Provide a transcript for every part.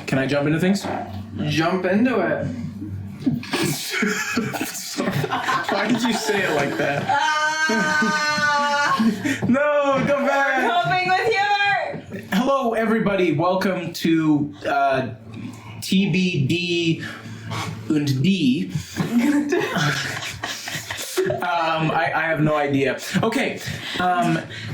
can I jump into things? Jump into it. Why did you say it like that? No, come back! Coping with humor! Hello, everybody. Welcome to TBD&D. I have no idea. Okay,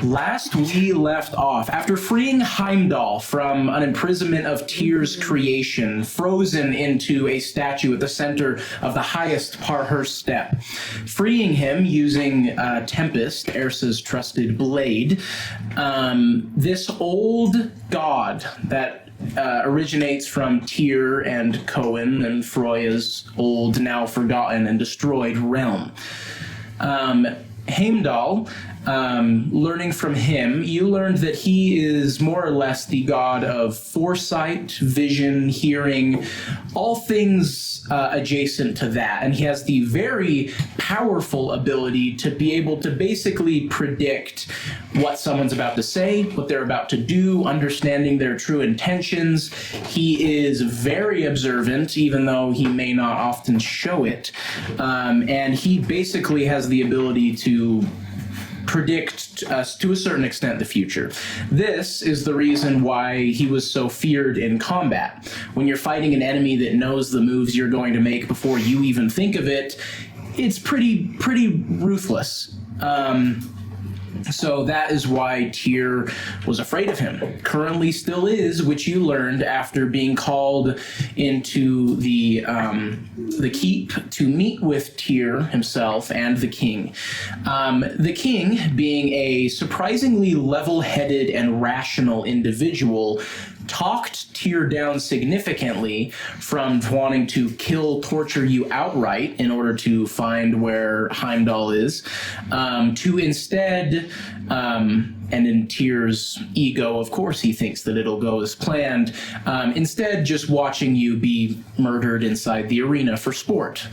last we left off, after freeing Heimdall from an imprisonment of Tyr's creation, frozen into a statue at the center of the highest Parhurst step, freeing him using Tempest, Ersa's trusted blade, this old god that originates from Tyr and Cohen and Freya's old, now forgotten and destroyed realm. Heimdall, learning from him, you learned that he is more or less the god of foresight, vision, hearing, all things adjacent to that. And he has the very powerful ability to be able to basically predict what someone's about to say, what they're about to do, understanding their true intentions. He is very observant, even though he may not often show it. And he basically has the ability to predict to a certain extent the future. This is the reason why he was so feared in combat. When you're fighting an enemy that knows the moves you're going to make before you even think of it, it's pretty ruthless. So that is why Tyr was afraid of him. Currently still is, which you learned after being called into the keep to meet with Tyr himself and the king. The king, being a surprisingly level-headed and rational individual, talked Tyr down significantly from wanting to torture you outright in order to find where Heimdall is, to instead, and in Tyr's ego, of course, he thinks that it'll go as planned, instead just watching you be murdered inside the arena for sport.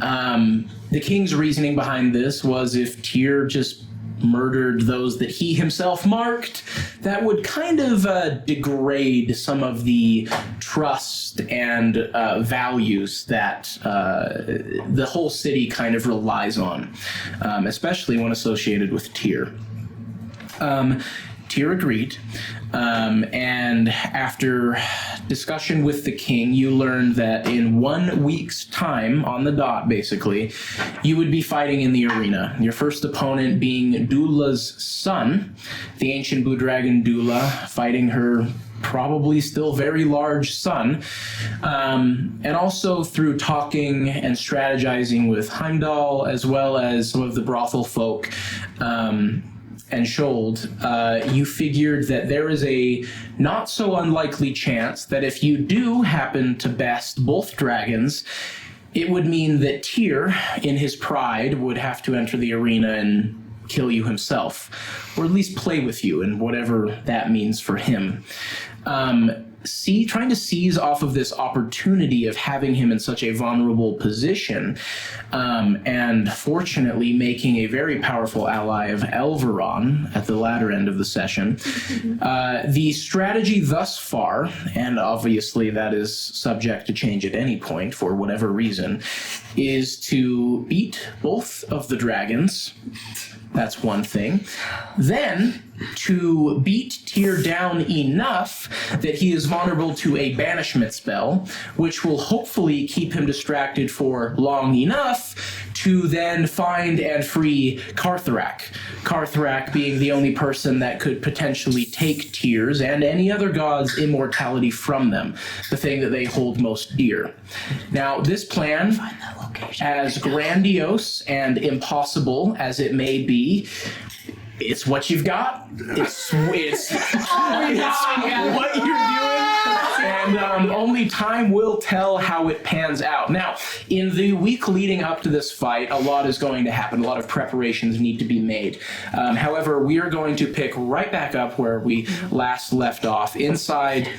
The king's reasoning behind this was if Tyr just murdered those that he himself marked, that would kind of degrade some of the trust and values that the whole city kind of relies on, especially when associated with Tyr. Tyr agreed, and after discussion with the king, you learned that in 1 week's time, on the dot basically, you would be fighting in the arena. Your first opponent being Dula's son, the ancient blue dragon Dula, fighting her probably still very large son, and also through talking and strategizing with Heimdall, as well as some of the brothel folk, and Shold, you figured that there is a not so unlikely chance that if you do happen to best both dragons, it would mean that Tyr, in his pride, would have to enter the arena and kill you himself, or at least play with you, and whatever that means for him. Trying to seize off of this opportunity of having him in such a vulnerable position, and fortunately making a very powerful ally of Elveron at the latter end of the session. The strategy thus far, and obviously that is subject to change at any point for whatever reason, is to beat both of the dragons. That's one thing. Then, to beat Tyr down enough that he is vulnerable to a banishment spell, which will hopefully keep him distracted for long enough to then find and free Carthrak. Carthrak being the only person that could potentially take Tyr's and any other god's immortality from them, the thing that they hold most dear. Now, this plan, as grandiose and impossible as it may be, it's what you've got. It's what you're doing, and only time will tell how it pans out. Now, in the week leading up to this fight, a lot is going to happen. A lot of preparations need to be made. However, we are going to pick right back up where we last left off, inside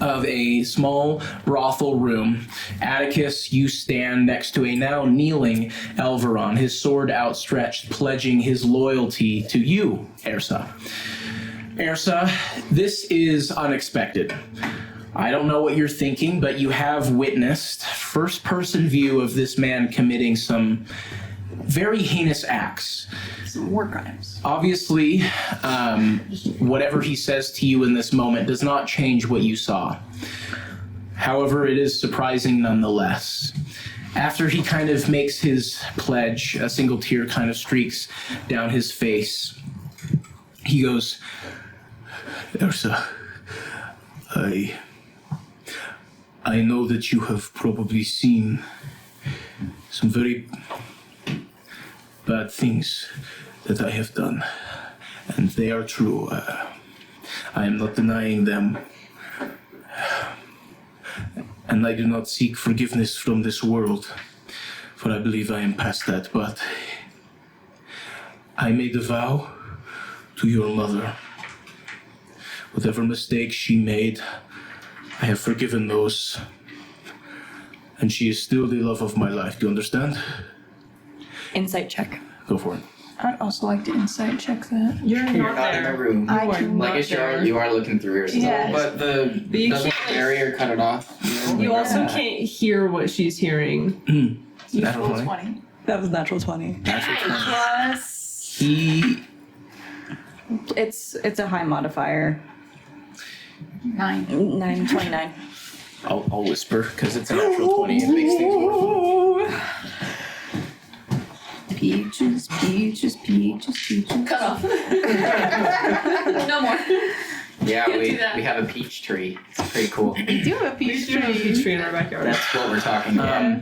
of a small brothel room. Atticus, you stand next to a now kneeling Elveron, his sword outstretched, pledging his loyalty to you, Ersa. Ersa, this is unexpected. I don't know what you're thinking, but you have witnessed first-person view of this man committing some very heinous acts. Some war crimes. Obviously, whatever he says to you in this moment does not change what you saw. However, it is surprising nonetheless. After he kind of makes his pledge, a single tear kind of streaks down his face. He goes, Ersa, I know that you have probably seen some very bad things that I have done, and they are true. I am not denying them, and I do not seek forgiveness from this world, for I believe I am past that, but I made a vow to your mother. Whatever mistakes she made, I have forgiven those, and she is still the love of my life. Do you understand? Insight check. Go for it. I'd also like to insight check that. You're not in the room. I Like, can you are looking through yours. Yes. But you doesn't the can't- barrier cut it off? You also can't hear what she's hearing. Natural roll 20. 20. That was natural 20. Natural 20. Plus. He It's a high modifier. 9. 29. I'll whisper because it's a natural 20 and makes things more fun. Peaches, peaches, peaches, peaches. Cut off. No more. Yeah, Can't we do that. have a peach tree. It's pretty cool. We do have a We peach do have a tree. peach tree in our backyard. That's what we're talking about.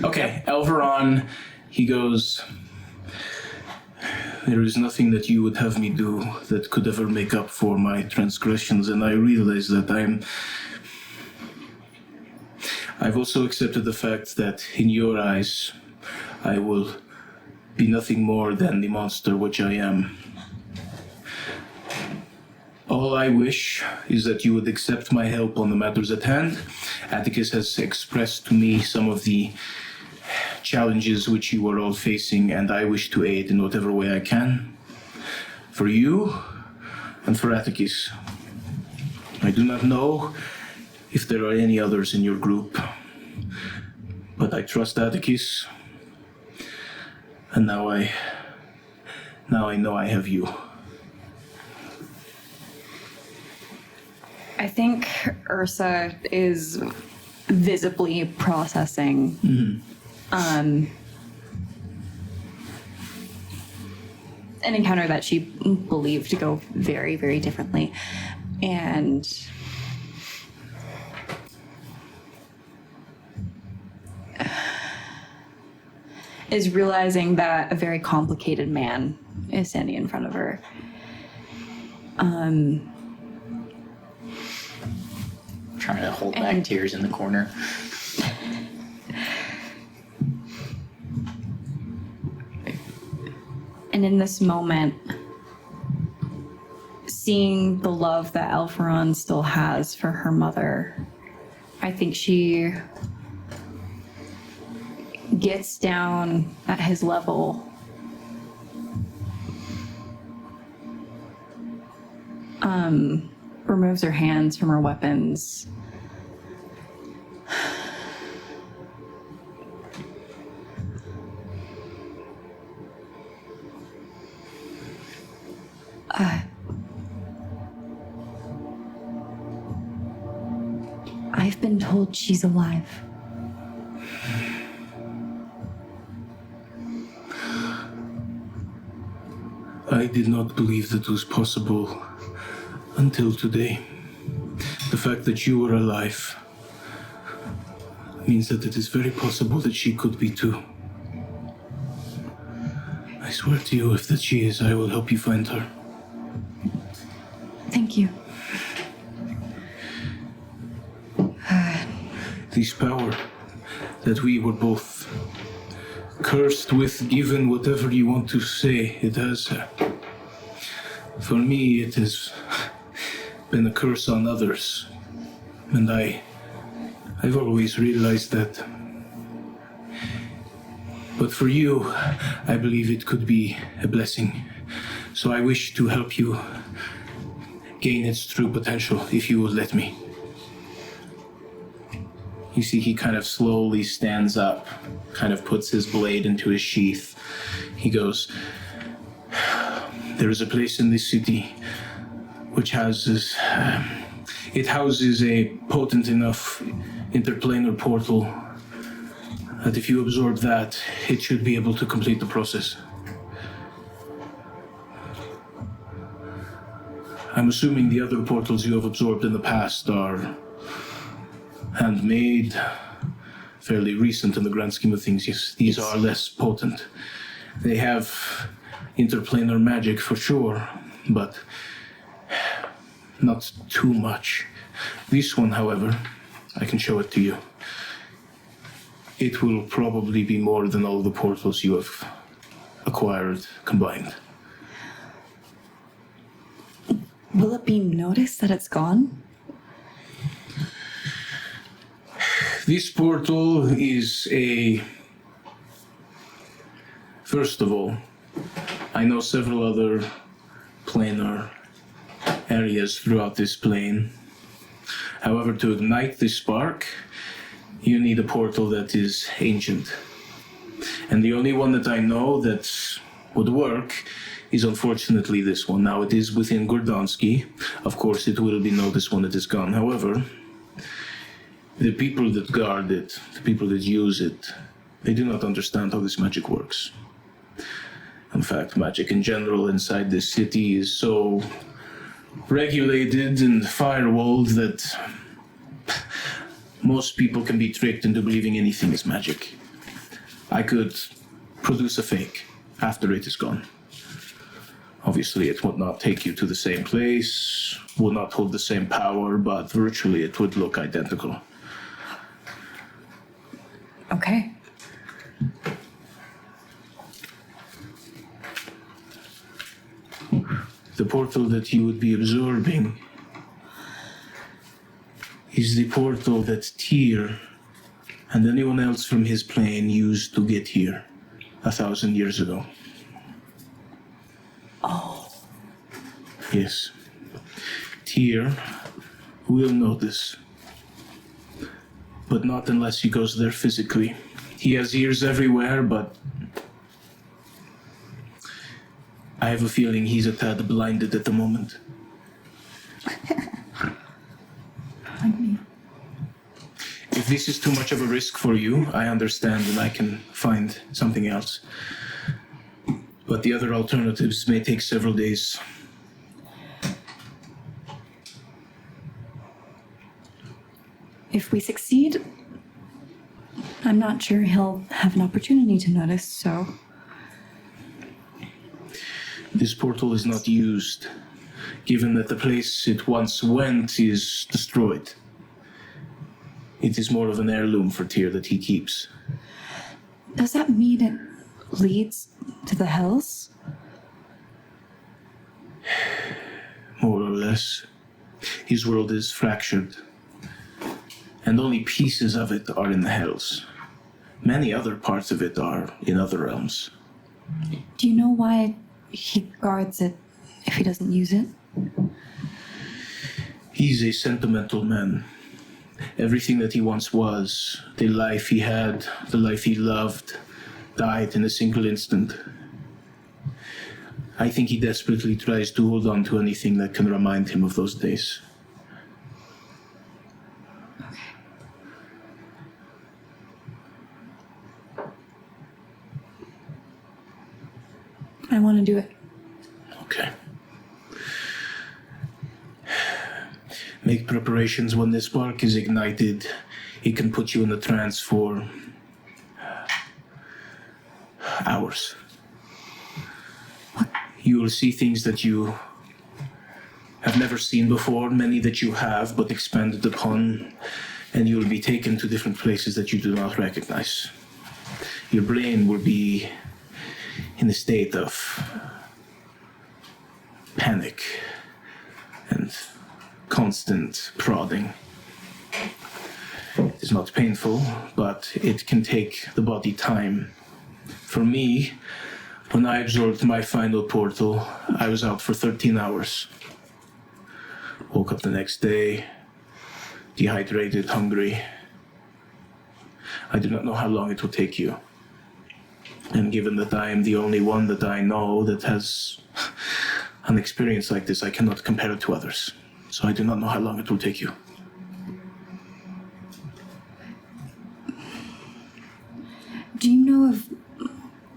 Okay, Elveron, he goes, there is nothing that you would have me do that could ever make up for my transgressions, and I realize that I've also accepted the fact that in your eyes, I will be nothing more than the monster which I am. All I wish is that you would accept my help on the matters at hand. Atticus has expressed to me some of the challenges which you are all facing, and I wish to aid in whatever way I can. For you and for Atticus. I do not know if there are any others in your group, but I trust Atticus, and now I know I have you. I think Ersa is visibly processing an encounter that she believed to go very, very differently. And is realizing that a very complicated man is standing in front of her. Trying to hold back and- tears in the corner. And in this moment, seeing the love that Elferon still has for her mother, I think she gets down at his level. Removes her hands from her weapons. I've been told she's alive. I did not believe that was possible until today. The fact that you are alive means that it is very possible that she could be too. I swear to you, if that she is, I will help you find her. Thank you. This power that we were both cursed with, given whatever you want to say, it has. For me, it has been a curse on others. And I've always realized that. But for you, I believe it could be a blessing. So I wish to help you gain its true potential, if you would let me. You see he kind of slowly stands up, kind of puts his blade into his sheath. He goes, there is a place in this city which houses a potent enough interplanar portal that if you absorb that, it should be able to complete the process. I'm assuming the other portals you have absorbed in the past are handmade, fairly recent in the grand scheme of things. Yes, these are less potent. They have interplanar magic for sure, but not too much. This one, however, I can show it to you. It will probably be more than all the portals you have acquired combined. Will it be noticed that it's gone? This portal is First of all, I know several other planar areas throughout this plane. However, to ignite this spark, you need a portal that is ancient. And the only one that I know that would work is unfortunately this one. Now, it is within Gordonsky. Of course, it will be noticed when it is gone. However, the people that guard it, the people that use it, they do not understand how this magic works. In fact, magic in general inside this city is so regulated and firewalled that most people can be tricked into believing anything is magic. I could produce a fake after it is gone. Obviously, it would not take you to the same place, would not hold the same power, but virtually it would look identical. Okay. The portal that you would be absorbing is the portal that Tyr and anyone else from his plane used to get here 1,000 years ago. Oh. Yes. Tyr will notice, but not unless he goes there physically. He has ears everywhere, but I have a feeling he's a tad blinded at the moment. If this is too much of a risk for you, I understand and I can find something else. But the other alternatives may take several days. If we succeed, I'm not sure he'll have an opportunity to notice, so... This portal is not used, given that the place it once went is destroyed. It is more of an heirloom for Tyr that he keeps. Does that mean it leads to the hells? More or less. His world is fractured, and only pieces of it are in the hells. Many other parts of it are in other realms. Do you know why he guards it if he doesn't use it? He's a sentimental man. Everything that he once was, the life he had, the life he loved, died in a single instant. I think he desperately tries to hold on to anything that can remind him of those days. I want to do it. Okay. Make preparations when the spark is ignited. It can put you in a trance for hours. You will see things that you have never seen before, many that you have but expanded upon, and you will be taken to different places that you do not recognize. Your brain will be in a state of panic and constant prodding. It is not painful, but it can take the body time. For me, when I absorbed my final portal, I was out for 13 hours. Woke up the next day, dehydrated, hungry. I do not know how long it will take you. And given that I am the only one that I know that has an experience like this, I cannot compare it to others. So I do not know how long it will take you. Do you know of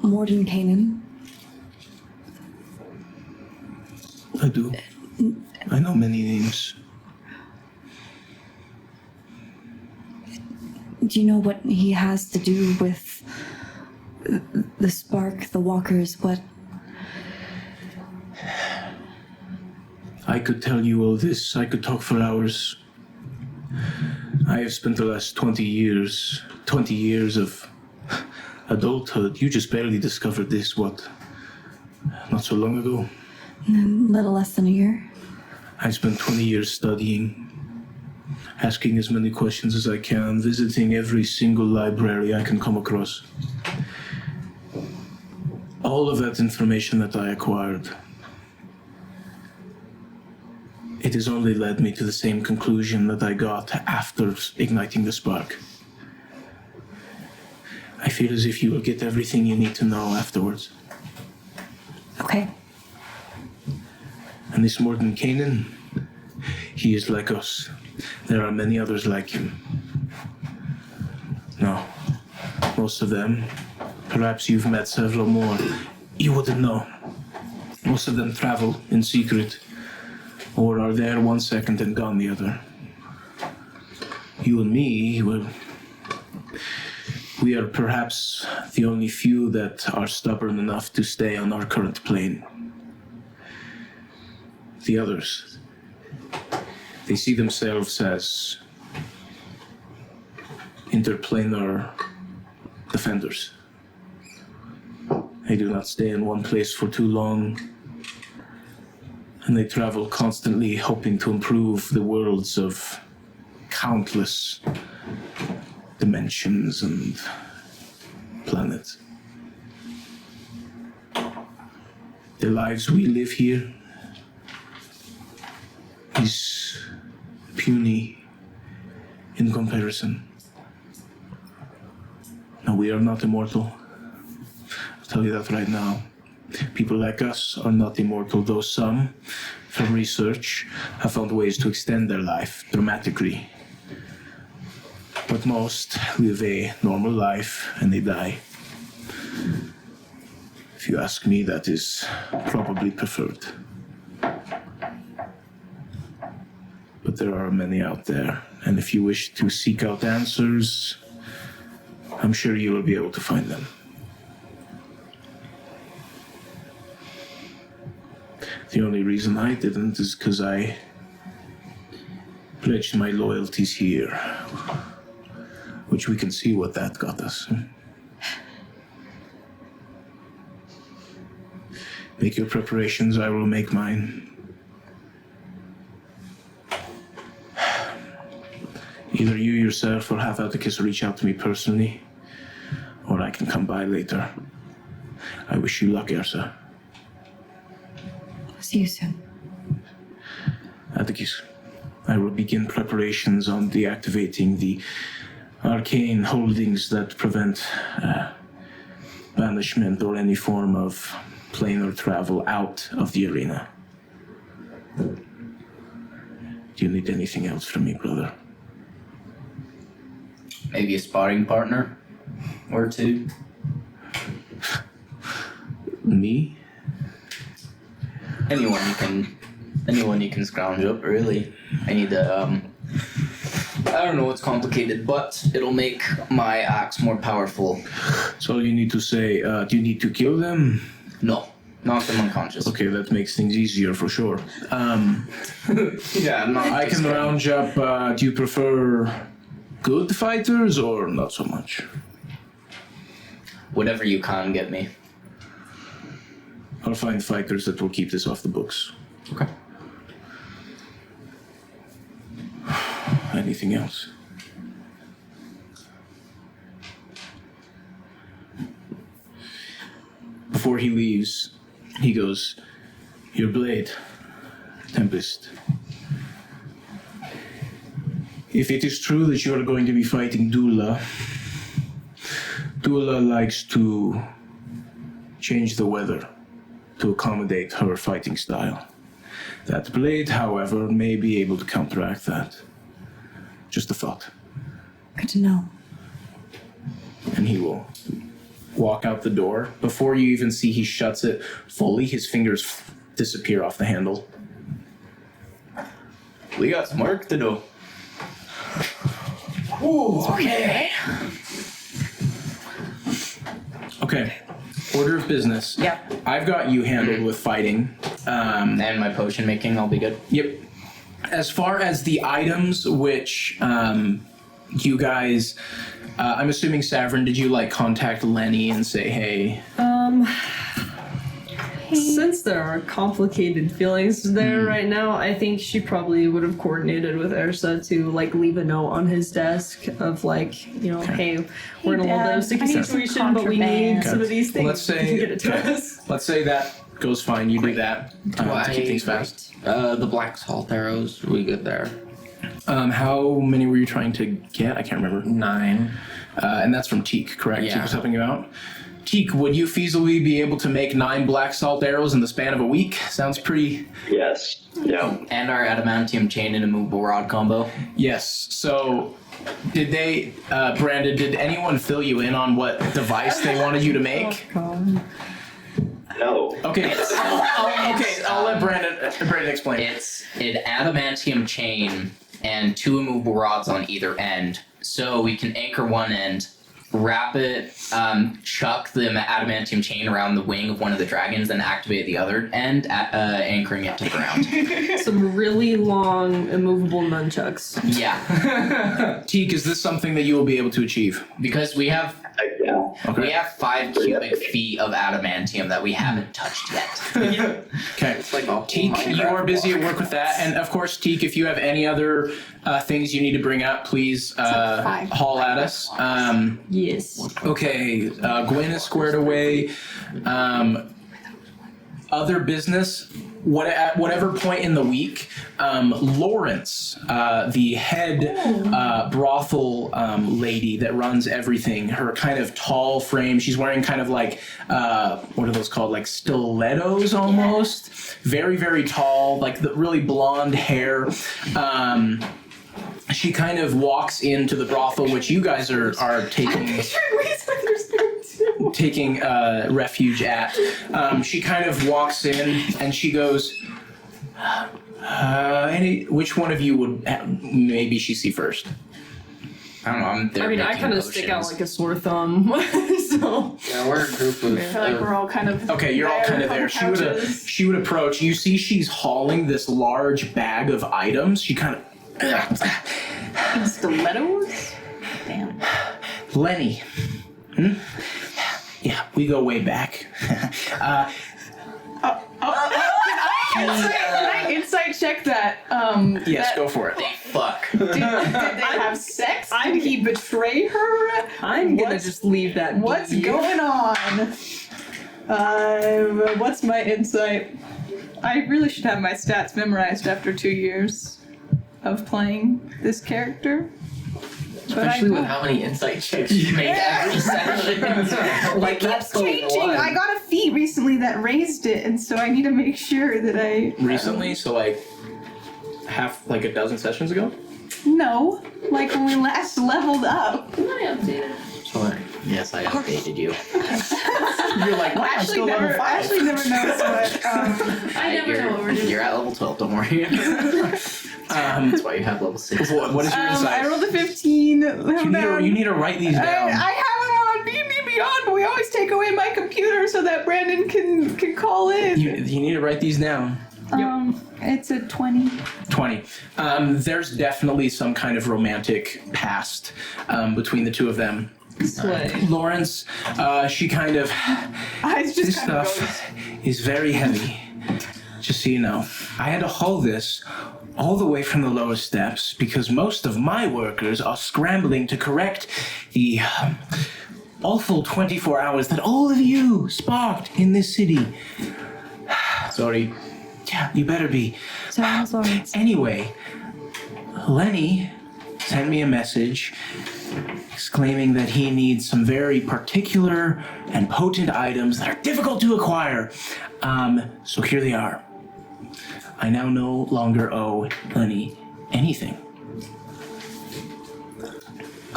Morden Kanan? I do. I know many names. Do you know what he has to do with the spark, the walkers, what? I could tell you all this. I could talk for hours. I have spent the last 20 years of adulthood. You just barely discovered this, what? Not so long ago. A little less than a year. I spent 20 years studying, asking as many questions as I can, visiting every single library I can come across. All of that information that I acquired, it has only led me to the same conclusion that I got after igniting the spark. I feel as if you will get everything you need to know afterwards. Okay. And this Morden Kanan, he is like us. There are many others like him. No, most of them, perhaps you've met several more, you wouldn't know. Most of them travel in secret, or are there 1 second and gone the other. You and me, well, we are perhaps the only few that are stubborn enough to stay on our current plane. The others, they see themselves as interplanar defenders. They do not stay in one place for too long, and they travel constantly hoping to improve the worlds of countless dimensions and planets. The lives we live here is puny in comparison. Now, we are not immortal. I'll tell you that right now. People like us are not immortal, though some, from research, have found ways to extend their life dramatically. But most live a normal life and they die. If you ask me, that is probably preferred. But there are many out there, and if you wish to seek out answers, I'm sure you will be able to find them. The only reason I didn't is because I pledged my loyalties here, which we can see what that got us. Make your preparations, I will make mine. Either you yourself or have Atticus reach out to me personally, or I can come by later. I wish you luck, Ersa. See you soon. Atticus, I will begin preparations on deactivating the arcane holdings that prevent banishment or any form of planar travel out of the arena. Do you need anything else from me, brother? Maybe a sparring partner or two. Me? Anyone you can scrounge up, really. I need to, I don't know, it's complicated, but it'll make my axe more powerful. So you need to say, do you need to kill them? No, knock them unconscious. Okay, that makes things easier for sure. Yeah, I'm not I can round up, do you prefer good fighters or not so much? Whatever you can get me. I'll find fighters that will keep this off the books. Okay. Anything else? Before he leaves, he goes, your blade, Tempest. If it is true that you are going to be fighting Dula, Dula likes to change the weather to accommodate her fighting style. That blade, however, may be able to counteract that. Just a thought. Good to know. And he will walk out the door. Before you even see he shuts it fully, his fingers disappear off the handle. We got some work to do. Ooh, okay. Okay. Order of business. Yep. I've got you handled with fighting. And my potion making, I'll be good. Yep. As far as the items, which you guys, I'm assuming Savrin, did you like contact Lenny and say, hey? Since there are complicated feelings there right now, I think she probably would have coordinated with Ersa to like leave a note on his desk of like, you know, hey, we're in a little bit of a sticky I need some situation, but we need contraband. some of these things. Let's say, You can get it to us. let's say that goes fine. You do that to keep things fast. The black salt arrows, we good there. How many were you trying to get? I can't remember. 9. And that's from Teak, correct? Yeah. Teak was helping you out. Teak, would you feasibly be able to make 9 black salt arrows in the span of a week? Sounds pretty... Yes. Yeah. And our adamantium chain and immovable rod combo. Yes. So, did they, Brandon, did anyone fill you in on what device they wanted you to make? No. Okay. I'll let Brandon explain. It's an adamantium chain and 2 immovable rods on either end. So we can anchor one end, wrap it, chuck the adamantium chain around the wing of one of the dragons, then activate the other end, anchoring it to the ground. Some really long immovable nunchucks. Yeah. Teak, is this something that you will be able to achieve? Because we have Yeah. Okay. we have 5 cubic feet of adamantium that we haven't touched yet. Okay. It's like a Teak, you are busy at work with that, and of course, Teak, if you have any other things you need to bring up, please haul at us. Yes. Okay, Gwen is squared away. Other business, at whatever point in the week, Lawrence, the head brothel lady that runs everything, her kind of tall frame, she's wearing kind of like, what are those called? Like stilettos almost. Very, very tall, like the really blonde hair. She kind of walks into the brothel, which you guys are taking refuge at. She kind of walks in and she goes, which one of you would maybe she see first? I don't know. I'm there. I mean, I making kind of stick out potions. like a sore thumb. So Yeah, we're a group of. I feel like we're all kind of Okay, you're all kind of on there. the She would approach. You see, she's hauling this large bag of items. She kind of, stilettos. Damn. Lenny. Yeah, we go way back. Can I insight check that? Yes, go for it. They fuck. Did they have sex? Did he betray her? I'm gonna What's- just leave that. What's be. going on? What's my insight? I really should have my stats memorized after 2 years of playing this character. But Especially I with how many insight checks you make every session. Like it keeps that's the changing. one. I got a feat recently that raised it, and so I need to make sure that I Recently, so like like a dozen sessions ago? No, like when we last leveled up. Sure. Yes, I updated you. You're like, wow, I'm still level 5. Ashley never knows what. I never know what we're doing. You're at level 12, don't worry. That's why you have level 6. What is your I insight? rolled a 15. You need to write these down. I have it on D&D Beyond, but we always take away my computer so that Brandon can call in. You need to write these down. It's a 20. 20. There's definitely some kind of romantic past between the two of them. Slay. Lawrence, she kind of, I just this kind of stuff is very heavy. Just so you know, I had to haul this all the way from the lower steps because most of my workers are scrambling to correct the awful 24 hours that all of you sparked in this city. Sorry. Yeah, you better be. So how's Lawrence? Anyway, Lenny sent me a message exclaiming that he needs some very particular and potent items that are difficult to acquire. So here they are. I now no longer owe Lenny anything.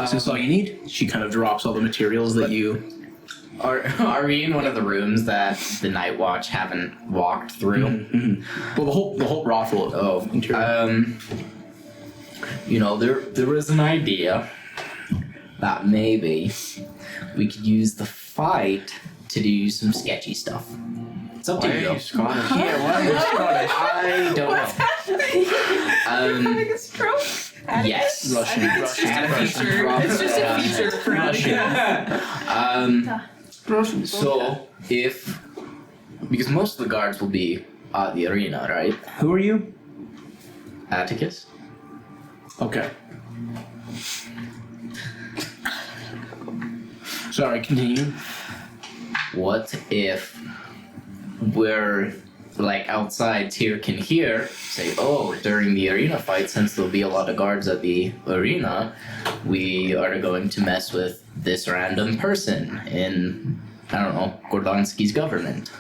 Is this all you need? She kind of drops all the materials that you... Are we in one of the rooms that the Night Watch haven't walked through? Mm-hmm. Well, the whole brothel. Oh, interior. You know, there was an idea that maybe we could use the fight to do some sketchy stuff. It's up to you. Yeah, why are you Scottish? I don't know. Having a stroke? Yes. Russian. It's just a feature for Russian. So if because most of the guards will be at the arena, right? Who are you? Atticus. Okay. Sorry, continue. What if we're like outside Tyr can hear, say, oh, during the arena fight, since there'll be a lot of guards at the arena, we are going to mess with this random person in, I don't know, Gordansky's government.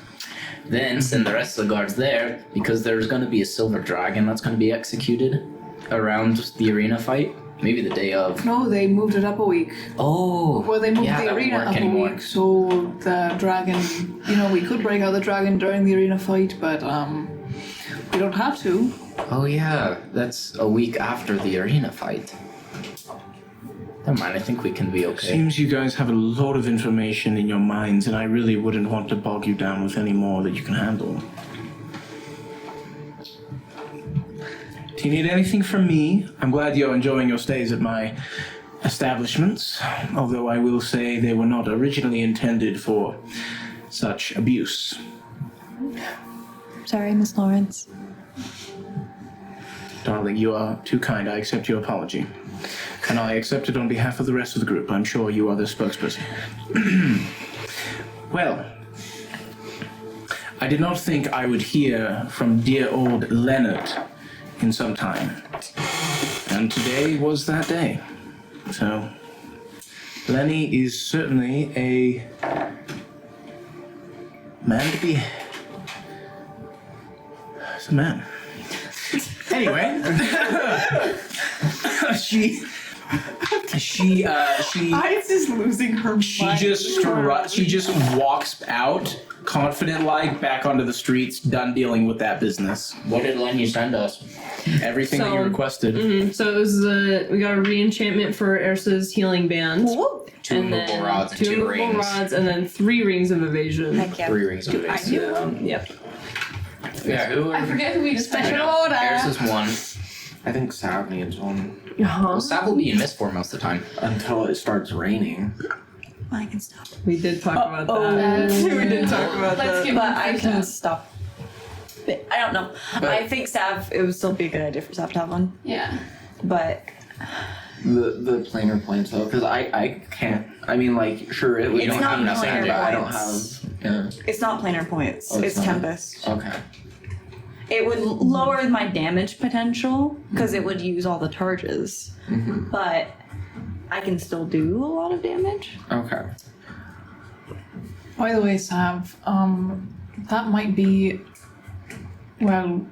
Then send the rest of the guards there, because there's going to be a silver dragon that's going to be executed around the arena fight. Maybe the day of. No, they moved it up a week. Oh. Well, they moved yeah, the that won't arena work up anymore. a week, so the dragon, we could break out the dragon during the arena fight, but we don't have to. Oh yeah, that's a week after the arena fight. Never mind, I think we can be okay. Seems you guys have a lot of information in your minds, and I really wouldn't want to bog you down with any more that you can handle. Do you need anything from me? I'm glad you're enjoying your stays at my establishments, although I will say they were not originally intended for such abuse. Sorry, Miss Lawrence. Darling, you are too kind. I accept your apology. And I accept it on behalf of the rest of the group. I'm sure you are the spokesperson. Well, I did not think I would hear from dear old Leonard in some time. And today was that day. So, Lenny is certainly a man to be... He's a man. Anyway, she I's just losing her mind. she just walks out, confident like, back onto the streets, done dealing with that business. What did Lenny send us? Everything that you So- requested. So it was we got a re-enchantment for Ersa's healing band. Two and immovable then rods and two two immovable rings. rods, and then 3 rings of evasion. Heck yeah. 3 rings of evasion. Yep. Yeah, who are... I forget who we just I special know. order. Ersa's one. I think Sav needs one Well, Sav will be in mist form most of the time. until it starts raining. I can stop. We did talk about that. We did talk about Let's that. give But him I first can up. stop. But I don't know. I think Sav, it would still be a good idea for Sav to have one. Yeah. But The planar points though, because I can't. I mean, like, sure, it would. It's don't not have enough planar energy, but I don't points. have. It's not planar points. Oh, it's it's not? Tempest. Okay. It would lower my damage potential because it would use all the charges. Mm-hmm. But I can still do a lot of damage. Okay. By the way, Sav, that might be, well,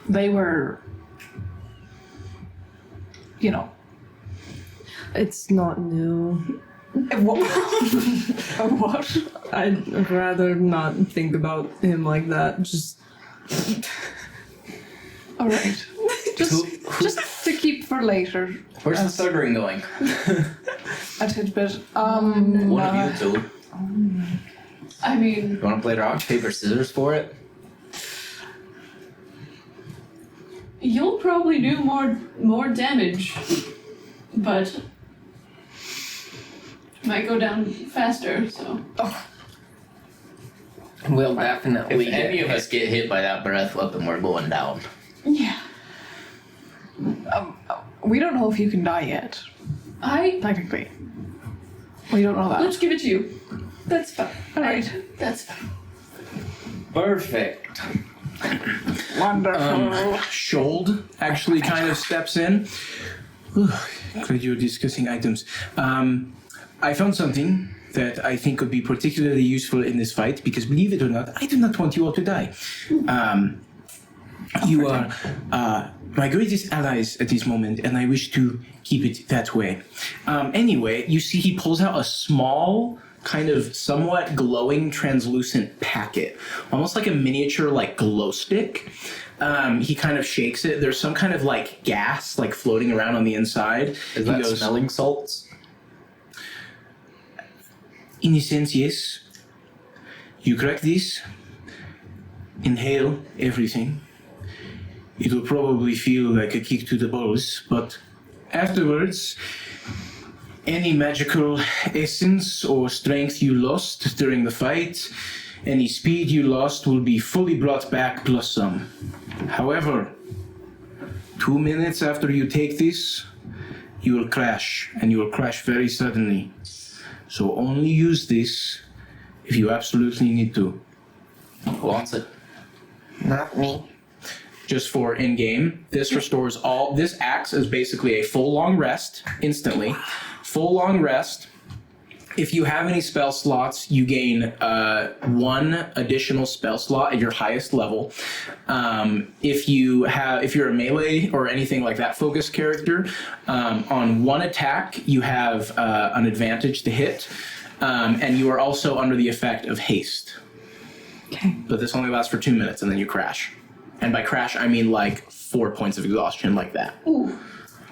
they were, It's not new. what? I'd rather not think about him like that. Just All right. Just to keep for later, Where's the third ring going? a tidbit. One of you two. I mean, You want to play rock, paper, scissors for it? you'll probably do more damage, but might go down faster. So We'll If definitely any get of us get hit by that breath weapon, we're going down. yeah, We don't know if you can die yet, technically. We don't know that. let's give it to you. That's fine. All right. That's fine. Perfect. Wonderful. Shold actually kind of steps in. Glad you're discussing items. I found something that I think could be particularly useful in this fight, because believe it or not, I do not want you all to die. You are my greatest allies at this moment, and I wish to keep it that way. Anyway, you see he pulls out a small, kind of somewhat glowing, translucent packet, almost like a miniature, like, glow stick. He kind of shakes it. There's some kind of, like, gas, like, floating around on the inside. Is that smelling salts? In a sense, yes. You crack this, inhale everything. It will probably feel like a kick to the balls, but afterwards, any magical essence or strength you lost during the fight, any speed you lost will be fully brought back plus some. However, 2 minutes after you take this, you will crash, and you will crash very suddenly. So only use this if you absolutely need to. Who wants it? Not me. Just for in-game, this restores all. This acts as basically a full long rest instantly. Full long rest. If you have any spell slots, you gain 1 additional spell slot at your highest level. If you're a melee or anything like that focused character, on 1 attack you have an advantage to hit, and you are also under the effect of haste. Okay. But this only lasts for 2 minutes, and then you crash. And by crash, I mean like 4 points of exhaustion, like that. Ooh,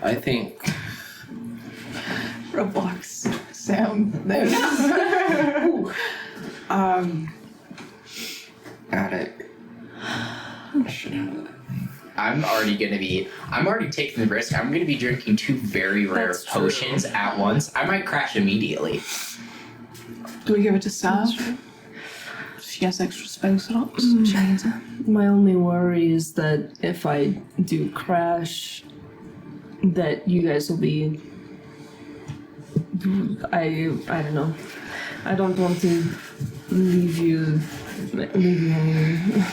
I think Roblox sound there. Ooh. got it. I'm already taking the risk. I'm gonna be drinking 2 very rare That's true. potions at once. I might crash immediately. Do we give it to Sav? She has extra spell slots. My only worry is that if I do crash, that you guys will be. I don't know. I don't want to leave you hanging.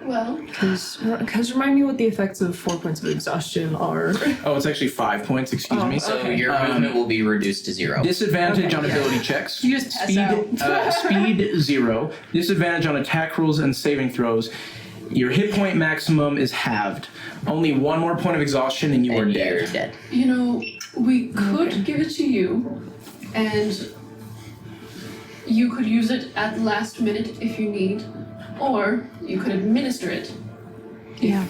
Well, Because remind me what the effects of 4 points of exhaustion are. Oh, it's actually 5 points, excuse me. So your movement will be reduced to 0. Disadvantage on ability checks. You just pass Speed 0. Disadvantage on attack rolls and saving throws. Your hit point maximum is halved. Only 1 more point of exhaustion and you are and dead. you're dead. you know, we could give it to you, and you could use it at the last minute if you need, or you could administer it. Yeah.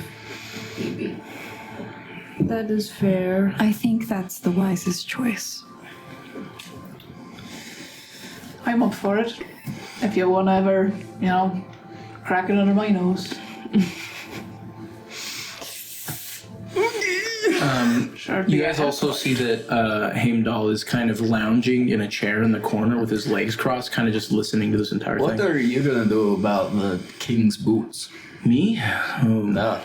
Need be. That is fair. I think that's the wisest choice. I'm up for it. If you want to ever, crack it under my nose. Sure. You guys also see that Heimdall is kind of lounging in a chair in the corner with his legs crossed, kind of just listening to this entire What thing. are you gonna do about the king's boots? Me? No.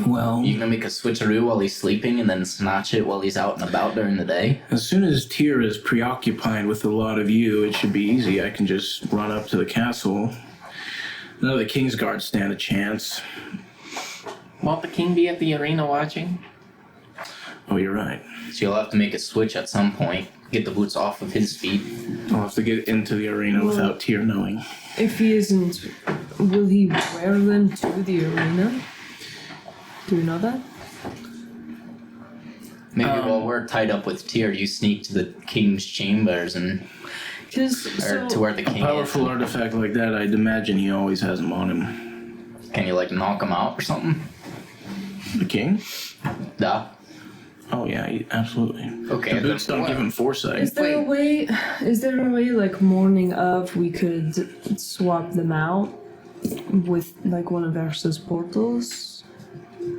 Well, You gonna make a switcheroo while he's sleeping and then snatch it while he's out and about during the day? as soon as Tyr is preoccupied with a lot of you, it should be easy. I can just run up to the castle. None of the King's Guard stand a chance. Won't the king be at the arena watching? Oh, you're right. So you'll have to make a switch at some point. Get the boots off of his feet. I'll have to get into the arena without Tyr knowing. If he isn't, will he wear them to the arena? Do you know that? Maybe while we're tied up with Tyr, you sneak to the king's chambers and or to where the A king powerful artifact like that, I'd imagine he always has them on him. is. Can you like knock him out or something? The king? Duh. Oh yeah, absolutely. Okay. The boots don't give him foresight. Is there a way, like, morning of, we could swap them out with, like, one of Ersa's portals?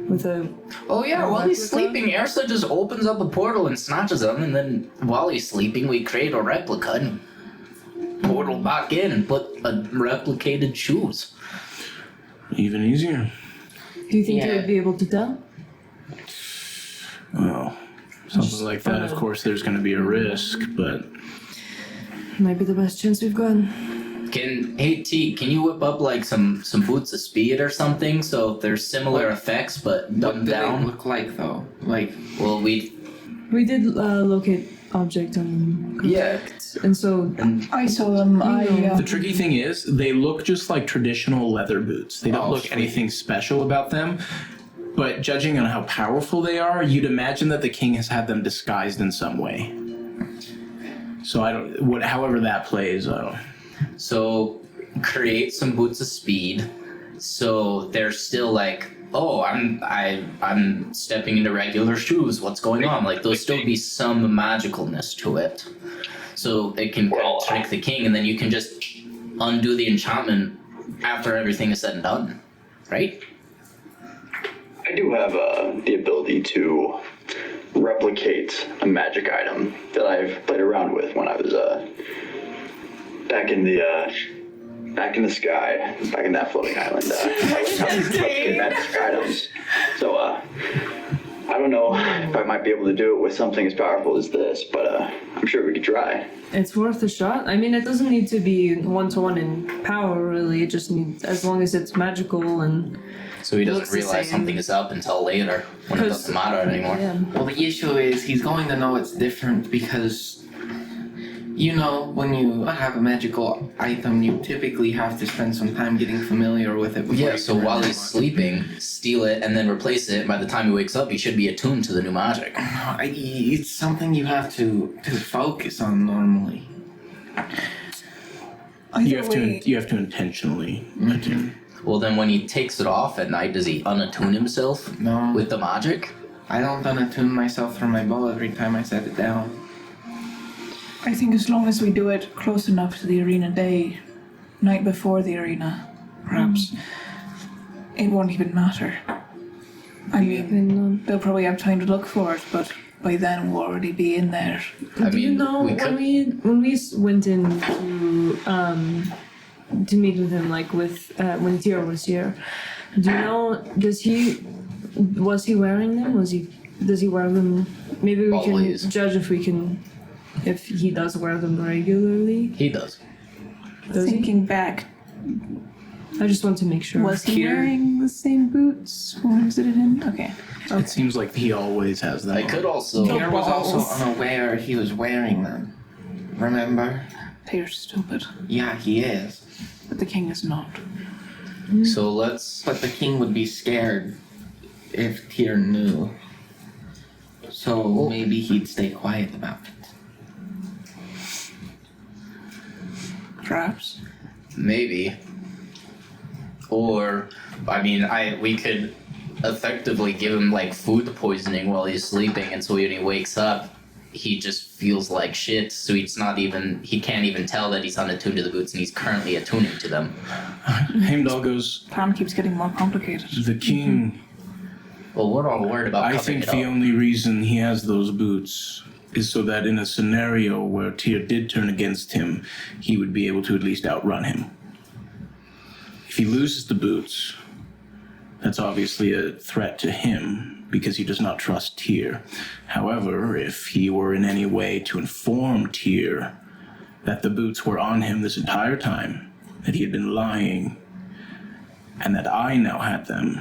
With a... Oh yeah, while he's replica? sleeping, Ersa just opens up a portal and snatches him, and then while he's sleeping, we create a replica and portal back in and put a replicated shoes. Even easier. Do you think Yeah. you would be able to tell? Well, something like that, of course, there's going to be a risk, but Might be the best chance we've got. Hey T, can you whip up like some boots of speed or something so there's similar effects but What dumbed do they down? look like though? Like, Well, We did locate object on Yeah. and so I saw them. The tricky thing is, they look just like traditional leather boots. They don't Oh, look sweet. anything special about them. But judging on how powerful they are, you'd imagine that the king has had them disguised in some way. So however that plays, So create some boots of speed so they're still like, oh, I'm stepping into regular shoes. What's going on? Like there'll still be some magicalness to it. So it can trick the king, and then you can just undo the enchantment after everything is said and done. Right? I do have the ability to replicate a magic item that I've played around with when I was back in the sky, back in that floating island. I learned how to replicate magic items. So I don't know if I might be able to do it with something as powerful as this, but I'm sure we could try. it's worth a shot. I mean, it doesn't need to be 1-to-1 in power, really. It just needs, as long as it's magical and So he Looks doesn't the realize same. something is up until later when it doesn't matter anymore. yeah. well, the issue is he's going to know it's different because, you know, when you have a magical item, you typically have to spend some time getting familiar with it. before Yeah, you so can while really he's want sleeping, steal it and then replace it. By the time he wakes up, he should be attuned to the new magic. It's something you have to focus on normally. you have to intentionally attune. Well, then when he takes it off at night, does he unattune himself No, with the magic? I don't unattune myself from my bow every time I set it down. I think as long as we do it close enough to the arena day, night before the arena, perhaps, it won't even matter. I mean, they'll probably have time to look for it, but by then we'll already be in there. Do you know we could. when we went in to meet with him, like with when Tira was here? Do you know? Was he wearing them? Does he wear them? Maybe we Always. can judge if he does wear them regularly. He does. Does he? Thinking back, I just want to make sure. was he wearing the same boots when we visited him? Okay. It seems like he always has them. I on. could also. Pierre was also unaware he was wearing them. Remember? They're stupid, Yeah, he is. but the king is not. So let's. But the king would be scared if Tyr knew. So maybe he'd stay quiet about it. Perhaps. Maybe. Or, I mean, we could effectively give him like food poisoning while he's sleeping, and so when he wakes up, he just feels like shit. So he can't even tell that he's unattuned to the boots, and he's currently attuning to them. Heimdall goes, Plan keeps getting more complicated. the king, Well, we're all worried about I covering think it the up. only reason he has those boots is so that in a scenario where Tyr did turn against him, he would be able to at least outrun him. If he loses the boots, that's obviously a threat to him because he does not trust Tyr. However, if he were in any way to inform Tyr that the boots were on him this entire time, that he had been lying, and that I now had them,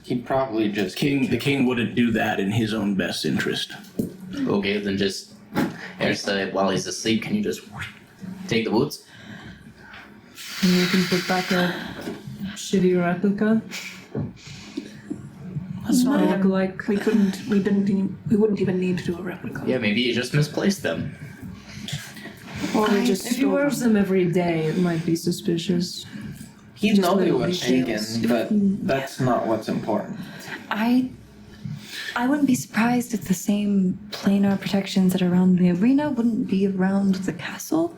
He'd probably just the king wouldn't do that in his own best interest. Okay, then just. Ersa, while he's asleep, can you just take the boots? And you can put back a shitty replica. That's not Look even, like we wouldn't even need to do a replica. Yeah, maybe you just misplaced them. Or we just if he stole wears them. them every day, it might be suspicious. He'd know they let were me taken, choose. but that's not what's important. I wouldn't be surprised if the same planar protections that are around the arena wouldn't be around the castle.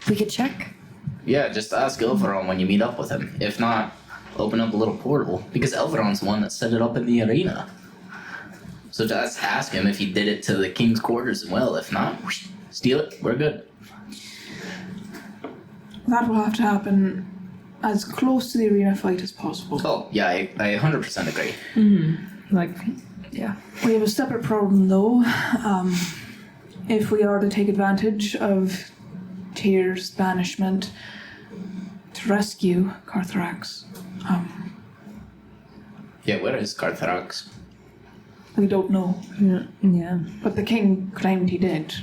We could check. Yeah, just ask Elveron when you meet up with him. If not, open up a little portal, because Elveron's the one that set it up in the arena. So just ask him if he did it to the king's quarters as well. If not, steal it. We're good. That will have to happen as close to the arena fight as possible. Oh, yeah, I 100% agree. Like, yeah. We have a separate problem though. If we are to take advantage of Tyr's banishment to rescue Carthrax. Yeah, where is Carthrax? We don't know, Yeah. but the king claimed he did.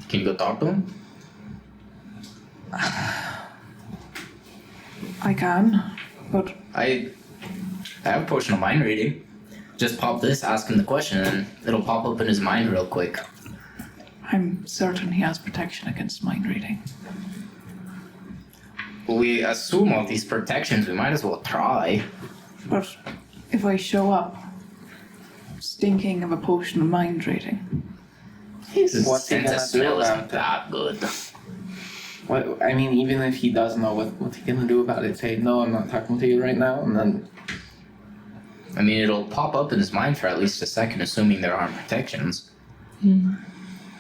Can you go talk to him? I can, but I have a potion of mind reading. Just pop this, ask him the question, and it'll pop up in his mind real quick. I'm certain he has protection against mind reading. We assume all these protections, we might as well try. But if I show up stinking of a potion of mind reading, His What's he sense of gonna do smell about isn't it? that good. What, I mean, even if he does know what's he gonna do about it, say, no, I'm not talking to you right now, and then I mean, it'll pop up in his mind for at least a second, assuming there aren't protections.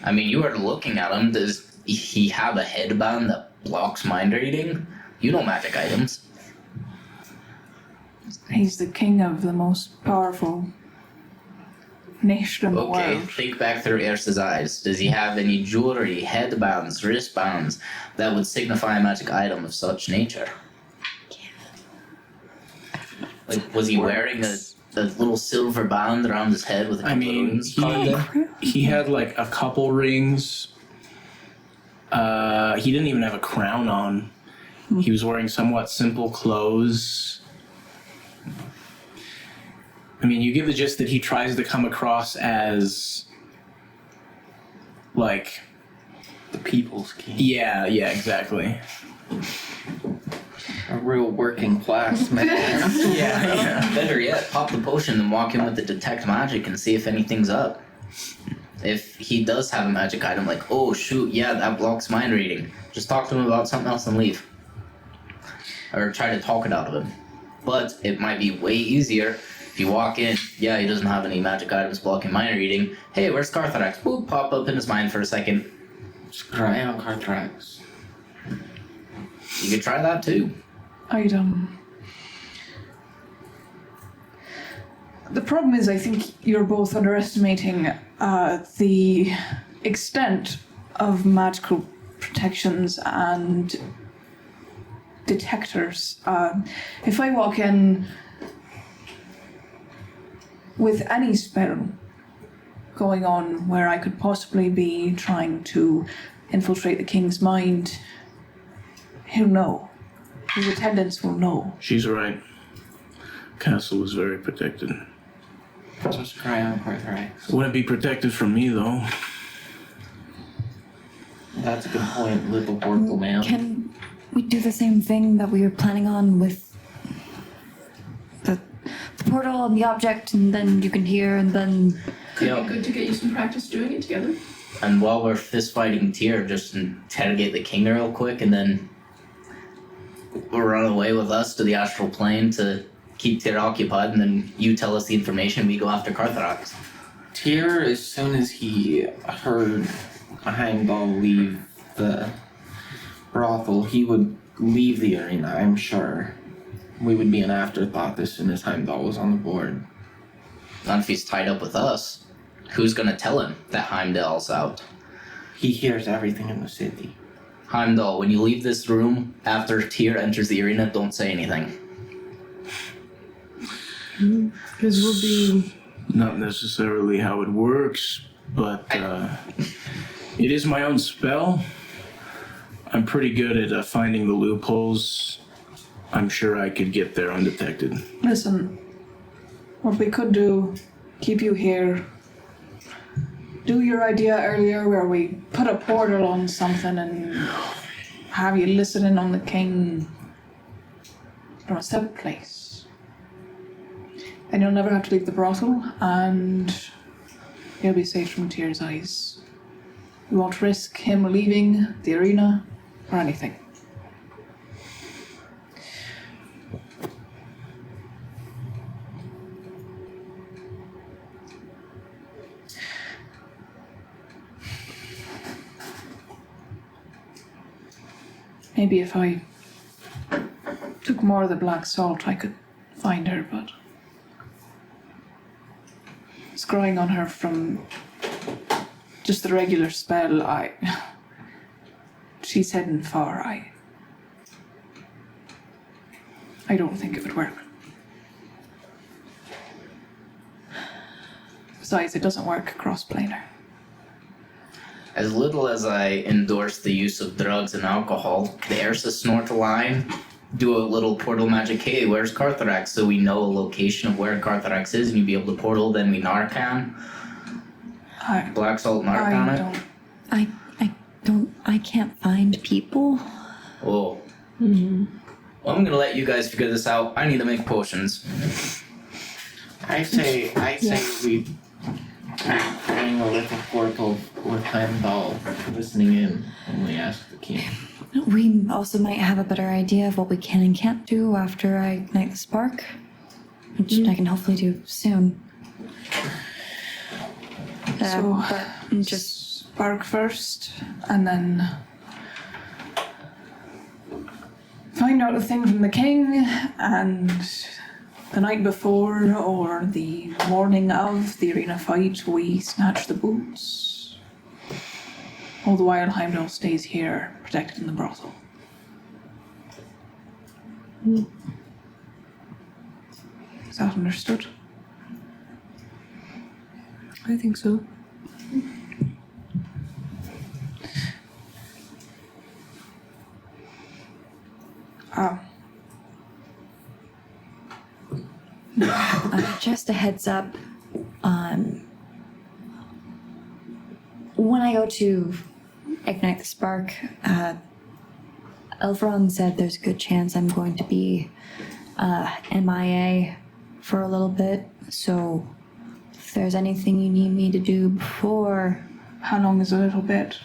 I mean, you are looking at him. Does he have a headband that blocks mind reading? You know magic items. he's the king of the most powerful nation in the Okay, world. think back through Ersa's eyes. Does he have any jewelry, headbands, wristbands that would signify a magic item of such nature? Like, was he wearing a little silver band around his head with a couple of runes carved in? he had like a couple rings. He didn't even have a crown on. He was wearing somewhat simple clothes. I mean, you get the gist that he tries to come across as like, the people's king. yeah, exactly. A real working class man. Yeah. Better yet, pop the potion and walk in with the detect magic and see if anything's up. If he does have a magic item, like, oh shoot, yeah, that blocks mind reading, just talk to him about something else and leave. Or try to talk it out of him. But it might be way easier if you walk in, yeah, he doesn't have any magic items blocking mind reading. Hey, where's Carthrax? Boop, pop up in his mind for a second. Scry on Carthrax. You could try that too. The problem is, I think you're both underestimating the extent of magical protections and detectors. If I walk in with any spell going on where I could possibly be trying to infiltrate the king's mind, he'll know. His attendants will know. She's right. Castle was very protected. So scry on Carthrax. Wouldn't be protected from me though. That's a good point, little portal man. Can we do the same thing that we were planning on with the portal and the object, and then you can hear, and then... Could Yeah. be good to get you some practice doing it together. And while we're fist fighting Tyr, just interrogate the king real quick and then we'll run away with us to the astral plane to keep Tyr occupied, and then you tell us the information, we go after Carthrax. Tyr, as soon as he heard Heimdall leave the brothel, he would leave the arena, I'm sure. We would be an afterthought as soon as Heimdall was on the board. Not if he's tied up with us. Who's gonna tell him that Heimdall's out? He hears everything in the city. Heimdall, when you leave this room after Tyr enters the arena, don't say anything. Because we'll be. Not necessarily how it works, but it is my own spell. I'm pretty good at finding the loopholes. I'm sure I could get there undetected. Listen, what we could do, keep you here. Do your idea earlier where we put a portal on something and have you listen in on the king from a separate place. Then you'll never have to leave the brothel and you'll be safe from Tyr's eyes. We won't risk him leaving the arena or anything. Maybe if I took more of the black salt, I could find her, but scrying on her from just the regular spell, she's heading far, I don't think it would work. Besides, it doesn't work cross-planar. As little as I endorse the use of drugs and alcohol, the Ersa snort a line, do a little portal magic. Hey, where's Carthrax? So we know a location of where Carthrax is, and you'd be able to portal. Then we Narcan. Black salt Narcan it. I can't find people. Oh. Well, I'm gonna let you guys figure this out. I need to make potions. I say we bring a little portal with Heimdall listening in when we ask the king. We also might have a better idea of what we can and can't do after I ignite the spark, which I can hopefully do soon. But just spark first, and then find out the thing from the king, and the night before or the morning of the arena fight, we snatch the boots. All the while Heimdall stays here, protected in the brothel. Is that understood? I think so. just a heads up. When I go to ignite the spark, Elfron said there's a good chance I'm going to be MIA for a little bit. So if there's anything you need me to do before... How long is a little bit?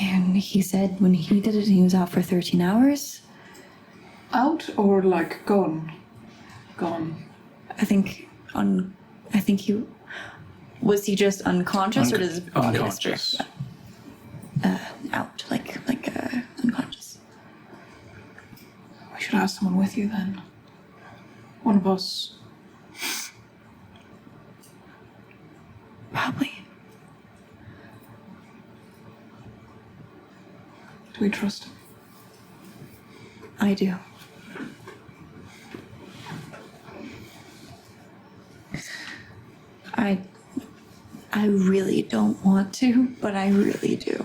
And he said when he did it, he was out for 13 hours. Out or like gone? Gone. I think he... Was he just unconscious or does his body unconscious? Out, like unconscious. We should have someone with you then. One of us. Probably. Do we trust him? I do. I really don't want to, but I really do.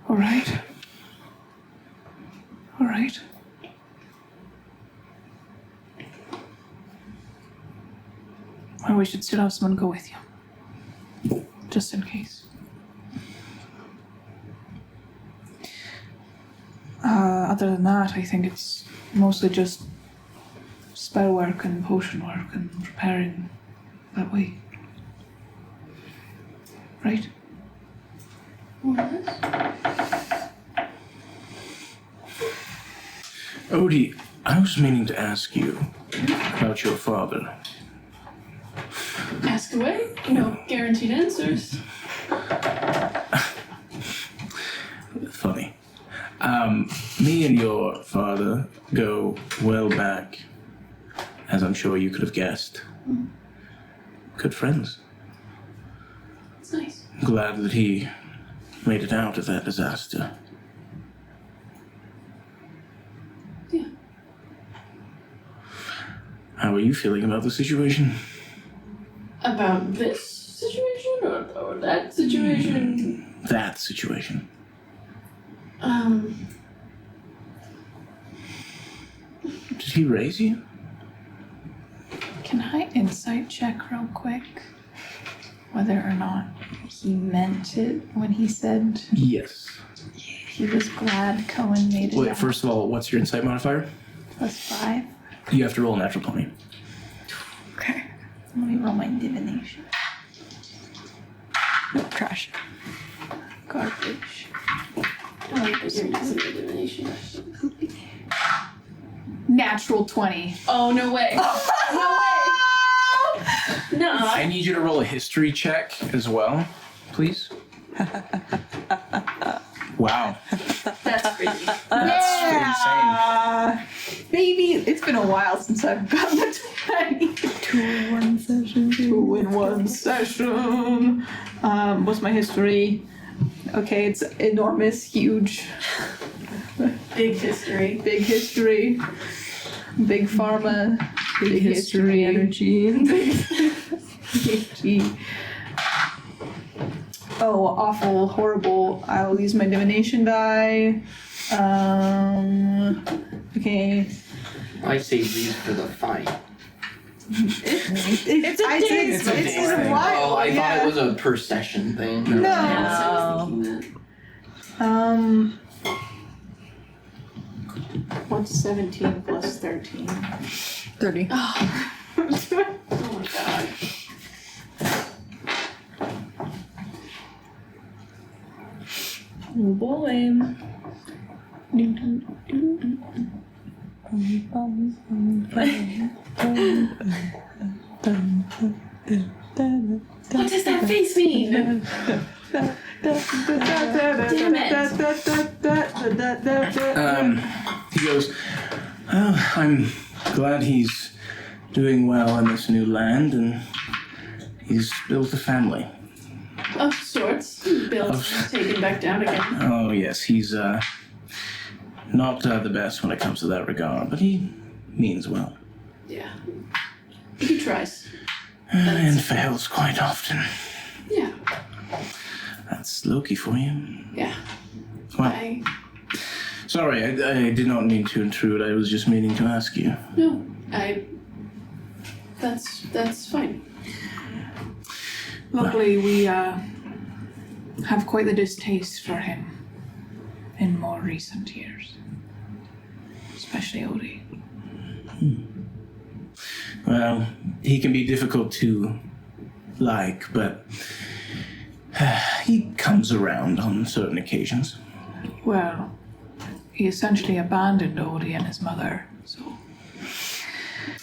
All right. All right. Well, we should still have someone go with you. Just in case. Other than that, I think it's mostly just spell work and potion work and preparing that way. Right? Odie, I was meaning to ask you about your father. Ask away. No guaranteed answers. Funny. Me and your father go well back, as I'm sure you could have guessed. Good friends. It's nice. Glad that he made it out of that disaster. Yeah. How are you feeling about the situation? About this situation or that situation? That situation. Did he raise you? Can I insight check real quick? Whether or not he meant it when he said Yes. he was glad Cohen made it Wait, out. first of all, what's your insight modifier? +5. You have to roll a natural 20. Okay. Let me roll my divination. Nope, crash. Garbage. I like that you're using the divination. Natural 20. Oh, no way. No way. No. I need you to roll a history check as well, please. Wow. That's crazy. That's insane. Baby, it's been a while since I've gotten a 20. 2-1 session. 2 in one session. What's my history? Okay, it's enormous, huge. Big history. Big history. Big pharma. Big history. energy. Energy. Oh, awful, horrible. I'll use my divination die. Okay. I say these for the fight. It's a day's it's thing. a while. Oh, I thought it was a per session thing. No. Yeah, so I was thinking that. What's 17 plus 13? 30. Oh my god. Oh boy. What does that face mean? He goes, oh, I'm glad he's doing well in this new land, and he's built a family. Of sorts. Built, taken back down again. Oh, yes, he's not the best when it comes to that regard, but he means well. Yeah. He tries. And fails quite often. Yeah. That's Loki for you. Yeah. Well, I sorry, I did not mean to intrude. I was just meaning to ask you. no. That's fine. Luckily, we have quite the distaste for him in more recent years. Especially Odie. Well, he can be difficult to like, but he comes around on certain occasions. Well, he essentially abandoned Odie and his mother, so...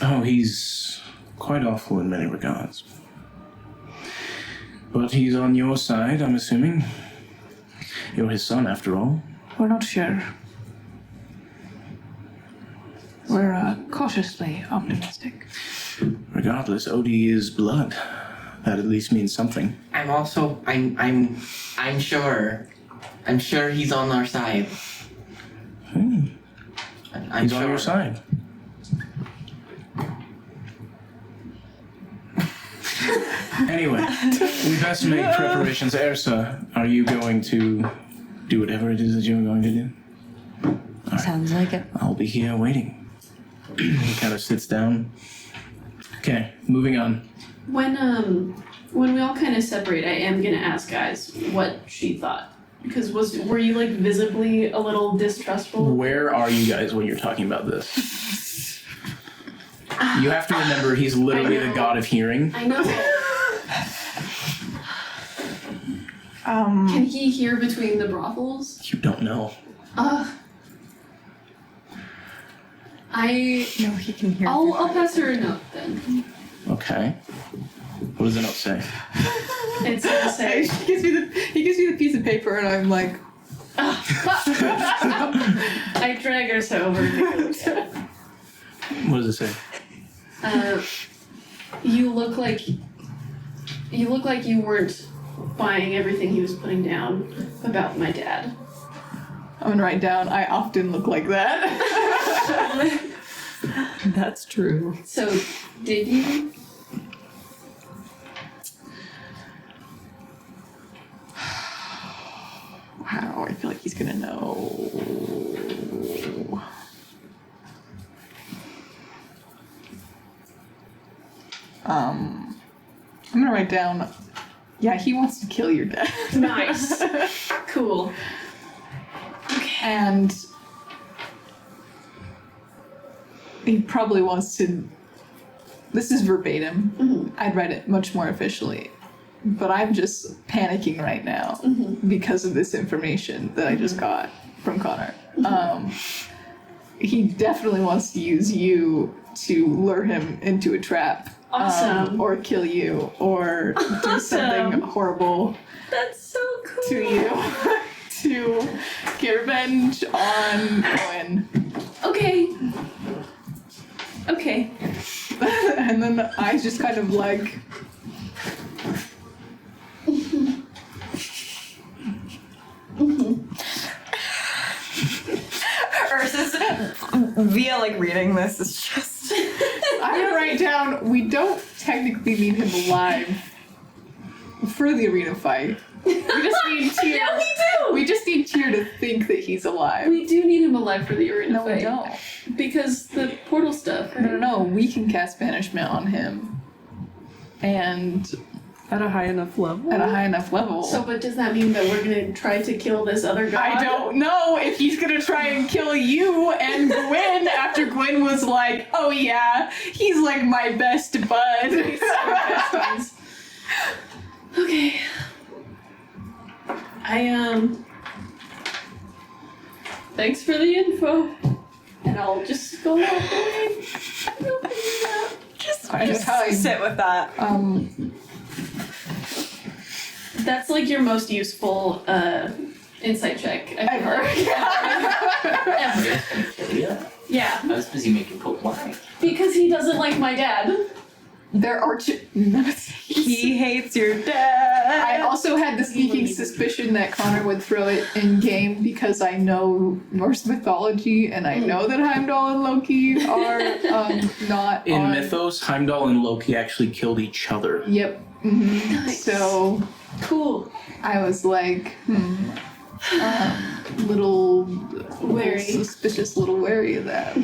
Oh, he's quite awful in many regards. But he's on your side, I'm assuming. You're his son, after all. We're not sure. We're cautiously optimistic. Regardless, Odie is blood. That at least means something. I'm also I'm sure. I'm sure he's on our side. I'm He's sure. on your side. Anyway, we best make preparations. Ersa, are you going to do whatever it is that you're going to do? Sounds like it. I'll be here waiting. He kind of sits down. Okay, moving on. When we all kind of separate, I am gonna ask guys what she thought. Because were you like visibly a little distrustful? Where are you guys when you're talking about this? You have to remember he's literally the god of hearing. I know. Can he hear between the brothels? You don't know. No, he can hear. I'll pass her a note then. Okay. What does the note say? It's gonna say. He gives me the piece of paper, and I'm like, I drag Ersa over to look at it. What does it say? You look like you weren't buying everything he was putting down about my dad. I'm gonna write down, I often look like that. That's true. So, did you? Wow, I feel like he's gonna know. I'm gonna write down, yeah, he wants to kill your dad. Nice. Cool. And he probably wants to, this is verbatim, I'd write it much more officially, but I'm just panicking right now because of this information that I just got from Connor. He definitely wants to use you to lure him into a trap. Awesome. Or kill you, or do something horrible That's so cool. to you to get revenge on Owen. Okay. Okay. And then I just kind of like like reading this is just. I'm gonna write down, we don't technically need him alive for the arena fight. We just need Tyr. Yeah, we do! We just need Tyr to think that he's alive. We do need him alive for the arena No, fight. we don't. Because the portal stuff, right? No, we can cast banishment on him. And At a high enough level. at a high enough level. So, but does that mean that we're gonna try to kill this other god? I don't know if he's gonna try and kill you and Gwen after Gwen was like, oh yeah, he's like my best bud. Okay. Thanks for the info. And I'll just go walk away. We'll figure it out. Just sit with that. That's like your most useful insight check ever. Ever. Yeah. I was busy making cool wine. Because he doesn't like my dad. There are He hates your dad. I also had the sneaking suspicion that Connor would throw it in game because I know Norse mythology and I know that Heimdall and Loki are not In on. Mythos, Heimdall and Loki actually killed each other. Yep. Mm-hmm. Nice. So Cool. I was like, little Wary. suspicious, little wary of that.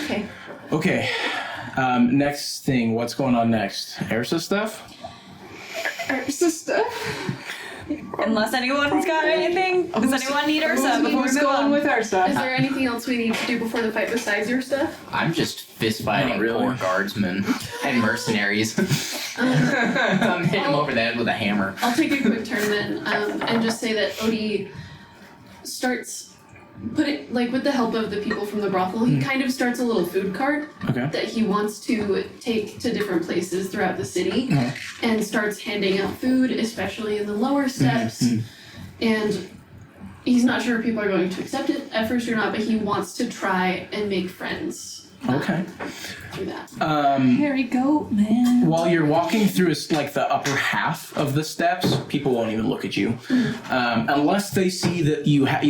Okay. Okay. Next thing, what's going on next? Ersa stuff? Ersa stuff. Unless anyone's got anything. Does anyone need Ursa before we Who's move going on? with Ersa? Is there anything else we need to do before the fight besides your stuff? I'm just fist fighting Not really. poor guardsmen and mercenaries. I'm hitting them over the head with a hammer. I'll take a quick turn then, and just say that Odie starts with the help of the people from the brothel, he kind of starts a little food cart Okay. that he wants to take to different places throughout the city, and starts handing out food, especially in the lower steps. And he's not sure if people are going to accept it at first or not, but he wants to try and make friends. Okay. Through that. Hairy goat, man. While you're walking through like the upper half of the steps, people won't even look at you, unless they see that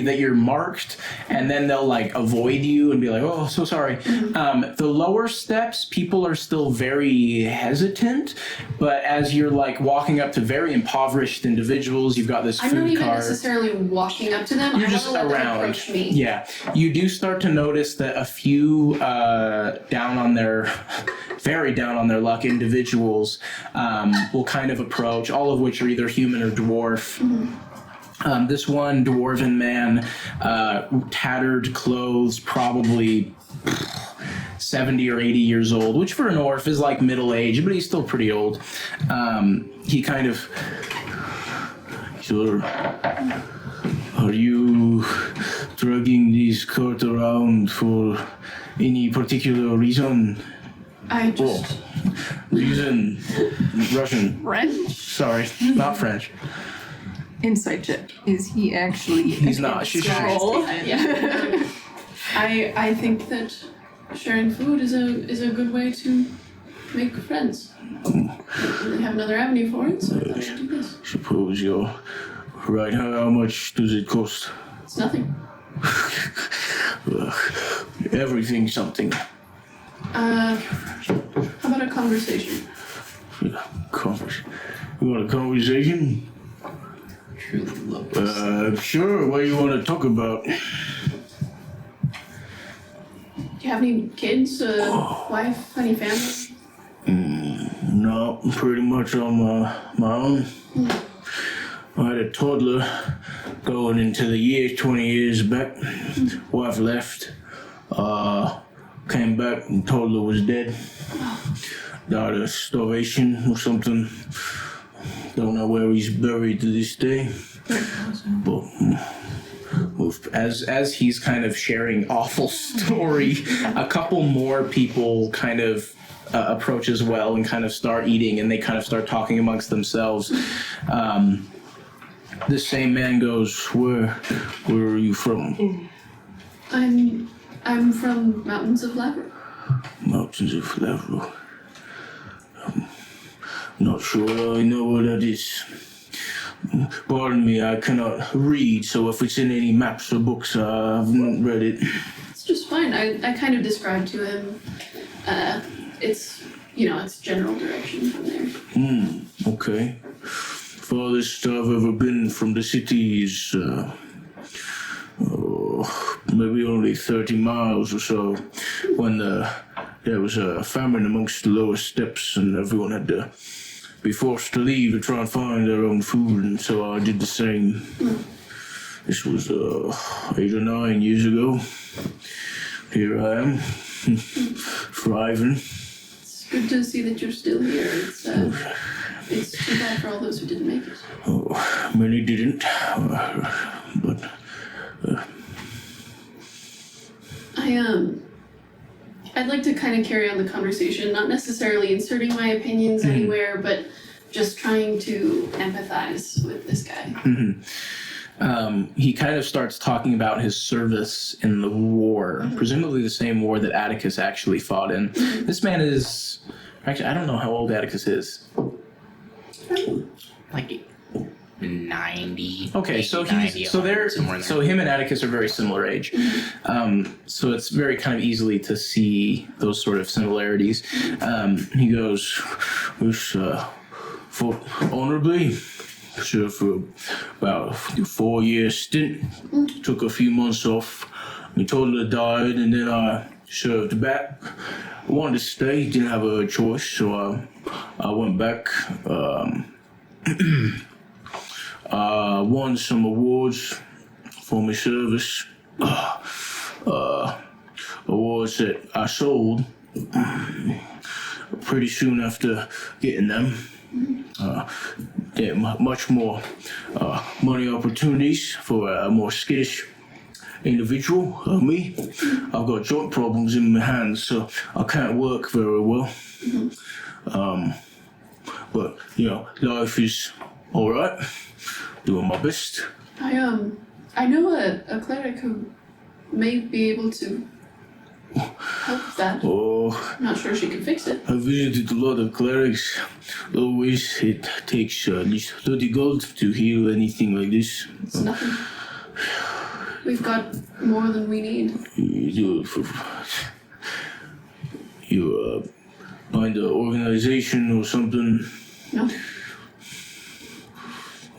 that you're marked, and then they'll like avoid you and be like, "Oh, so sorry." The lower steps, people are still very hesitant, but as you're like walking up to very impoverished individuals, you've got this I'm not food even cart. necessarily walking up to them. You're I just want to let them around. approach me. Yeah, you do start to notice that a few very down on their luck individuals will kind of approach, all of which are either human or dwarf. This one dwarven man, tattered clothes, probably 70 or 80 years old, which for an orc is like middle age, but he's still pretty old. He kind of, sure. Are you dragging this cart around for any particular reason? I just. Reason. Russian. French? Sorry, not French. Insight check. Is he actually? He's not. She's Yeah. I think that sharing food is a good way to make friends. We have another avenue for it, so I thought I'd do this. Suppose you're right. How much does it cost? It's nothing. Everything something. How about a conversation? You want a conversation? Truly love this. Sure. What do you want to talk about? Do you have any kids? Wife? Any family? No, pretty much on my own. I had a toddler going into the year 20 years back. Wife left. Came back and toddler was dead. Died of starvation or something. Don't know where he's buried to this day. But as he's kind of sharing awful story, a couple more people kind of approach as well and kind of start eating, and they kind of start talking amongst themselves. This same man goes, where are you from? I'm from Mountains of Lavero. Mountains of Lavero. Not sure I know what that is. Pardon me, I cannot read, so if it's in any maps or books, I haven't read it. It's just fine. I kind of described to him, it's general direction from there. Okay. Farthest I've ever been from the city is maybe only 30 miles or so, when there was a famine amongst the lower steppes and everyone had to be forced to leave to try and find their own food, and so I did the same. This was 8 or 9 years ago. Here I am, thriving. It's good to see that you're still here. It's too bad for all those who didn't make it. Oh, many didn't, but I'd like to kind of carry on the conversation, not necessarily inserting my opinions anywhere, but just trying to empathize with this guy. He kind of starts talking about his service in the war, presumably the same war that Atticus actually fought in. This man is, actually, I don't know how old Atticus is. Like 90. Okay, so 90, he's so they're somewhere in there. so him and Atticus are very similar age. So it's very kind of easily to see those sort of similarities. He goes, "This fought honorably. Served for about a 4-year stint. Took a few months off. My toddler died, and then I served back. I wanted to stay, didn't have a choice, so I went back. Won some awards for my service. Awards that I sold pretty soon after getting them. Get much more money opportunities for a more skittish individual like me. I've got joint problems in my hands, so I can't work very well. But life is all right. Doing my best." I know a cleric who may be able to help with that. Oh, I'm not sure she can fix it. I visited a lot of clerics. Always, it takes at least 30 gold to heal anything like this. It's nothing. We've got more than we need. You find an organization or something. No.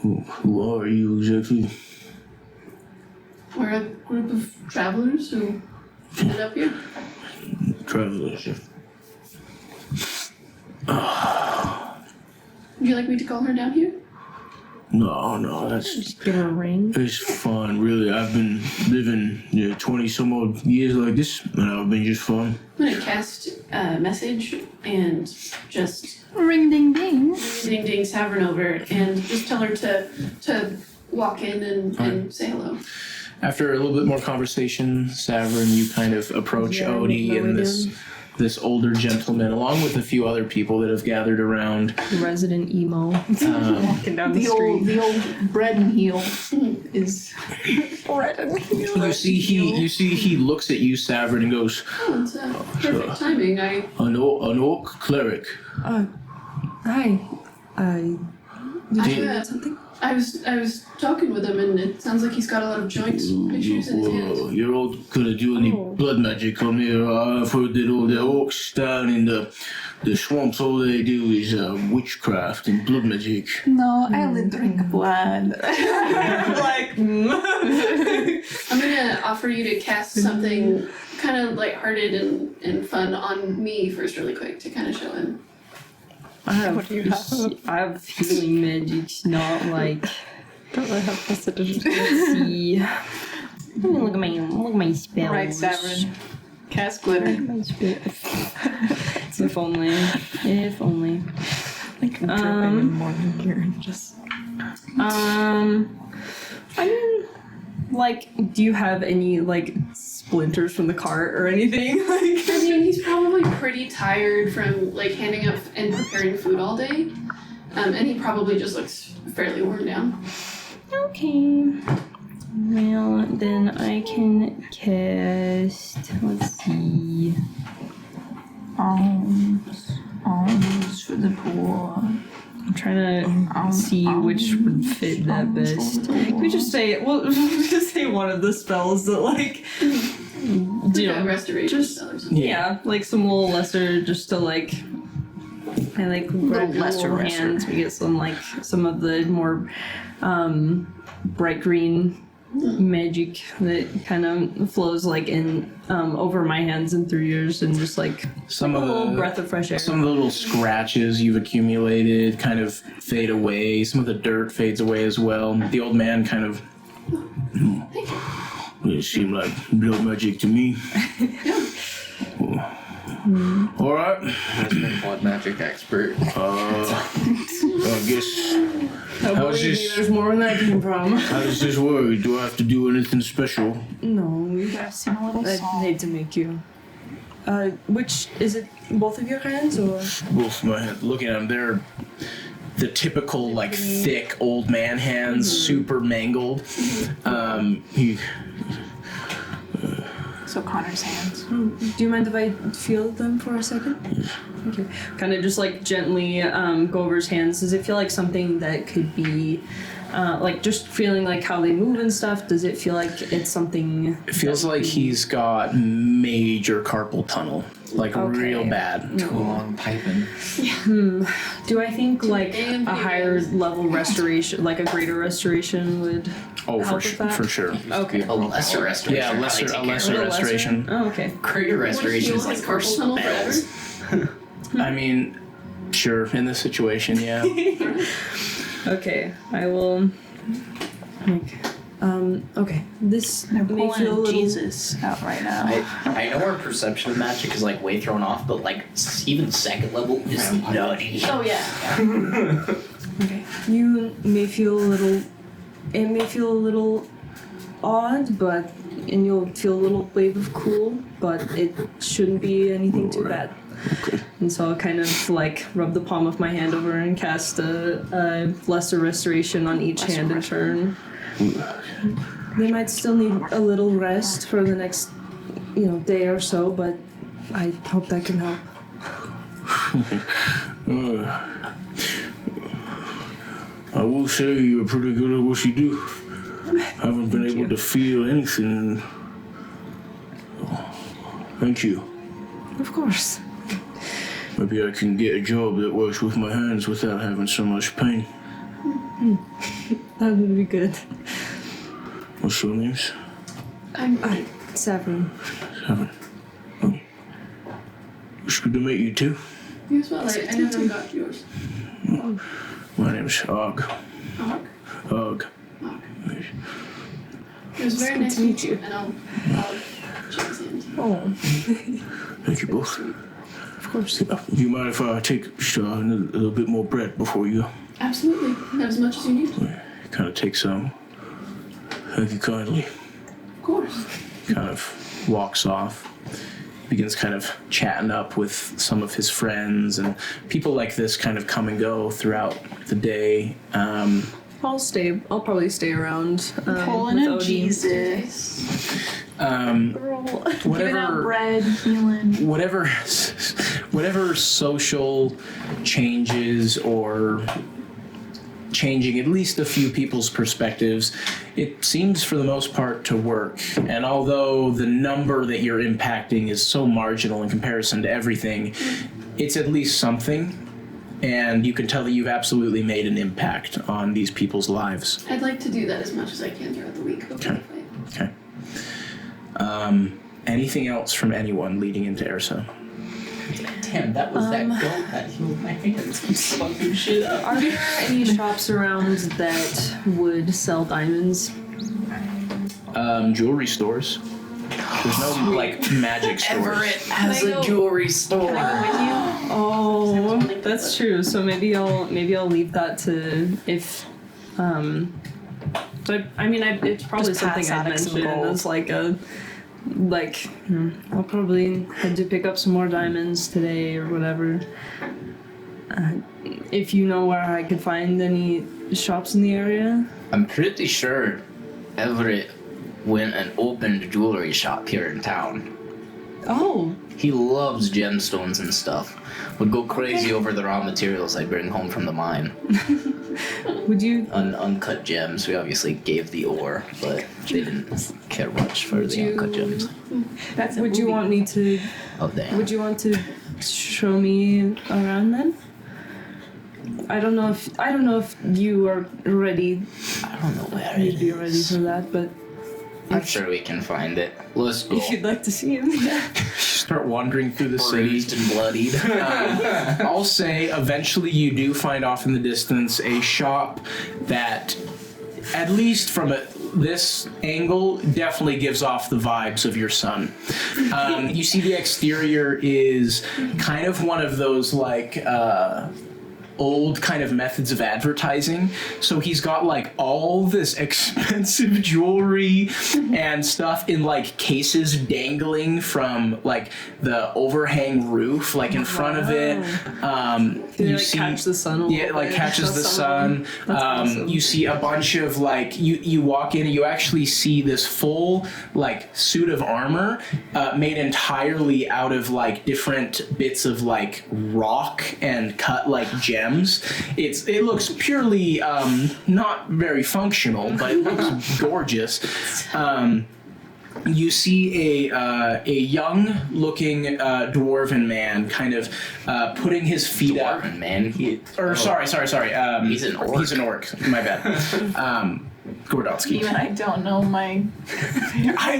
Who are you exactly? We're a group of travelers who ended up here. Travelers. Would you like me to call her down here? No, that's Just give her a ring. it's fine. Really, I've been living 20 some odd years like this, and I've been just fine. I'm gonna cast a message and just Ring ding ding. ding ding Savern over and just tell her to walk in and say hello. After a little bit more conversation, Savern, you kind of approach Yeah, Odie what and we this older gentleman, along with a few other people that have gathered around. Resident emo. Walking down the street. The old bread and heel is bread and heel. You see he looks at you, Savern, and goes, Oh, it's perfect timing. an orc cleric. Hi. I was talking with him, and it sounds like he's got a lot of joint issues in his hands. You're all gonna do any blood magic on me? I've heard that all the orcs down in the swamps, all they do is witchcraft and blood magic. No, I only drink blood. I'm gonna offer you to cast something kind of lighthearted and fun on me first, really quick, to kind of show him. I have healing magic, not like. Don't really have precision. Let's see. Let me look at my spells. Right, Savern. Cast glitter. My spell. If only. If only. Like I'm dripping in morning gear and just. I mean, like, do you have any like splinters from the cart or anything? Like, I mean, he's probably pretty tired from like handing up and preparing food all day, and he probably just looks fairly worn down. okay. Well, then I can cast. Let's see. Alms for the poor. I'm trying to see which would fit that best. Can we just say, well, just say one of the spells that like you Got know, restoration just spells. yeah, like some little lesser, just to like. I like grab your lesser little lesser. hands. We get some of the more bright green magic that kind of flows like in over my hands and through yours, and just like Some a of little the breath of fresh air. some of the little scratches you've accumulated kind of fade away. Some of the dirt fades away as well. The old man kind of. It seemed like blood magic to me. All right. Has been blood magic expert. I guess. Oh, how's believe me, this? there's more where that came from. How does this work? Do I have to do anything special? No, Just in a little I song. hate to make you. Which is it? Both of your hands, or Both my hands. Looking at them, they're the typical like thick old man hands, super mangled. So Connor's hands. do you mind if I feel them for a second? Thank you. Kind of just like gently go over his hands. Does it feel like something that could be, like just feeling like how they move and stuff? Does it feel like it's something? It feels like he's got major carpal tunnel, like Okay. real bad. Too long piping. Do I think like damn a higher videos. level restoration, like a greater restoration, would? Oh, Help with that? for sure. Okay. A lesser restoration. Yeah, probably lesser take a care of lesser it. Lesser? restoration. Oh, okay. Greater restoration is like for carpal tunnel forever. spells. I mean, sure, in this situation, yeah. Okay, I will. Okay, this They're may feel a pulling little. Jesus out right now. I know our perception of magic is like way thrown off, but like even second level is nutty. Oh yeah. Okay. You may feel a little. It may feel a little odd, and you'll feel a little wave of cool, but it shouldn't be anything too bad. And so I'll kind of like rub the palm of my hand over and cast a lesser restoration on each hand in turn. They might still need a little rest for the next, day or so, but I hope that can help. I will say you're pretty good at what you do. Haven't been able to feel anything. Thank you. Of course. Maybe I can get a job that works with my hands without having so much pain. That would be good. What's your names? Saffron. Seven. Oh. It's good to meet you too. You as well. I never got yours. My name's Og. Og. It was very nice to meet you. And I'll shake his hand. Oh, Thank you both. of course. Do you mind if I take a little bit more bread before you Absolutely. Have as much as you need. kind of take some? Thank you kindly. Of course. Kind of walks off. Begins kind of chatting up with some of his friends, and people like this kind of come and go throughout the day. I'll stay. I'll probably stay around. Pulling with a Odie. Jesus. Girl. Giving out Whatever, bread, healing. whatever social changes or changing at least a few people's perspectives, it seems for the most part to work. And although the number that you're impacting is so marginal in comparison to everything, it's at least something. And you can tell that you've absolutely made an impact on these people's lives. I'd like to do that as much as I can throughout the week before the fight. Okay. Anything else from anyone leading into Ersa? Damn, that was that goat that healed my hands. I'm fucking shit up. Are there any shops around that would sell diamonds? Jewelry stores. There's no like magic stores. Has a jewelry store. Oh, that's true. So maybe I'll leave that to if. But I mean, it's probably Just pass something I'd out some mention gold. as I'll probably head to pick up some more diamonds today or whatever. If you know where I could find any shops in the area. I'm pretty sure Everett went and opened a jewelry shop here in town. Oh, He loves gemstones and stuff. Would go crazy over the raw materials I bring home from the mine. would you? Uncut gems. We obviously gave the ore, but they didn't care much for the uncut gems. Would you want me to? Oh damn. Would you want to show me around then? I don't know if you are ready. I don't know where You'd it be ready for that, but I'm sure we can find it. Let's go. if you'd like to see him, Start wandering through the city. Bruised and bloodied. I'll say eventually you do find off in the distance a shop that, at least from this angle, definitely gives off the vibes of your son. You see the exterior is kind of one of those like old kind of methods of advertising. So he's got like all this expensive jewelry and stuff in like cases dangling from like the overhang roof, like in front of it. you like catch the sun a little Yeah, like bit, catches show the some of sun. them. That's awesome. You see a bunch of like you walk in and you actually see this full like suit of armor made entirely out of like different bits of like rock and cut like gems. It looks purely not very functional, but it looks gorgeous. You see a young-looking dwarven man kind of putting his feet up. Dwarven, man. Sorry. He's an orc. He's an orc. My bad. Gordotsky. Even I don't know my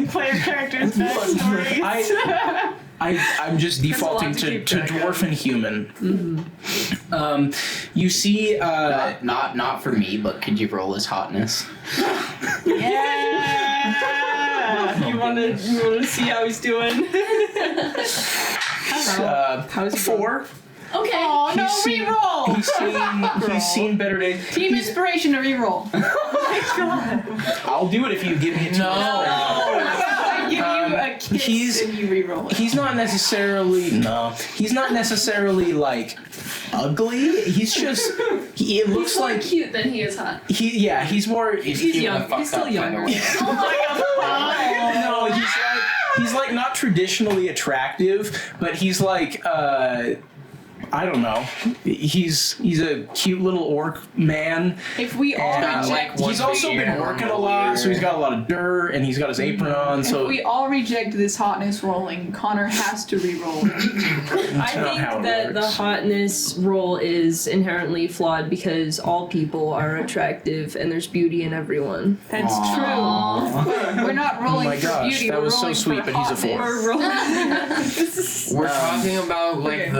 player character's backstory. I'm just defaulting to dwarf and human. You see, Not for me, but could you roll his hotness? Yeah. You want to see how he's doing? How's it 4. Okay. Oh no, He's seen- reroll. He's seen better days. Team inspiration to reroll. I'll do it if you give me a I give you a kiss he's- and you reroll it. He's not necessarily like ugly. He's just it looks He's more like cute than he is hot. he's more He's young. He's still younger. no, he's like not traditionally attractive, but he's like I don't know. He's a cute little orc man. If we all And reject, he's also been working a lot, so he's got a lot of dirt, and he's got his apron on. So if we all reject this hotness rolling, Connor has to reroll. I not how think it that the works. hotness role is inherently flawed because all people are attractive and there's beauty in everyone. That's true. We're not rolling my for gosh, beauty. that we're was so rolling sweet, for but he's a 4. hotness. We're rolling. We're talking about like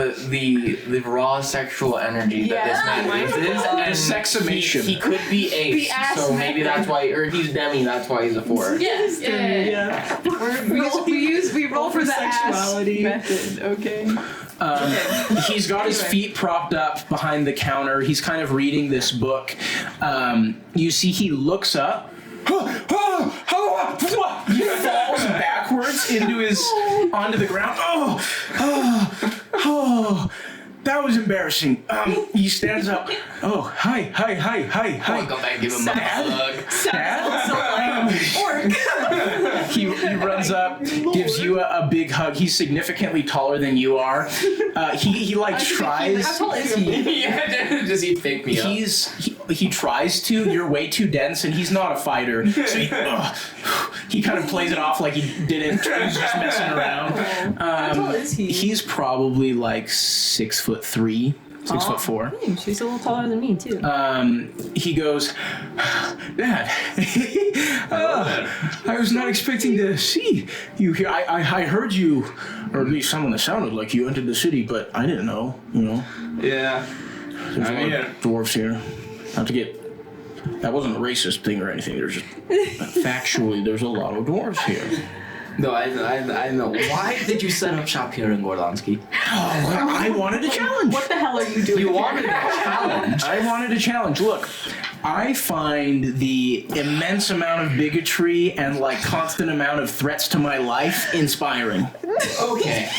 the raw sexual energy that this man uses, and sexamation. He could be ace, ass so maybe that's why, or he's demi, that's why he's a 4. Yes. Yeah. We roll for the sexuality. ass method. Okay. He's got his feet propped up behind the counter. He's kind of reading this book. You see, he looks up. He falls backwards onto the ground. That was embarrassing. He stands up. Oh, hi. I'll go back and give him a hug. Dad? He runs up, gives you a big hug. He's significantly taller than you are. He like tries. How tall is he? Yeah, does he pick me up? He tries to. You're way too dense, and he's not a fighter. So he kind of plays it off like he didn't. He's just messing around. How tall is he? He's probably like 6'3", 6'4". She's a little taller than me too. He goes, Dad, I was not expecting to see you here. I heard you, or at least someone that sounded like you entered the city, but I didn't know, Yeah. There's a I'm lot of dwarves here. Not to get... That wasn't a racist thing or anything. There's just... factually, there's a lot of dwarves here. No, I know. Why did you set up shop here in Gordonsky? I wanted a challenge. What the hell are you doing? You wanted a challenge. I wanted a challenge. Look, I find the immense amount of bigotry and like constant amount of threats to my life inspiring. Okay.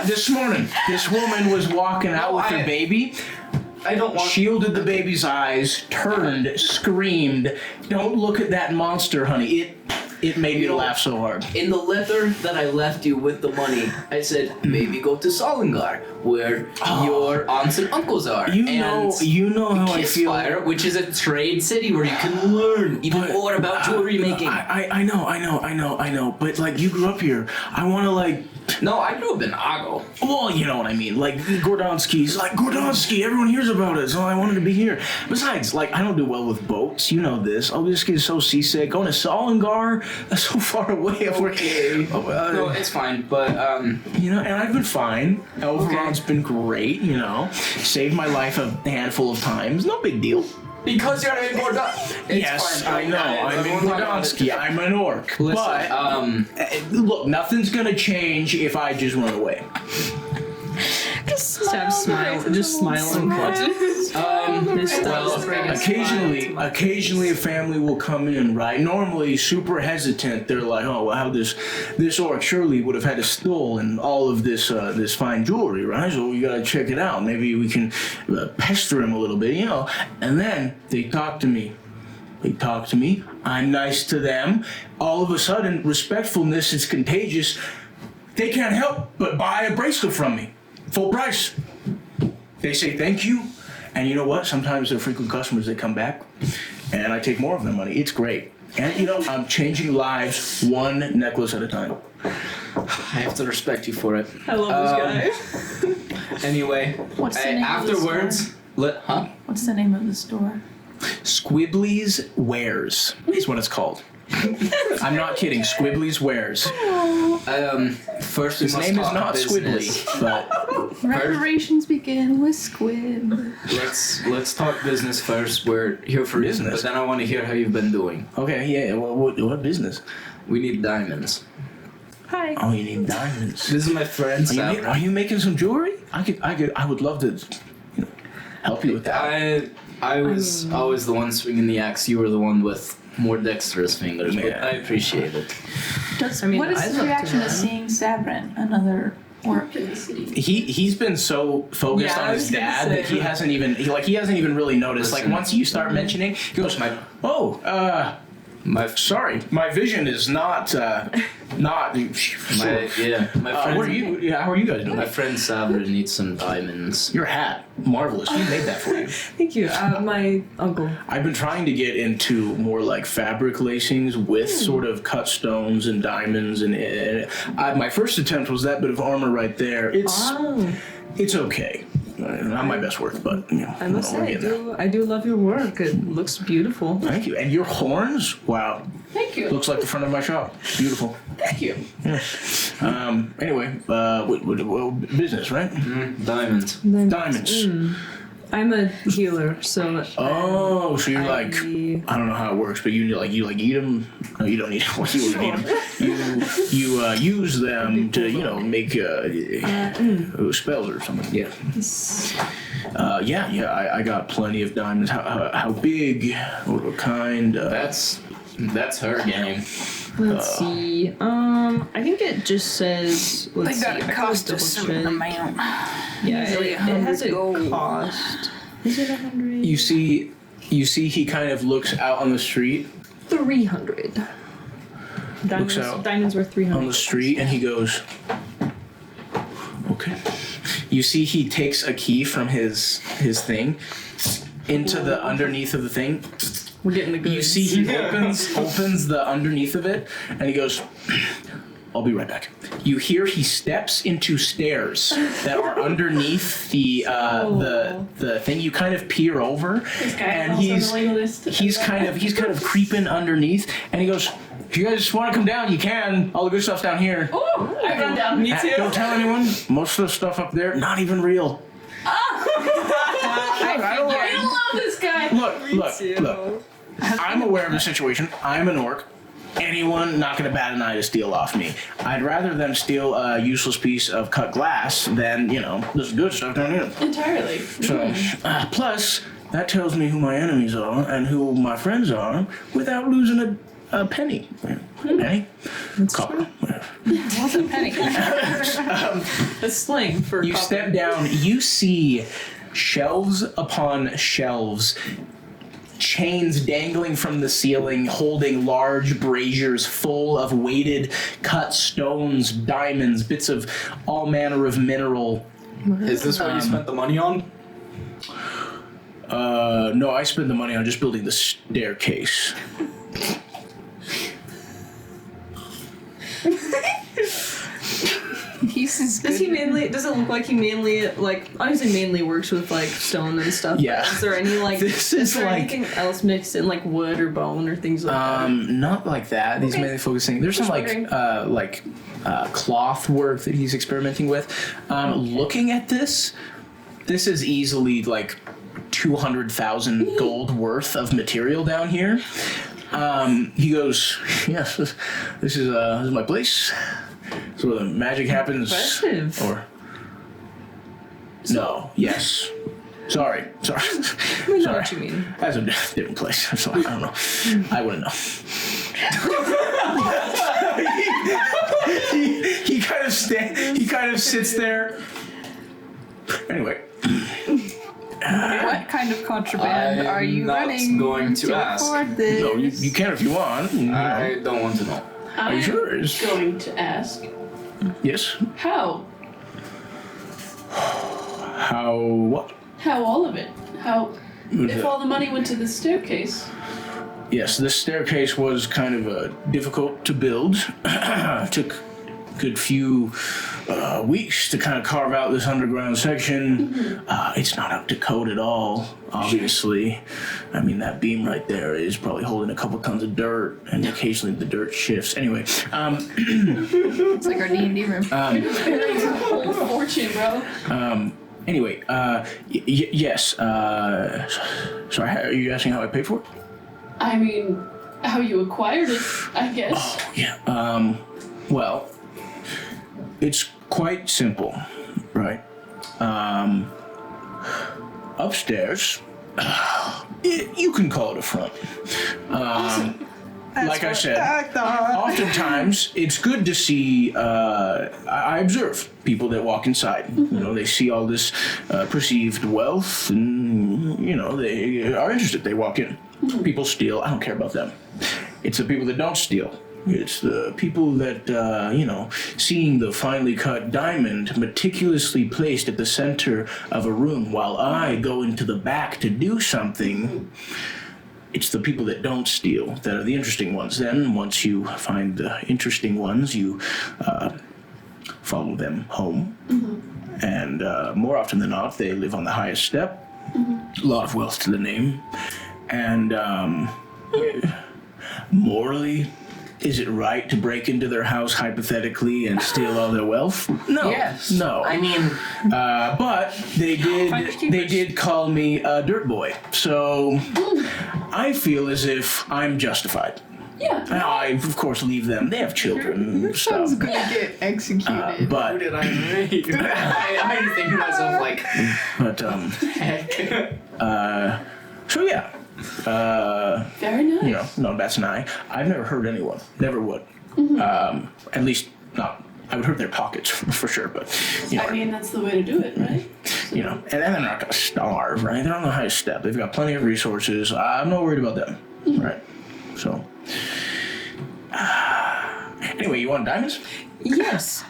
This morning, this woman was walking out with her baby, I don't want. shielded the baby's eyes, turned, screamed, "Don't look at that monster, honey. It made me laugh so hard. In the letter that I left you with the money, I said maybe go to Solongar, where your aunts and uncles are. You and know how I feel. Kissfire, which is a trade city where you can learn even more about jewelry making. I know. But like, you grew up here. I want to like. No, I grew up in Ago. Well, you know what I mean. Like Gordonsky's like Gordonsky. Everyone hears about it, so I wanted to be here. Besides, like, I don't do well with boats. You know this. I'll just get so seasick. Going to Solongar, that's so far away. Okay. No, it's fine. But you know, and I've been fine. Elveron's been great. You know, saved my life a handful of times. No big deal. Because you're in Gordon. Yes, I know. I'm in Gordonsky. I'm an orc. Listen, but look, nothing's gonna change if I just run away. Just smiling. Occasionally a family will come in, right? Normally super hesitant. They're like, oh, well, how this orc surely would have had to stolen all of this fine jewelry, right? So we gotta check it out. Maybe we can pester him a little bit, you know. And then they talk to me. I'm nice to them. All of a sudden, respectfulness is contagious. They can't help but buy a bracelet from me. Full price. They say thank you, and you know what? Sometimes they're frequent customers. They come back, and I take more of their money. It's great. And you know, I'm changing lives one necklace at a time. I have to respect you for it. I love this guy. Anyway, What's the name afterwards, What's the name of the store? Squibbly's Wares is what it's called. I'm not kidding. Squibbly's Wares. First His name is not business. Squibbly, but Reparations begin with squib. Let's talk business first. We're here for Business? but then I want to hear how you've been doing. okay, yeah. Well, what business? We need diamonds. Hi. Oh, you need diamonds. This is my friend Sabra. Are you making some jewelry? I would love to, help you with that. I was always the one swinging the axe. You were the one with more dexterous fingers, but Yeah. I appreciate it. What is his reaction to seeing Sabrin, another orc? In the city. He's been so focused Yeah, on I his was gonna dad say. that he hasn't even really noticed. Listen. Like once you start mentioning, he goes, sorry, my vision is not. My friend. How are you guys doing? My friend Sabra needs some diamonds. Your hat, marvelous. He made that for you. Thank you. My uncle. I've been trying to get into more like fabric lacings with sort of cut stones and diamonds, and my first attempt was that bit of armor right there. It's okay. Not my best work, but I must we're say, getting there. I do love your work. It looks beautiful. Thank you. And your horns, wow. Thank you. Looks like the front of my shop. Beautiful. Thank you. Anyway, business, right? Diamonds. Diamonds. I'm a healer, so. Oh, so you're like, I don't know how it works, but you eat them. No, you don't eat them. You wouldn't eat them. You use them to make spells or something. Yeah. I got plenty of diamonds. How big? What kind? That's her game. Let's see. I think it just says. Let's They gotta see. cost a certain amount. Yeah, Usually it has a 100 gold. cost. Is it 100? You see, he kind of looks out on the street. 300. Looks out Diamonds worth 300. on the street, and he goes, okay. You see he takes a key from his thing into the underneath of the thing. We're getting the goods. You see he opens the underneath of it, and he goes, I'll be right back. You hear he steps into stairs that are underneath the thing. You kind of peer over, and he's kind of creeping underneath, and he goes, if you guys want to come down, you can. All the good stuff's down here. Oh, I run down. Me too. Don't tell anyone. Most of the stuff up there, not even real. I love this guy. Look. I'm aware of the situation. I'm an orc. Anyone not going to bat an eye to steal off me. I'd rather them steal a useless piece of cut glass than, this good stuff down here. Entirely. So, plus, that tells me who my enemies are and who my friends are without losing a penny. Penny? Copper. What's a penny? That's slang for. You step down, you see shelves upon shelves chains dangling from the ceiling, holding large braziers full of weighted cut stones, diamonds, bits of all manner of mineral. Is this what you spent the money on? No, I spent the money on just building the staircase. Does Does it look like he mainly, like, obviously mainly works with, like, stone and stuff? Yeah. Is there any, like, This is is there like- anything else mixed in, like, wood or bone or things like that? Not like that. He's mainly focusing. There's some wondering. cloth work that he's experimenting with. Looking at this is easily like 200,000 gold worth of material down here. He goes, yes, this is my place. This is where the magic happens. Impressive. Or no, yes. Sorry. I know what you mean. That's a different place. I'm sorry. I don't know. I wouldn't know. he kind of sits there. Anyway. What kind of contraband I'm are you not running going to ask. afford this? No, you can if you want. You know. I don't want to know. Are you sure? It's- going to ask, Yes. how? How what? How all of it? How, if all the money went to the staircase? Yes, this staircase was kind of difficult to build. Took a good few weeks to kind of carve out this underground section. It's not up to code at all, obviously. I mean, that beam right there is probably holding a couple tons of dirt, and occasionally the dirt shifts. Anyway, It's like our D&D room. It's a whole fortune, bro. anyway, yes. Sorry, are you asking how I paid for it? I mean, how you acquired it, I guess. Oh, yeah. Well, it's quite simple, right? Upstairs, you can call it a front. Like I said, oftentimes it's good to see. I observe people that walk inside. You know, they see all this perceived wealth, and you know they are interested. They walk in. People steal. I don't care about them. It's the people that don't steal. It's the people that, seeing the finely cut diamond meticulously placed at the center of a room while I go into the back to do something. It's the people that don't steal that are the interesting ones. Then, once you find the interesting ones, you follow them home. And more often than not, they live on the highest step. A lot of wealth to the name. And morally, is it right to break into their house hypothetically and steal all their wealth? No. Yes. No. I mean, But they did call me a dirt boy. So I feel as if I'm justified. Yeah. Now, I, of course, leave them. They have children Your and stuff. son's gonna get executed. But, Did I raid? I'm thinking to myself like, heck. so yeah. Very nice. You know, no, that's an eye. I've never hurt anyone. Never would. At least not. I would hurt their pockets for sure, but you know. I mean, that's the way to do it, right? You know, and then they're not gonna starve, right? They're on the highest step. They've got plenty of resources. I'm not worried about them, right? So, anyway, you want diamonds? Yes.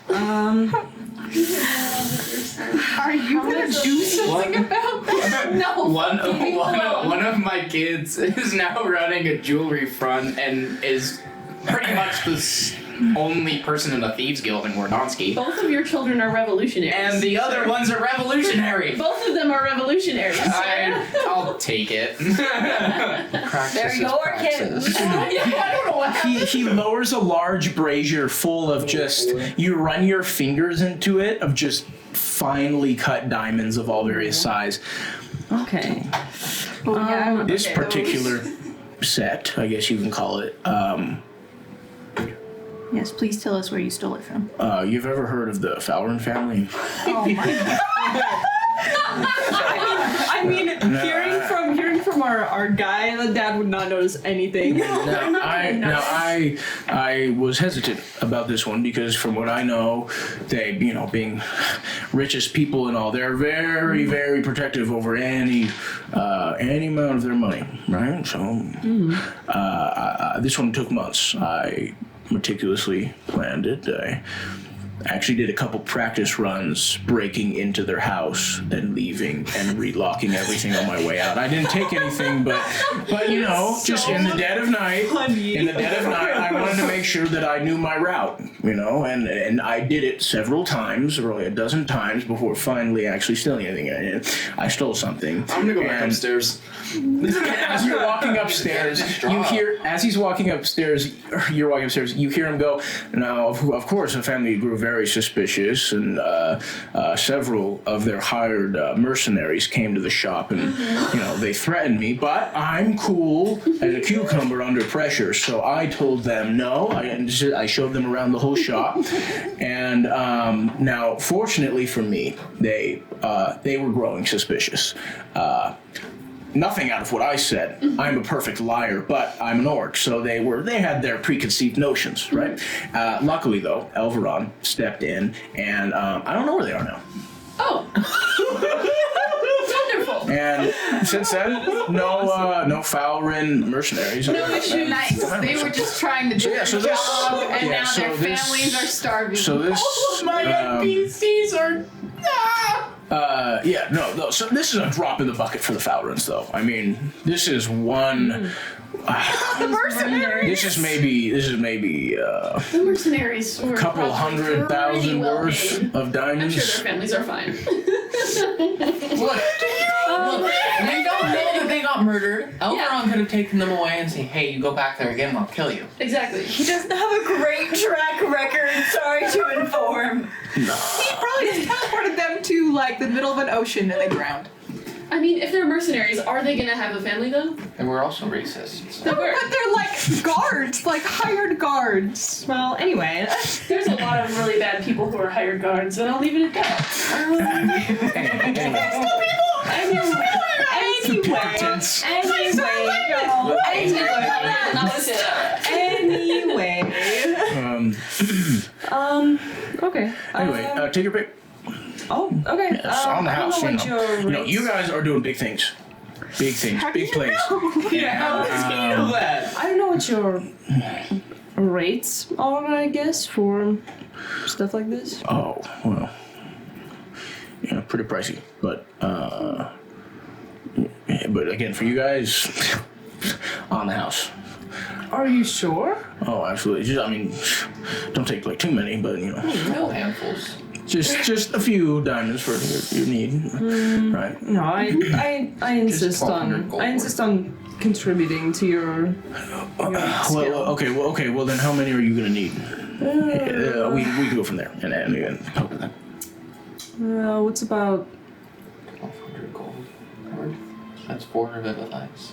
Are you gonna do something about that? No. One of my kids is now running a jewelry front and is pretty much the only person in the thieves guild in Wardonsky. Both of your children are revolutionaries. And the other one's a revolutionary. Both of them are revolutionaries. I'll take it. practice There is you go, praxis. I don't know what happened. He lowers a large brazier full of just, you run your fingers into it, of just finely cut diamonds of all various size. Okay. This particular set, I guess you can call it, Yes, please tell us where you stole it from. you've ever heard of the Fowler family? Oh my god. I mean, hearing from our guy, the dad would not notice anything. I was hesitant about this one because from what I know, they, being richest people and all, they're very, very protective over any amount of their money, right? So, this one took months. I meticulously planned it. I actually did a couple practice runs breaking into their house and leaving and relocking everything on my way out. I didn't take anything, but just in the dead of night, I wanted to make sure that I knew my route, and I did it several times, really a dozen times before finally actually stealing anything. I stole something. I'm gonna go back upstairs. As you're walking upstairs, you hear, you hear him go, now, of course, the family grew very suspicious, and several of their hired mercenaries came to the shop, and they threatened me. But I'm cool as a cucumber under pressure, so I told them no. I showed them around the whole shop, and now, fortunately for me, they were growing suspicious. Nothing out of what I said. I'm a perfect liar, but I'm an orc, so they had their preconceived notions, right? Luckily, though, Elveron stepped in, and I don't know where they are now. Oh. Wonderful. And since then, no Fowlrin mercenaries. No issue. Nice. They were just trying to do their job, and now their families are starving. So this, all of my NPCs are. No. So this is a drop in the bucket for the Fowlrins, though. I mean, this is one. The mercenaries. This is maybe The mercenaries were a couple probably pretty 100,000 well worth paid. of diamonds. I'm sure their families are fine. Look, we don't know that they got murdered. Elveron could have taken them away and say, hey, you go back there again, I'll kill you. Exactly. He doesn't have a great track record, sorry to inform. He probably just teleported them to the middle of an ocean and they drowned. I mean, if they're mercenaries, are they gonna have a family though? And we're also racist. They were. But they're guards, hired guards. Well, anyway. There's a lot of really bad people who are hired guards, and I'll leave it at that. Okay. Anyway, take your pick. Oh, okay. Yes, on the house. I don't know what your rates- You guys are doing big things. Big things. Big plays. How does he know that? I don't know what your rates are, I guess, for stuff like this. Oh, well. Pretty pricey. But again, for you guys, on the house. Are you sure? Oh, absolutely. Don't take too many, but No handfuls. just a few diamonds for your need, right? No, I insist 1,200 gold on contributing to your skill. Okay. Well, then, how many are you gonna need? We can go from there, and talk about that. What's about 1,200 gold. That's 4 revivifies.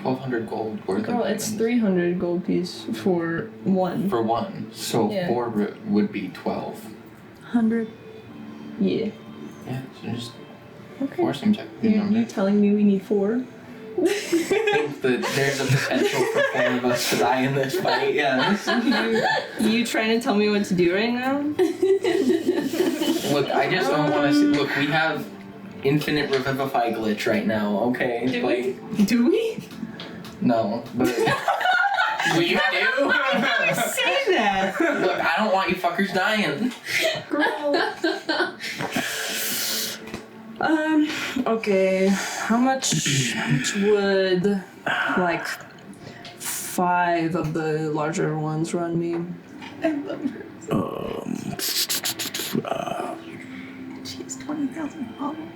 1,200 gold worth of it's diamonds. 300 gold piece for one. For one. So Yeah. 4 would be 12. 100. Yeah. Yeah, so just Okay. 4 seems like a good You're number. telling me we need 4? I think that there's a potential for 4 of us to die in this fight, yes. You trying to tell me what to do right now? Look, I just don't want to see. Look, we have infinite revivify glitch right now, okay? Do we? No, but. We do? Say that. Look, I don't want you fuckers dying. Okay. How much would 5 of the larger ones run me? She's 20,000 followers.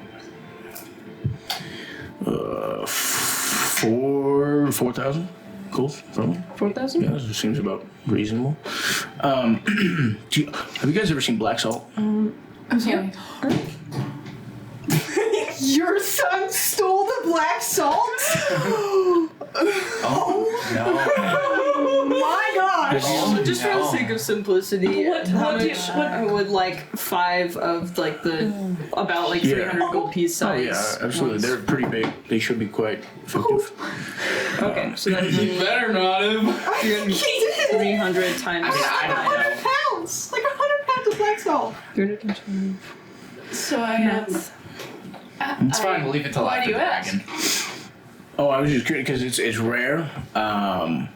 4,000. Cool. Probably. 4,000? Yeah, this seems about reasonable. Have you guys ever seen Black Salt? I'm sorry. Your son stole the black salt? Oh, no. Oh my god! Just for the sake of simplicity, how do you- much I would like 5 of like the about like 300 gold piece Oh size. yeah, absolutely. They're pretty big. They should be quite effective. Okay, so that would be better not have. 300 times. I don't know. Pounds! Like 100 pounds of black salt. 300 times. So I It's fine. We'll leave it till Why after do you the ask? dragon. Oh, I was just curious because it's rare, and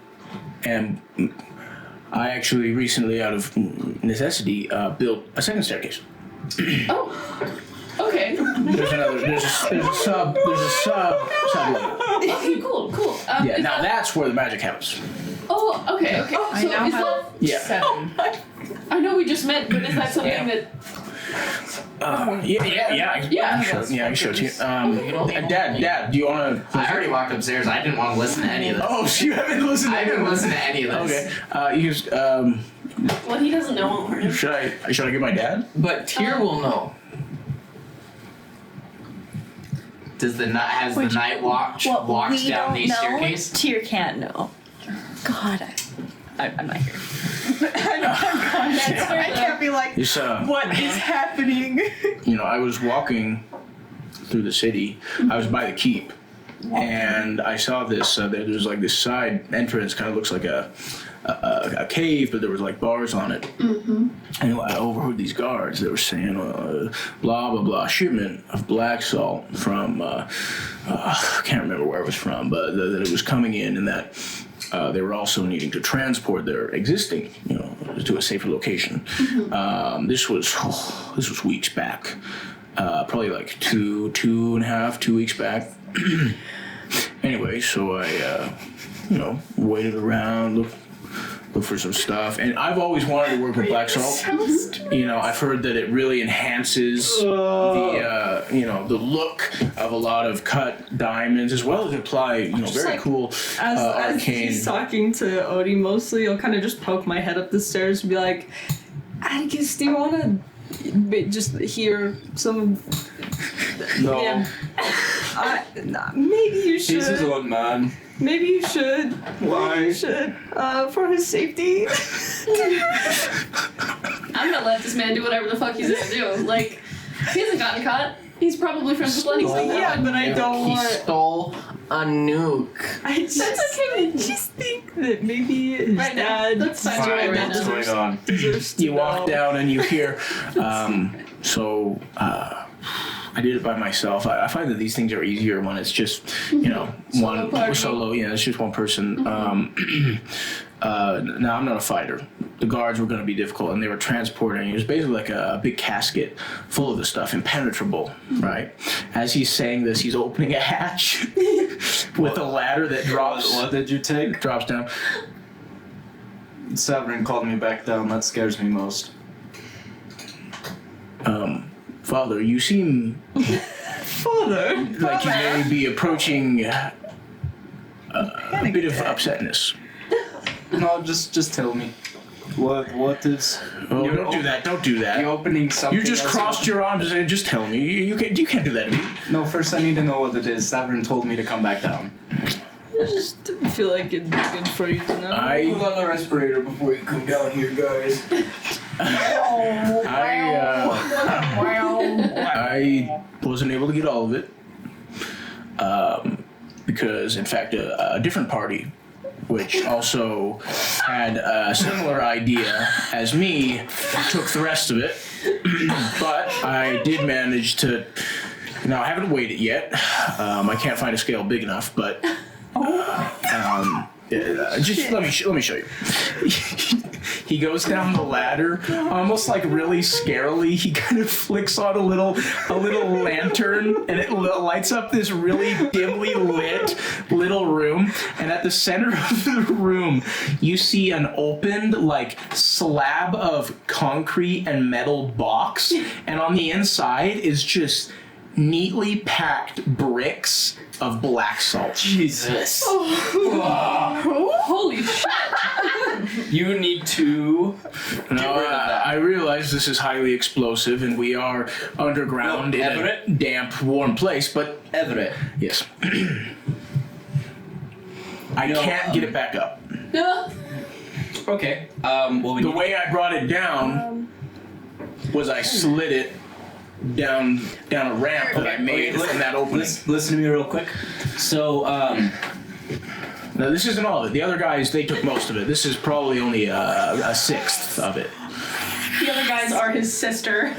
I actually recently, out of necessity, built a second staircase. Oh. Okay. There's a sub level. Okay. Cool. Yeah, is now that- that's where the magic happens. Oh. Okay. So I now is have that? Yeah. 7. I know we just met, but is that something that? Yeah. I can show it to you. Dad, do you want to? I already walked upstairs. I didn't want to listen to any of this. Oh, so you haven't listened to I didn't listen to any of this. Okay. You just, Well, he doesn't know won't hurt him. should I get my dad? But Tyr will know. Does the has the night watch walks we down don't the know. staircase? Tyr can't know. God, I'm not here. I can't be like, This, what is happening? I was walking through the city. I was by the keep, and I saw this. There's like this side entrance, kind of looks like a cave, but there was like bars on it. Mm-hmm. And I overheard these guards. They were saying, blah blah blah, shipment of black salt from I can't remember where it was from, but that it was coming in, and that they were also needing to transport their existing, to a safer location. Mm-hmm. This was weeks back, probably like 2 weeks back. Anyway, so I, waited around, looked for some stuff, and I've always wanted to work with black salt. I've heard that it really enhances the look of a lot of cut diamonds, as well as apply very like, cool As arcane. he's talking to Odie mostly, I'll kind of just poke my head up the stairs and be like, Atticus, do you want to just hear some... No. Yeah. Maybe you should. He's his own man. Maybe you should. Why? You should. For his safety. I'm gonna let this man do whatever the fuck he's gonna do. Like, he hasn't gotten caught. He's probably friends with Lenny. Yeah, but I don't He want... stole a nuke. I just, That's okay. I just think that maybe his Right now, dad that's fine. deserves- Right now. What's going on? deserves to You walk know. down and you hear. I did it by myself. I find that these things are easier when it's just, one party. solo. Yeah, it's just one person. Now, I'm not a fighter. The guards were going to be difficult, and they were transporting. It was basically like a big casket full of the stuff, impenetrable, right? As he's saying this, he's opening a hatch with a ladder that drops. What did you take? Drops down. Severin called me back down. That scares me most. Father, you seem Father. like you may be approaching a bit of upsetness. No, just tell me. What is? Oh, don't do that! Don't do that! You opening something? You just else? crossed your arms and just tell me. You can't do that to me. No, first I need to know what it is. Severin told me to come back down. I just didn't feel like it'd be good for you to know. Put on the respirator before you come down here, guys. I wasn't able to get all of it because, in fact, a different party, which also had a similar idea as me, took the rest of it. But I did manage to. Now I haven't weighed it yet. I can't find a scale big enough, but. Just let me show you. He goes down the ladder, almost like really scarily. He kind of flicks on a little lantern, and it lights up this really dimly lit little room. And at the center of the room, you see an opened like slab of concrete and metal box, and on the inside is just neatly packed bricks of black salt. Jesus. Holy shit! You need to No, get rid of that. I realize this is highly explosive, and we are underground No, in Everett? a damp, warm place. But Everett. yes, I can't get it back up. No. Okay. Well, The way I brought it down was I slid it down a ramp that I made from that opening. Listen to me real quick. So, Now this isn't all of it. The other guys, they took most of it. This is probably only a sixth of it. The other guys are his sister.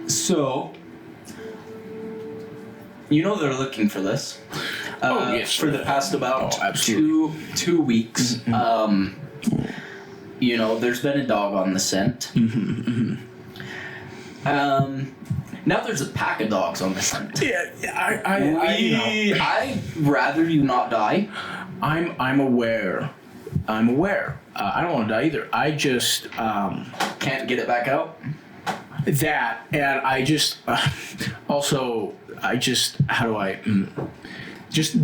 So, you know they're looking for this. Yes. For the past about absolutely. two weeks. You know, there's been a dog on the scent. Now there's a pack of dogs on the scent. Yeah, I'd rather you not die. I'm aware. I don't want to die either. I just Can't get it back out. that, and I just also I just how do I just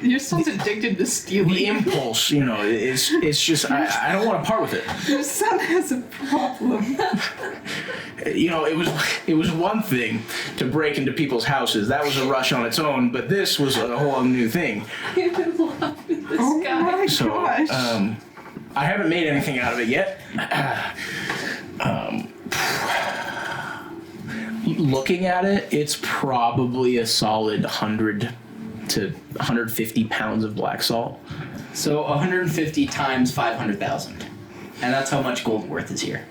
Your son's addicted to stealing. the impulse, you know, it's just I don't want to part with it. Your son has a problem. You know, it was one thing to break into people's houses. That was a rush on its own, but this was a whole new thing. I'm in love with this Oh guy. my So gosh. I haven't made anything out of it yet. Looking at it, it's probably a solid 100 to 150 pounds of black salt. So 150 times 500,000, and that's how much gold worth is here.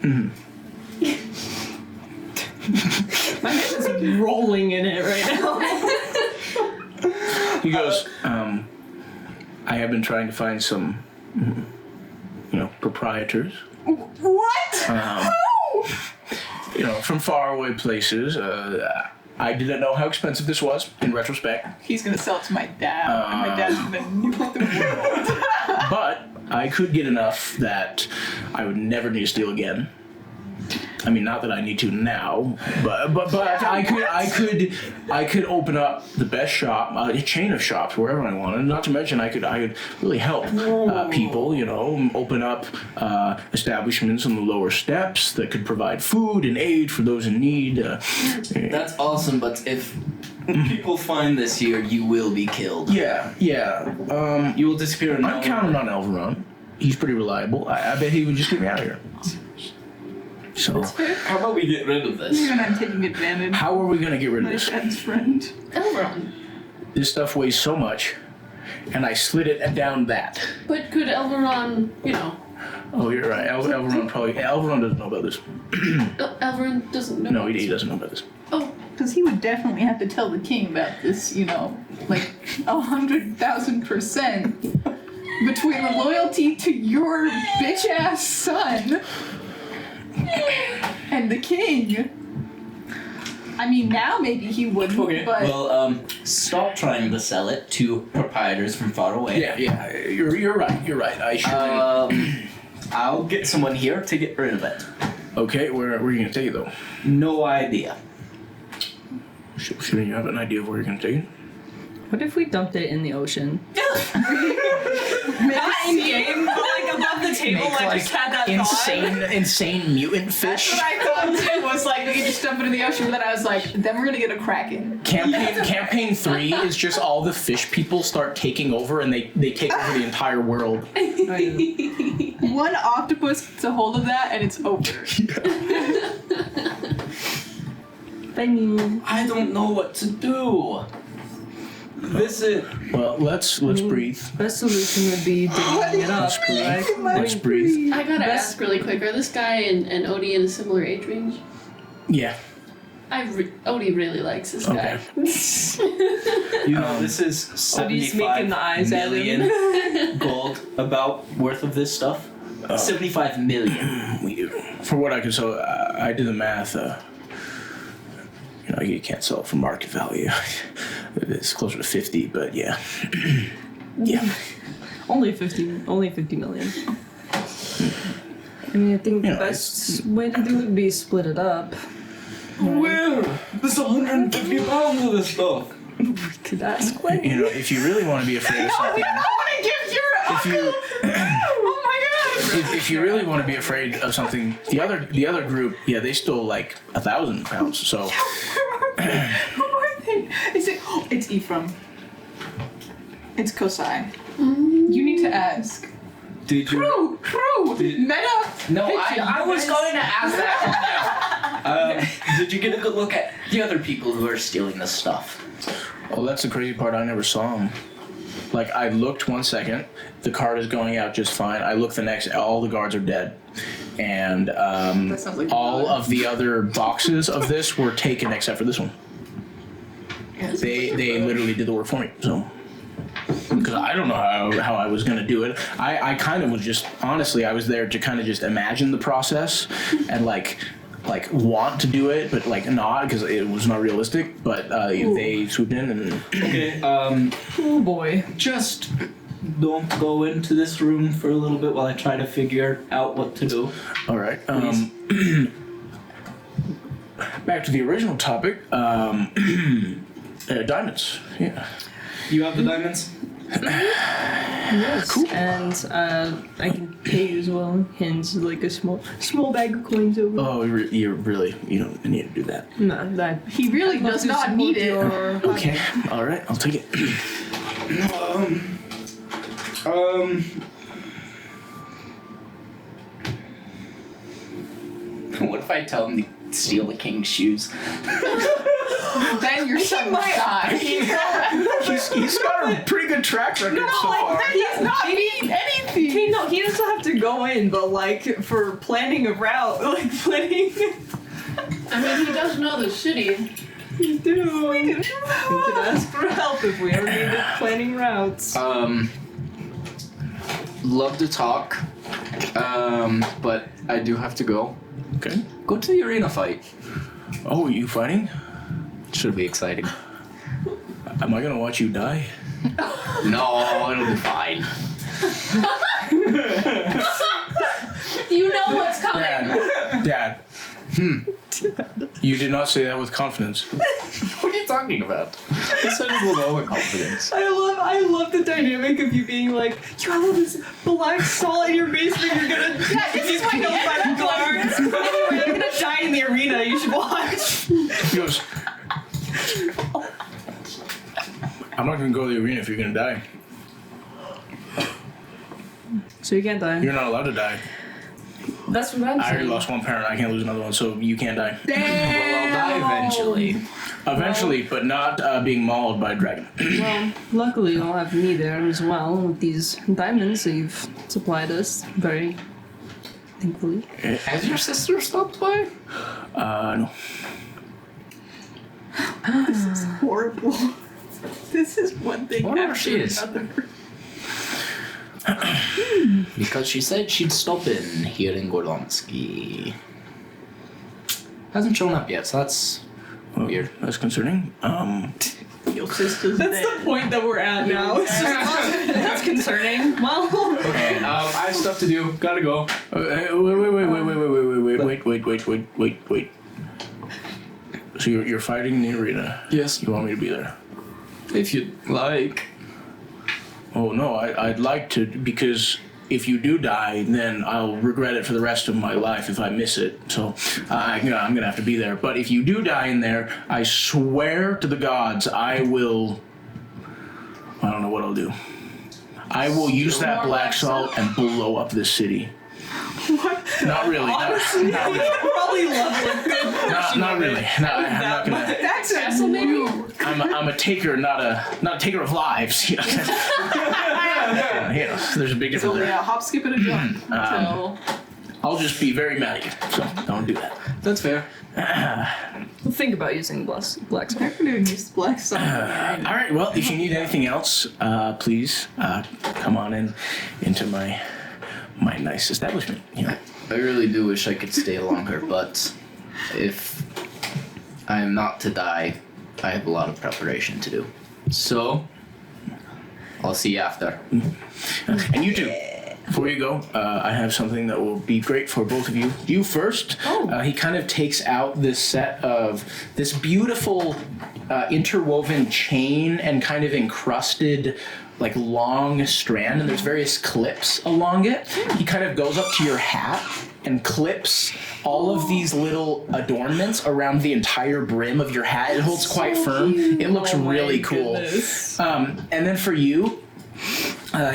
My head is rolling in it right now. He goes, I have been trying to find some, proprietors. What? From faraway places. I didn't know how expensive this was, in retrospect. He's gonna sell it to my dad, and my dad's gonna nuke the world. But I could get enough that I would never need to steal again. I mean, not that I need to now, but I could open up the best shop, a chain of shops wherever I wanted. Not to mention I could really help people. Open up establishments on the lower steps that could provide food and aid for those in need. That's awesome, but if people find this here, you will be killed. Yeah. You will disappear. I'm counting on Elveron. He's pretty reliable. I bet he would just get me out of here. So, How about we get rid of this? You're not taking advantage. how are we gonna get rid of My this? dad's friend. Elveron. This stuff weighs so much, and I slid it down that. But could Elveron, Oh, you're right. Elveron doesn't know about this. Elveron doesn't know. No, he doesn't know about this. Oh, Because he would definitely have to tell the king about this, 100,000%. Between the loyalty to your bitch ass son and the king. I mean, now maybe he wouldn't, Okay. but Well, stop trying to sell it to proprietors from far away. Yeah, you're right. I should. I'll get someone here to get rid of it. Okay, where are you gonna take it though? No idea. Shouldn't you have an idea of where you're gonna take it? What if we dumped it in the ocean? Not in game, but above the table. Make, I just had that insane mutant fish. that's what I thought too, was like, we could just dump it in the ocean, but then I was like, then we're gonna get a Kraken. Campaign 3 is just all the fish people start taking over, and they take over the entire world. One octopus gets a hold of that, and it's over. I don't know what to do. This is. Well, let's breathe. Best solution would be digging it up, right? Let's breathe. I gotta ask really quick. Are this guy and Odie in a similar age range? Yeah. Odie really likes this guy. This is Odie's making the eyes 75 at him. million gold about worth of this stuff. 75 million. For what I could sell, I did the math. You can't sell it for market value. It's closer to 50, but yeah. Yeah. Only 50 million. I mean, I think the best way to do it would be split it up. Where? There's 150 pounds of this stuff. Could ask when. If you really want to be afraid of something, if you really want to be afraid of something, the other group, they stole like 1,000 pounds. So. Who are they? Is it? It's Ephraim. It's Kosai. You need to ask. Did you? Crew! Meta! No, I was going to ask that. Did you get a good look at the other people who are stealing this stuff? Oh, that's the crazy part. I never saw him. Like, I looked 1 second, the card is going out just fine. I look the next, all the guards are dead. And sounds like all of the other boxes of this were taken except for this one. They literally did the work for me, so. Because I don't know how I was going to do it. I kind of was just, honestly, I was there to kind of just imagine the process and like want to do it, but like not, because it was not realistic, but they swooped in and... Okay, Oh boy. just don't go into this room for a little bit while I try to figure out what to do. All right. Back to the original topic. Diamonds. Yeah. You have the diamonds? Yes. Cool. And I can pay you as well. Hands like a small bag of coins over. Oh, you don't need to do that. No, that He really does not need it. Okay. All right. I'll take it. What if I tell him to steal the king's shoes? Then your son might die. He's got a pretty good track record so far. He's not eating anything. Okay, no, he doesn't have to go in, but like for planning a route, like planning. I mean, he does know the city. We do. We can ask for help if we ever needed planning routes. Love to talk, but I do have to go. Okay. Go to the arena fight. Oh, you fighting? Should be exciting. Am I gonna watch you die? No, it'll be fine. You know what's coming. Dad. You did not say that with confidence. What are you talking about? This is with overconfidence. I love the dynamic of you being like, you have all this black salt in your basement, you're gonna this is get killed by the guards. Anyway, I'm gonna die in the arena, you should watch. He goes, I'm not gonna go to the arena if you're gonna die. So you can't die. You're not allowed to die. That's what I'm I already saying. lost one parent, I can't lose another one, so you can't die. Well, I'll die eventually. Eventually, but not being mauled by a dragon. Well, luckily you'll have me there as well with these diamonds that you've supplied us very thankfully. Has your sister stopped by? No. This is horrible. This is one thing I wonder where after she is. another. Because she said she'd stop in here in Gordonsky. Hasn't shown up yet, so that's weird. That's concerning. Your sister's That's dead. the point that we're at now. It's just, that's concerning. Well, Okay, I have stuff to do. Gotta go. Wait. So you're fighting in the arena. Yes. You want me to be there? If you'd like. Oh no, I'd like to, because if you do die, then I'll regret it for the rest of my life if I miss it. So I'm gonna have to be there. But if you do die in there, I swear to the gods, I don't know what I'll do. I will use that black salt and blow up this city. what? Not really. Honestly, not really. probably level a good Not really. No, I'm not gonna. That's a maybe. I'm a taker, not a taker of lives. You know, there's a big It's difference only there. a hop, skip, and a jump. So I'll just be very mad at you. So don't do that. That's fair. Well, think about using black salt. I'm gonna use black salt. All right. Well, if you need anything else, please come on into my nice establishment. You know. I really do wish I could stay longer, but if I am not to die, I have a lot of preparation to do. So, I'll see you after. And you too. Before you go, I have something that will be great for both of you. You first. He kind of takes out this set of this beautiful interwoven chain and kind of encrusted like long strand, and there's various clips along it. He kind of goes up to your hat and clips all of these little adornments around the entire brim of your hat. It holds quite firm. It looks really cool. And then for you,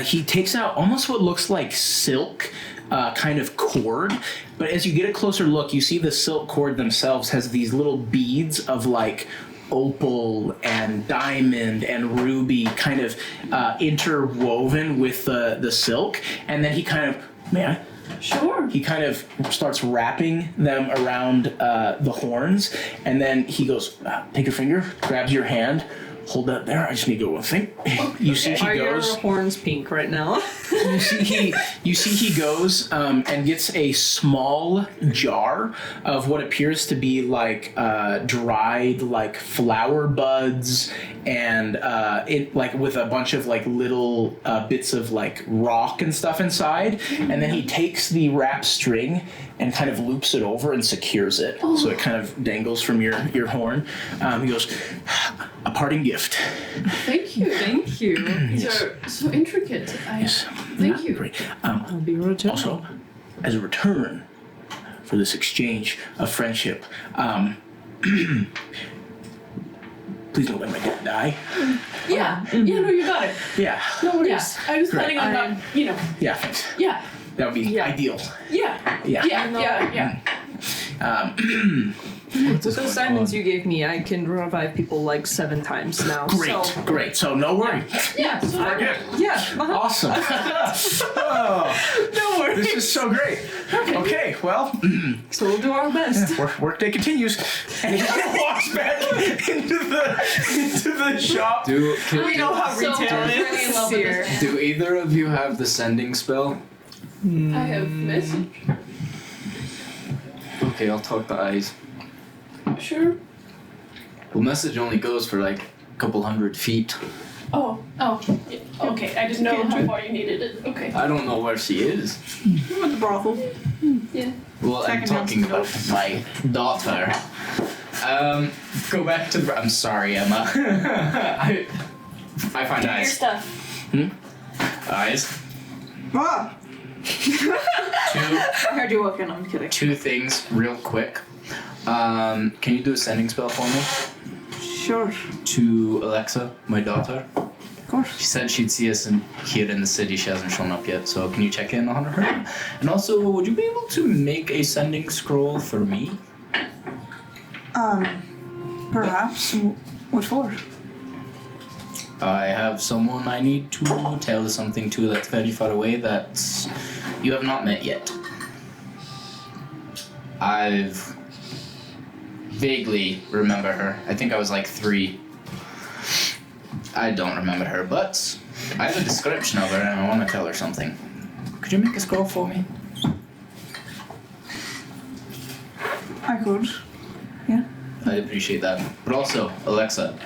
he takes out almost what looks like silk kind of cord, but as you get a closer look, you see the silk cord themselves has these little beads of like opal and diamond and ruby kind of interwoven with the silk, and then he kind of, may I? Sure. He kind of starts wrapping them around the horns, and then he goes, take your finger, grabs your hand, hold that there. I just need to go one thing. You see he Are goes. your horns pink right now? You see he goes and gets a small jar of what appears to be like dried like flower buds and it like with a bunch of like little bits of like rock and stuff inside, and then he takes the wrap string and kind of loops it over and secures it, so it kind of dangles from your horn. He goes, a parting gift. Thank you. Thank you. These are so intricate. Thank you. Great. I'll be returned. Also, as a return for this exchange of friendship, please don't let my dad die. Yeah. Yeah, no, you got it. Yeah. No worries. I was Great. planning on not, Yeah, thanks. yeah. That would be ideal. Yeah. Yeah. Yeah. With the assignments you gave me, I can revive people like 7 times now. Great, So, great. So no worry. Yeah. So We're good. yeah. Awesome. Oh, No worries. this is so great. Okay, well, So we'll do our best. workday continues. And he walks back into the shop. We know how So retail really in love is with here. this Do either of you have the sending spell? man. I have message. Okay, I'll talk to Eyes. Sure. Well, message only goes for like a couple 100 feet. Oh. Yeah. Okay. I didn't know how far you needed it. Okay. I don't know where she is. At the brothel. Yeah. Well, I'm Second house talking to go. about my daughter. Go back to the. I'm sorry, Emma. I find Your Eyes. stuff. Eyes. Ah! I heard you walking. I'm kidding. 2 things, real quick. Can you do a sending spell for me? Sure. To Alexa, my daughter. Of course. She said she'd see us here in the city. She hasn't shown up yet, so can you check in on her? And also, would you be able to make a sending scroll for me? Perhaps. What for? I have someone I need to tell something to that's very far away that you have not met yet. I've vaguely remember her. I think I was like 3. I don't remember her, but I have a description of her and I want to tell her something. Could you make a scroll for me? I could. Yeah. I'd appreciate that. But also, Alexa,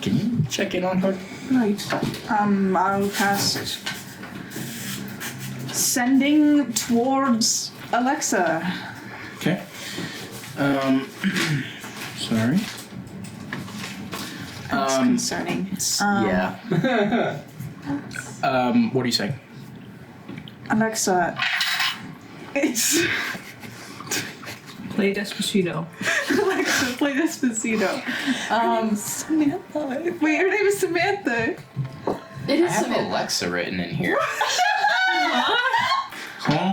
can you check in on her? Right. I'll cast sending towards Alexa. Okay. Sorry. That's concerning. Yeah. What do you say? Alexa, it's Play Despacito. Alexa, play Despacito. Samantha. Wait, her name is Samantha. It I is have Samantha. Alexa written in here. Huh?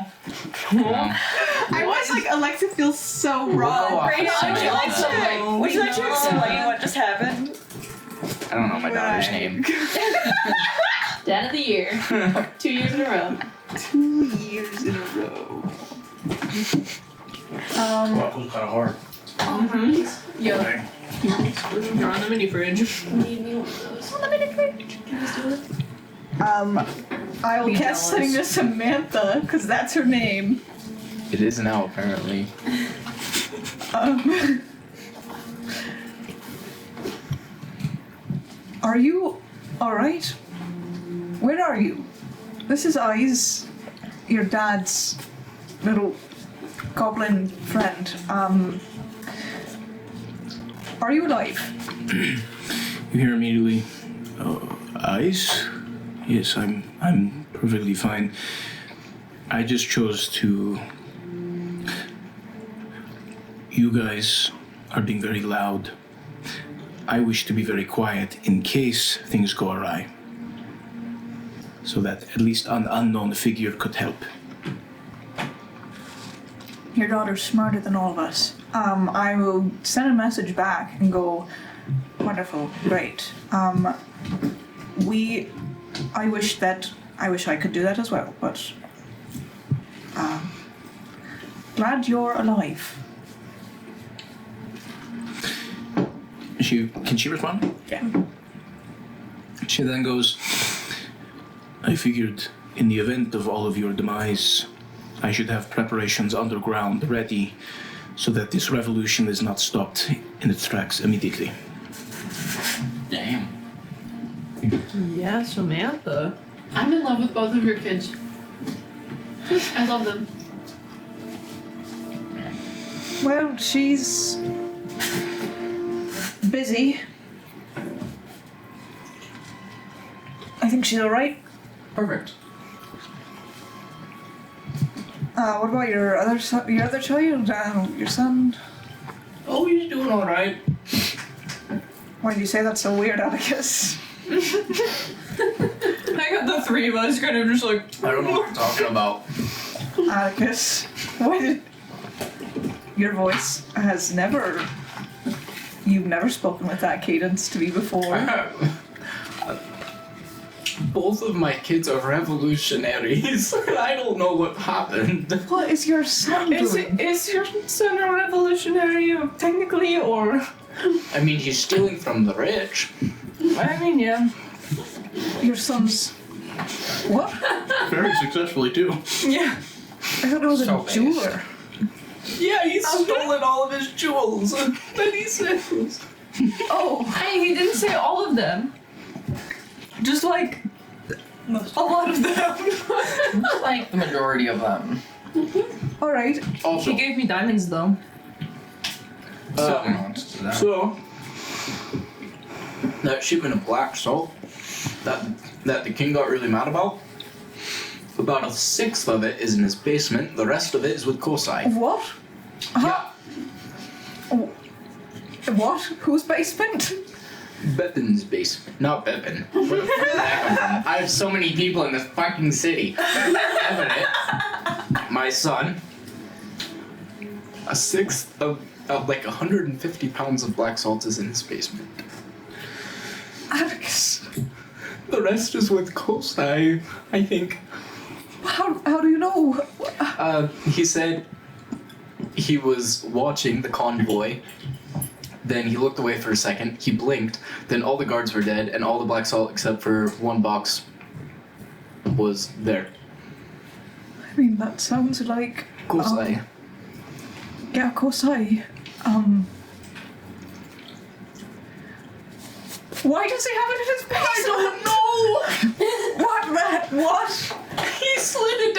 I was like, Alexa feels so wrong. Whoa, Right now. Samantha. Would you like to explain what just happened? I don't know my daughter's name. Dad of the year. 2 years in a row. 2 years in a row. Well, it was kind of hard. Yo. Okay. You're on the mini fridge. Need me one of those. On the mini fridge. Can you just do it? I will Be cast jealous. sending to Samantha, because that's her name. It is now, apparently. Are you alright? Where are you? This is Eyes, your dad's little goblin friend. Are you alive? You hear immediately, Ice? Yes, I'm perfectly fine. I just chose to... You guys are being very loud. I wish to be very quiet in case things go awry. So that at least an unknown figure could help. Your daughter's smarter than all of us. I will send a message back and go, wonderful, great. I wish I could do that as well, but glad you're alive. Can she respond? Yeah. She then goes, I figured in the event of all of your demise, I should have preparations underground ready so that this revolution is not stopped in its tracks immediately. Damn. Yeah, Samantha. I'm in love with both of your kids. I love them. Well, she's busy. I think she's alright. Perfect. What about your other child? Your son? Oh, he's doing all right. Why do you say that so weird, Atticus? I got the three of us kind of just like. I don't know what you're talking about. Atticus, why did... Your voice has never... You've never spoken with that cadence to me before. Both of my kids are revolutionaries. I don't know what happened. What is your son doing? Is your son a revolutionary technically, or? I mean, he's stealing from the rich. I mean, yeah. Your son's... What? Very successfully, too. Yeah. I thought it was So a based. jeweler. Yeah, he's stolen all of his jewels. That he says. Oh, hey, he didn't say all of them. Just like a lot of them. Like the majority of them. Alright. Also, He gave me diamonds though. So, that shipment of black salt that the king got really mad about, about a sixth of it is in his basement. The rest of it is with Kosai. What? Yeah, What? Whose basement? Bepin's basement. Not Bepin. Where the fuck did that come from? I have so many people in this fucking city. Evident. My son. A sixth of like 150 pounds of black salt is in his basement. Atticus. The rest is with Kosai, I think. How do you know? He said he was watching the convoy. Then he looked away for a second. He blinked. Then all the guards were dead, and all the black salt except for one box was there. I mean, that sounds like... Kosai. Yeah, Kosai. Why does he have it in his basement? I don't know. What? He slid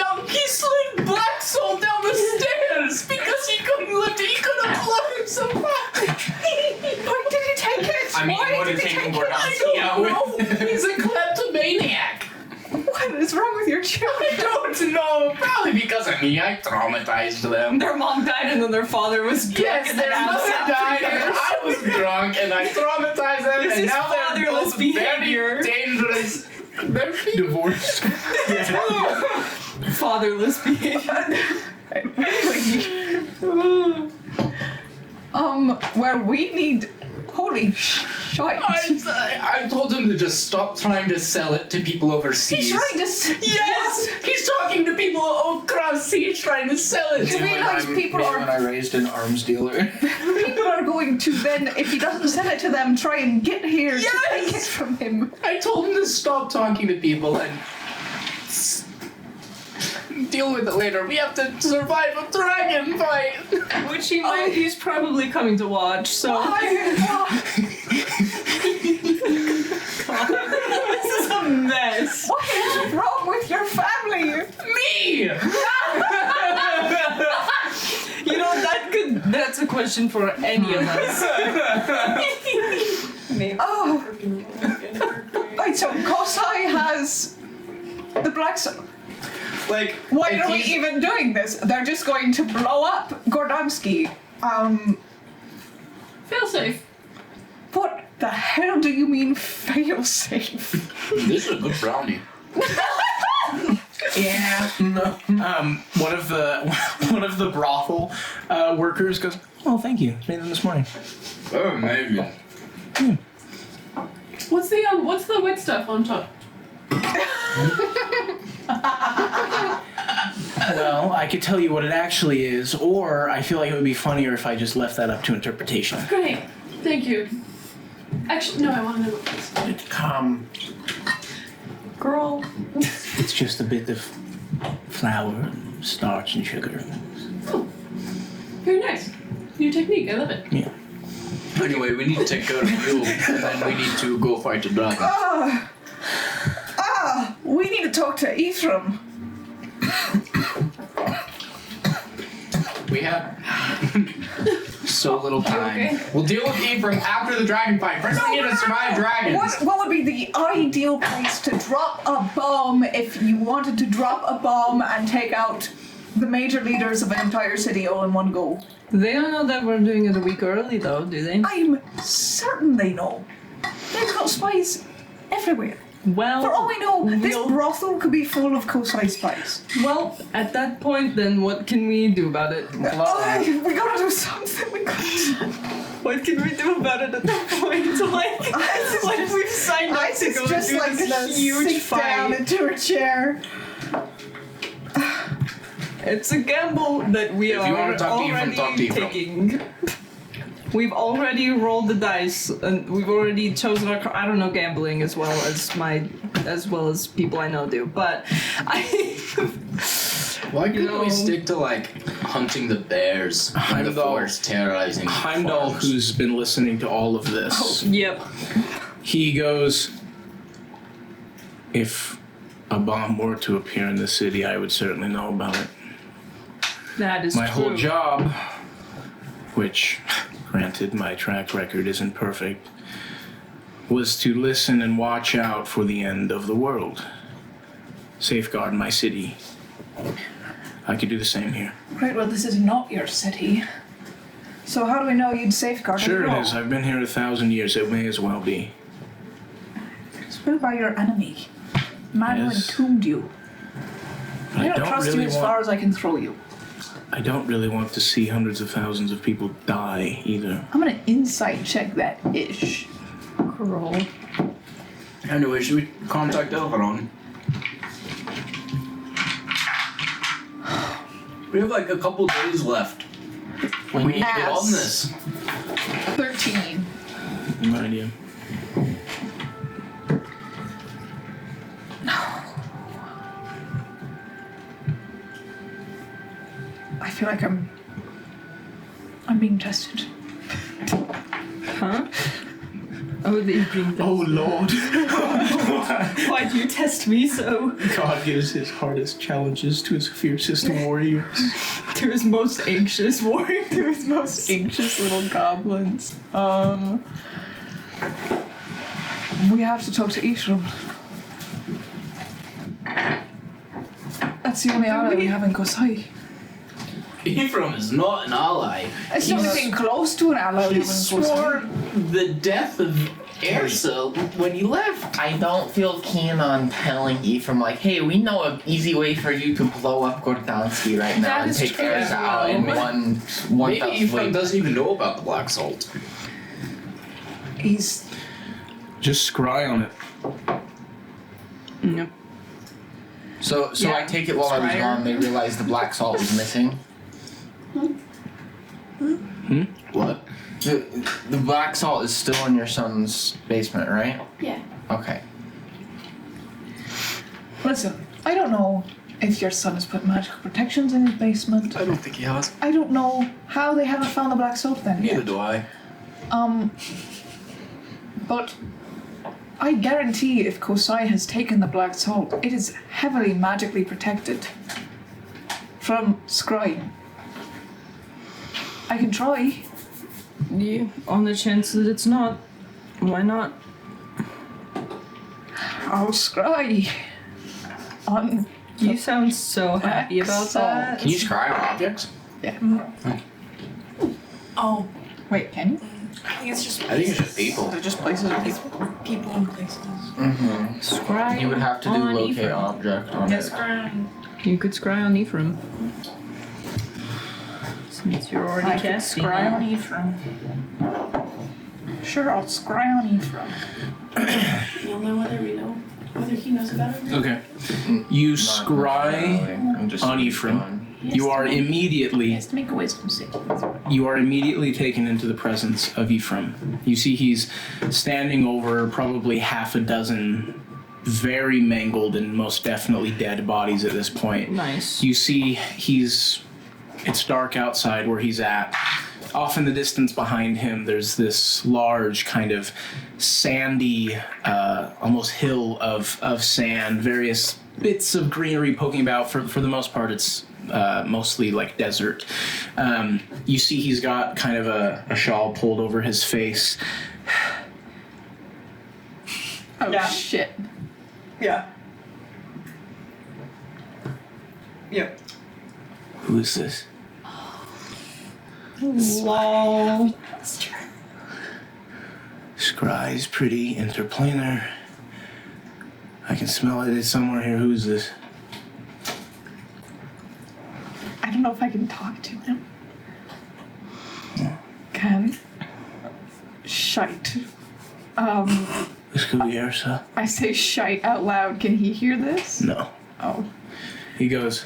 black salt down the stairs because he couldn't lift it. He couldn't blow himself up. Why did he take it? I mean, Why he would did have he taken take more it? else. He's a kleptomaniac. What is wrong with your children? I don't know. Probably because of me. I traumatized them. Their mom died and then their father was drunk Yes, and their then mother absent died for and years. I was drunk and I traumatized them This and is now they're fatherless both behavior. very dangerous. They're Divorced. Fatherless behavior. Well, we need... Holy shite. I told him to just stop trying to sell it to people overseas. He's trying to... Yes! He's talking to people across seas trying to sell it. Do you realize people When are... I raised an arms dealer. People are going to then, if he doesn't sell it to them, try and get here to take it from him. I told him to stop talking to people and deal with it later. We have to survive a dragon fight. Which he's probably coming to watch, so. This is a mess. What is wrong with your family? Me! You know, that's a question for any of us. Oh. Right, so Kosai has The black salt. Like, Why if are we he's- even doing this? They're just going to blow up Gordomsky. Fail safe. What the hell do you mean fail safe? This is a good brownie. Yeah. One of the brothel workers goes, "Oh, thank you. Made them this morning." Oh, maybe. What's the wet stuff on top? Well, I could tell you what it actually is, or I feel like it would be funnier if I just left that up to interpretation. Great. Thank you. Actually, no, I want to know what this is. Girl. It's just a bit of flour, and starch, and sugar. Oh, very nice. New technique. I love it. Yeah. Anyway, we need to take care of you, and then we need to go fight a dragon. We need to talk to Ephraim. We have so little time. Okay. We'll deal with Ephraim after the dragon fight. First, we need to survive dragons. What would be the ideal place to drop a bomb if you wanted to drop a bomb and take out the major leaders of an entire city all in one go? They don't know that we're doing it a week early, though, do they? I'm certain they know. They've got spies everywhere. Well, For all we know, this we'll- brothel could be full of Kosai spies. well, at that point, then what can we do about it? We gotta do something. We gotta. What can we do about it at that point? Like we've signed up to go just do like this gonna huge sit down fight. into a chair. It's a gamble that we If you are wanna talk to Ephraim, already talk to Ephraim. taking. We've already rolled the dice, and we've already chosen our. I don't know gambling as well as people I know do, but Why couldn't No. we stick to like hunting the bears in the Heimdall. forest, terrorizing Heimdall, farms? who's been listening to all of this, Yep. he goes, "If a bomb were to appear in the city, I would certainly know about it. That is My true. whole job, which, granted, my track record isn't perfect, was to listen and watch out for the end of the world. Safeguard my city. I could do the same here." Right, well, this is not your city. So how do we know you'd safeguard Sure it? it is. I've been here 1,000 years. It may as well be. It's built by your enemy. Man who Yes. entombed you. But I don't trust really you as want, far as I can throw you. I don't really want to see hundreds of thousands of people die either. I'm gonna insight check that ish. Roll. Anyway, should we contact Elveron? We have like a couple days left. We need to get on Ass. this. 13. No idea. I feel like I'm being tested. Huh? Oh, the green. Oh Lord. Why'd you test me so? God gives his hardest challenges to his fiercest warriors. To his most anxious warrior. To his most anxious little goblins. We have to talk to Ephraim. That's the only ally we have in Kosai. Ephraim is not an ally. It's the only thing close to an ally we He have in Kosai. swore the death of Ersa when he left. I don't feel keen on telling Ephraim, like, hey, we know an easy way for you to blow up Gordansky right now That and is take true. Ersa out in one Maybe fell Ephraim swoop. doesn't even know about the black salt. He's Just scry on it. Yep. So Yeah, I take it while I was Scryer. gone, they realized the black salt was missing. What? The black salt is still in your son's basement, right? Yeah. Okay. Listen, I don't know if your son has put magical protections in his basement. I don't think he has. I don't know how they haven't found the black salt then Neither yet. do I. But I guarantee if Kosai has taken the black salt, it is heavily magically protected from scrying. I can try. Yeah, on the chance that it's not, why not? I'll scry. on. You sound so happy about that. Can you scry on objects? Oh, Wait, can you? I think it's just. I think it's just people. They're just places. People and places. Mm-hmm. Scry. You would have to do on locate Ephraim. object on Yes, it. Grand. You could scry on Ephraim. Since you're already I could casting. scry on Ephraim. Sure, I'll scry on Ephraim. We'll know whether he knows about it. Okay. You Not scry necessarily. I'm just on Ephraim. You are immediately Has to make a wisdom save. taken into the presence of Ephraim. You see he's standing over probably half a dozen very mangled and most definitely dead bodies at this point. Nice. You see it's dark outside where he's at. Off in the distance behind him, there's this large kind of sandy, almost hill of sand, various bits of greenery poking about. For the most part, it's mostly like desert. You see he's got kind of a shawl pulled over his face. Oh Yeah. shit. Yeah. Yep. Who is this? Lol. Scry's pretty, interplanar. I can smell it. It's somewhere here. Who's this? I don't know if I can talk to him. Can? Shite. This could be Ersa. I say shite out loud. Can he hear this? No. Oh. He goes,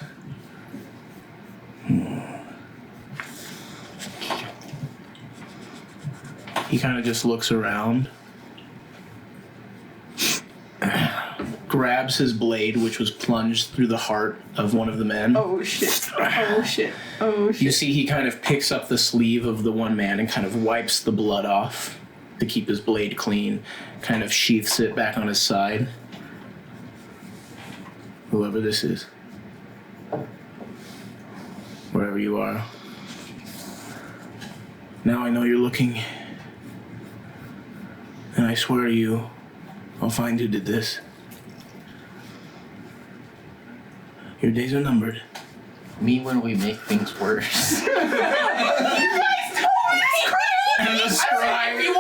He kind of just looks around, grabs his blade, which was plunged through the heart of one of the men. Oh shit. Oh shit. Oh shit. You see he kind of picks up the sleeve of the one man and kind of wipes the blood off to keep his blade clean, kind of sheaths it back on his side. Whoever this is. Wherever you are. Now I know you're looking. And I swear to you, I'll find who did this. Your days are numbered. Me when we make things worse. And the scribe. You're the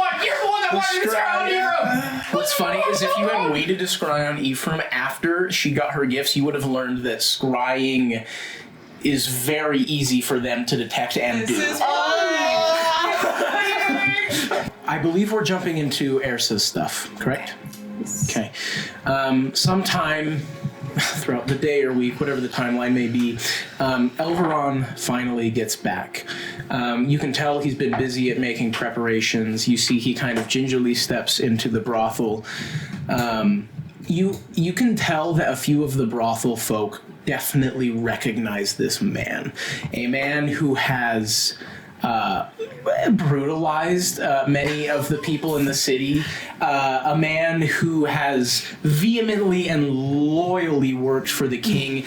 one that wanted to scry on Ephraim! What's funny is if you had waited to scry on Ephraim after she got her gifts, you would have learned that scrying is very easy for them to detect and do. I believe we're jumping into Ersa's stuff, correct? Okay. Sometime throughout the day or week, whatever the timeline may be, Elveron finally gets back. You can tell he's been busy at making preparations. You see he kind of gingerly steps into the brothel. You can tell that a few of the brothel folk definitely recognize this man. A man who has brutalized many of the people in the city. A man who has vehemently and loyally worked for the king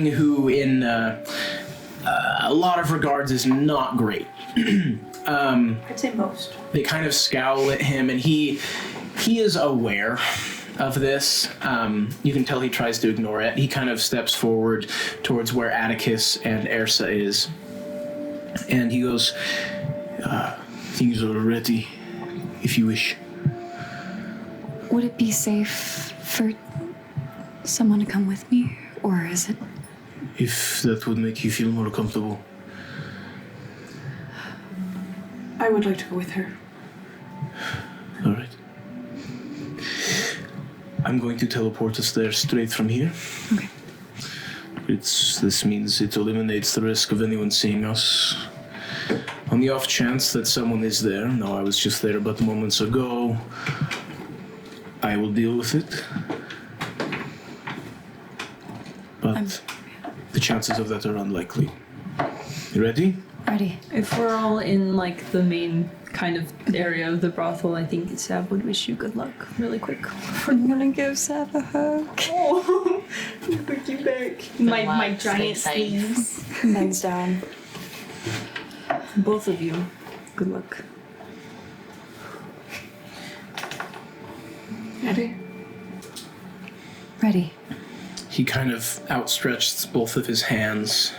who in a lot of regards is not great. I'd say most. They kind of scowl at him, and he is aware of this. You can tell he tries to ignore it. He kind of steps forward towards where Atticus and Ersa is. And he goes, things are ready, if you wish. Would it be safe for someone to come with me, or is it? If that would make you feel more comfortable. I would like to go with her. All right. I'm going to teleport us there straight from here. Okay. This means it eliminates the risk of anyone seeing us. On the off chance that someone is there, no, I was just there but moments ago, I will deal with it. But the chances of that are unlikely. You ready? Ready. If we're all in like the main kind of area of the brothel, I think Sav would wish you good luck really quick. I'm gonna give Sav a hug. Oh, put you back. My giant sleeves. Legs down. Both of you, good luck. Ready? Ready. He kind of outstretches both of his hands.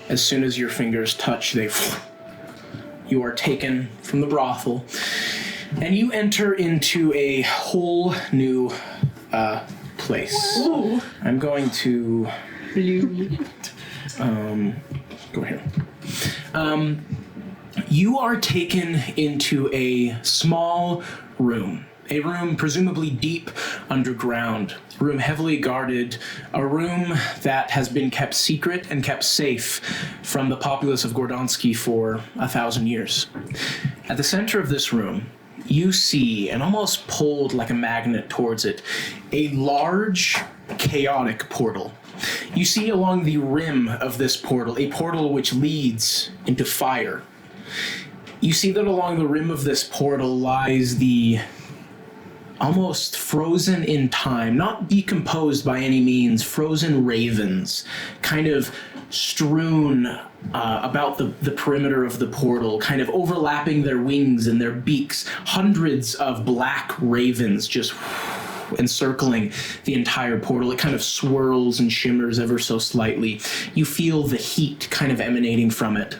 As soon as your fingers touch, you are taken from the brothel, and you enter into a whole new place. Ooh. I'm going to go here. You are taken into a small room. A room presumably deep underground, a room heavily guarded, a room that has been kept secret and kept safe from the populace of Gordonsky for 1,000 years. At the center of this room, you see, and almost pulled like a magnet towards it, a large, chaotic portal. You see along the rim of this portal, a portal which leads into fire. You see that along the rim of this portal lies the almost frozen in time, not decomposed by any means, frozen ravens, kind of strewn about the perimeter of the portal, kind of overlapping their wings and their beaks. Hundreds of black ravens just encircling the entire portal. It kind of swirls and shimmers ever so slightly. You feel the heat kind of emanating from it.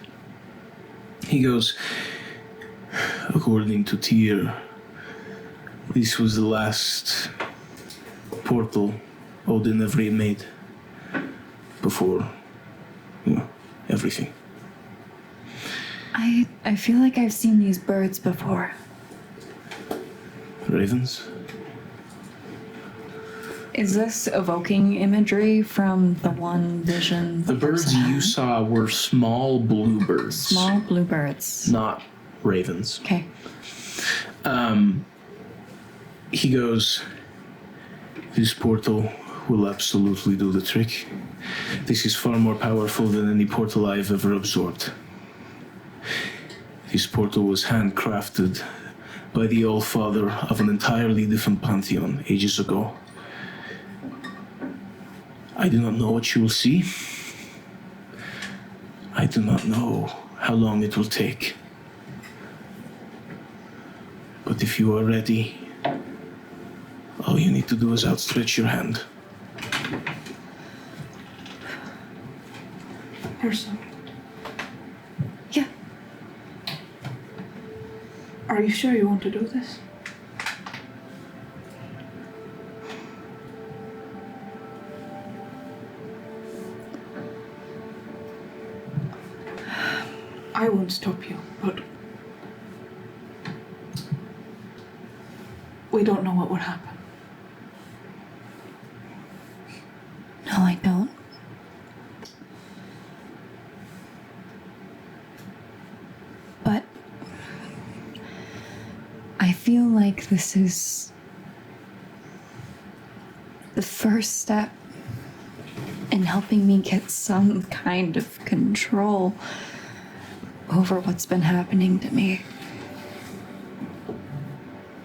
He goes, according to Tyr, this was the last portal Odin ever made before, everything. I feel like I've seen these birds before. Ravens? Is this evoking imagery from the one vision? The birds you saw were small bluebirds. Small bluebirds. Not ravens. Okay. He goes, this portal will absolutely do the trick. This is far more powerful than any portal I've ever absorbed. This portal was handcrafted by the All-Father of an entirely different pantheon ages ago. I do not know what you will see. I do not know how long it will take. But if you are ready, all you need to do is outstretch your hand. Ersa, Yeah. are you sure you want to do this? I won't stop you, but we don't know what would happen. No, I don't. But I feel like this is the first step in helping me get some kind of control over what's been happening to me,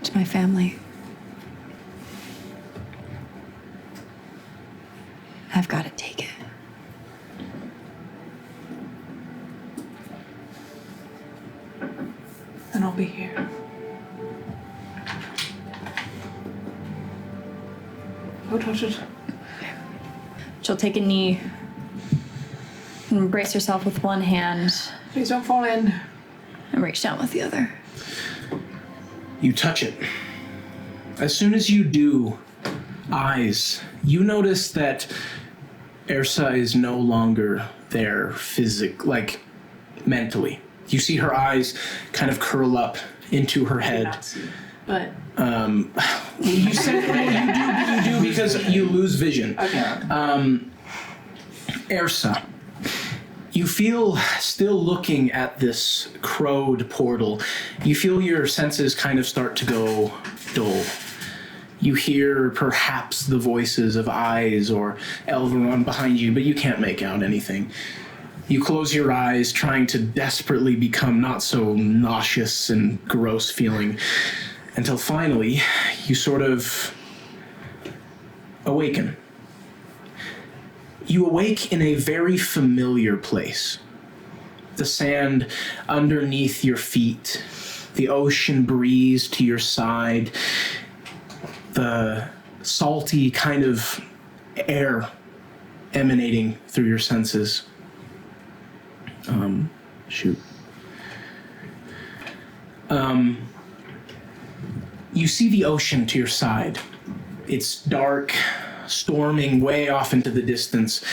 to my family. I've got to take it. And I'll be here. Don't touch it. She'll take a knee and brace herself with one hand Please don't fall in. and reach down with the other. You touch it. As soon as you do, eyes, you notice that Ersa is no longer there mentally. You see her eyes kind of curl up into her head. But You said you do because you lose vision. okay. Ersa, you feel, still looking at this crowed portal, you feel your senses kind of start to go dull. You hear perhaps the voices of Eyes or Elveron behind you, but you can't make out anything. You close your eyes, trying to desperately become not so nauseous and gross feeling, until finally you sort of awaken. You awake in a very familiar place. The sand underneath your feet, the ocean breeze to your side, the salty kind of air emanating through your senses. You see the ocean to your side. It's dark, storming way off into the distance.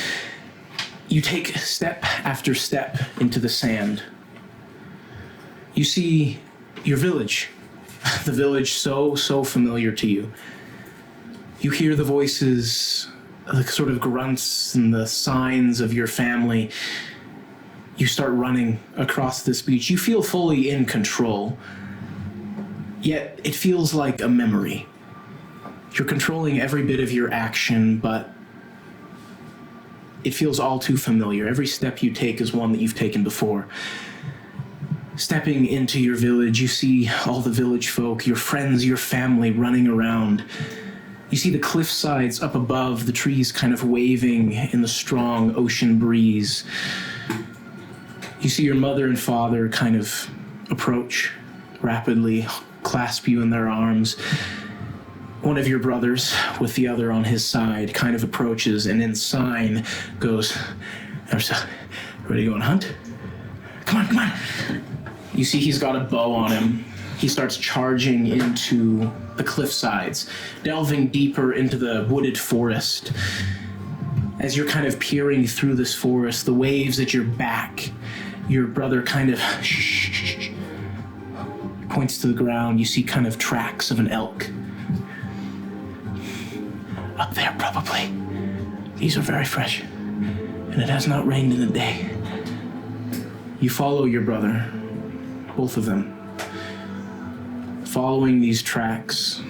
You take step after step into the sand. You see your village, the village so familiar to you. You hear the voices, the sort of grunts and the signs of your family. You start running across this beach. You feel fully in control, yet it feels like a memory. You're controlling every bit of your action, but it feels all too familiar. Every step you take is one that you've taken before. Stepping into your village, you see all the village folk, your friends, your family running around. You see the cliff sides up above, the trees kind of waving in the strong ocean breeze. You see your mother and father kind of approach rapidly, clasp you in their arms. One of your brothers, with the other on his side, kind of approaches and in sign goes, Ersa, ready to go and hunt? Come on. You see he's got a bow on him. He starts charging into the cliff sides, delving deeper into the wooded forest. As you're kind of peering through this forest, the waves at your back, your brother kind of points to the ground. You see kind of tracks of an elk. Up there, probably. These are very fresh, and it has not rained in a day. You follow your brother, both of them, following these tracks,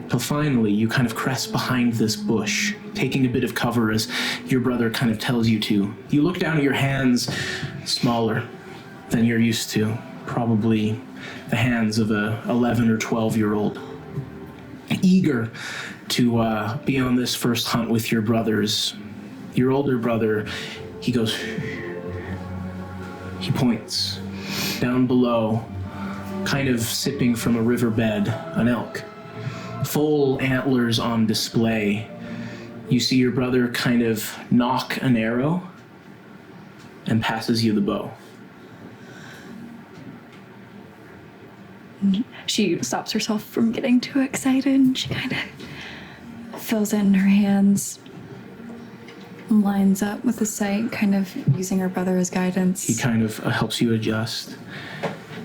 till finally you kind of crest behind this bush, taking a bit of cover as your brother kind of tells you to. You look down at your hands, smaller than you're used to, probably the hands of a 11 or 12-year-old, eager to be on this first hunt with your brothers. Your older brother, he goes, he points down below, kind of sipping from a riverbed, an elk, full antlers on display. You see your brother kind of knock an arrow and passes you the bow. She stops herself from getting too excited, and she kind of fills it in her hands, lines up with the sight, kind of using her brother as guidance. He kind of helps you adjust.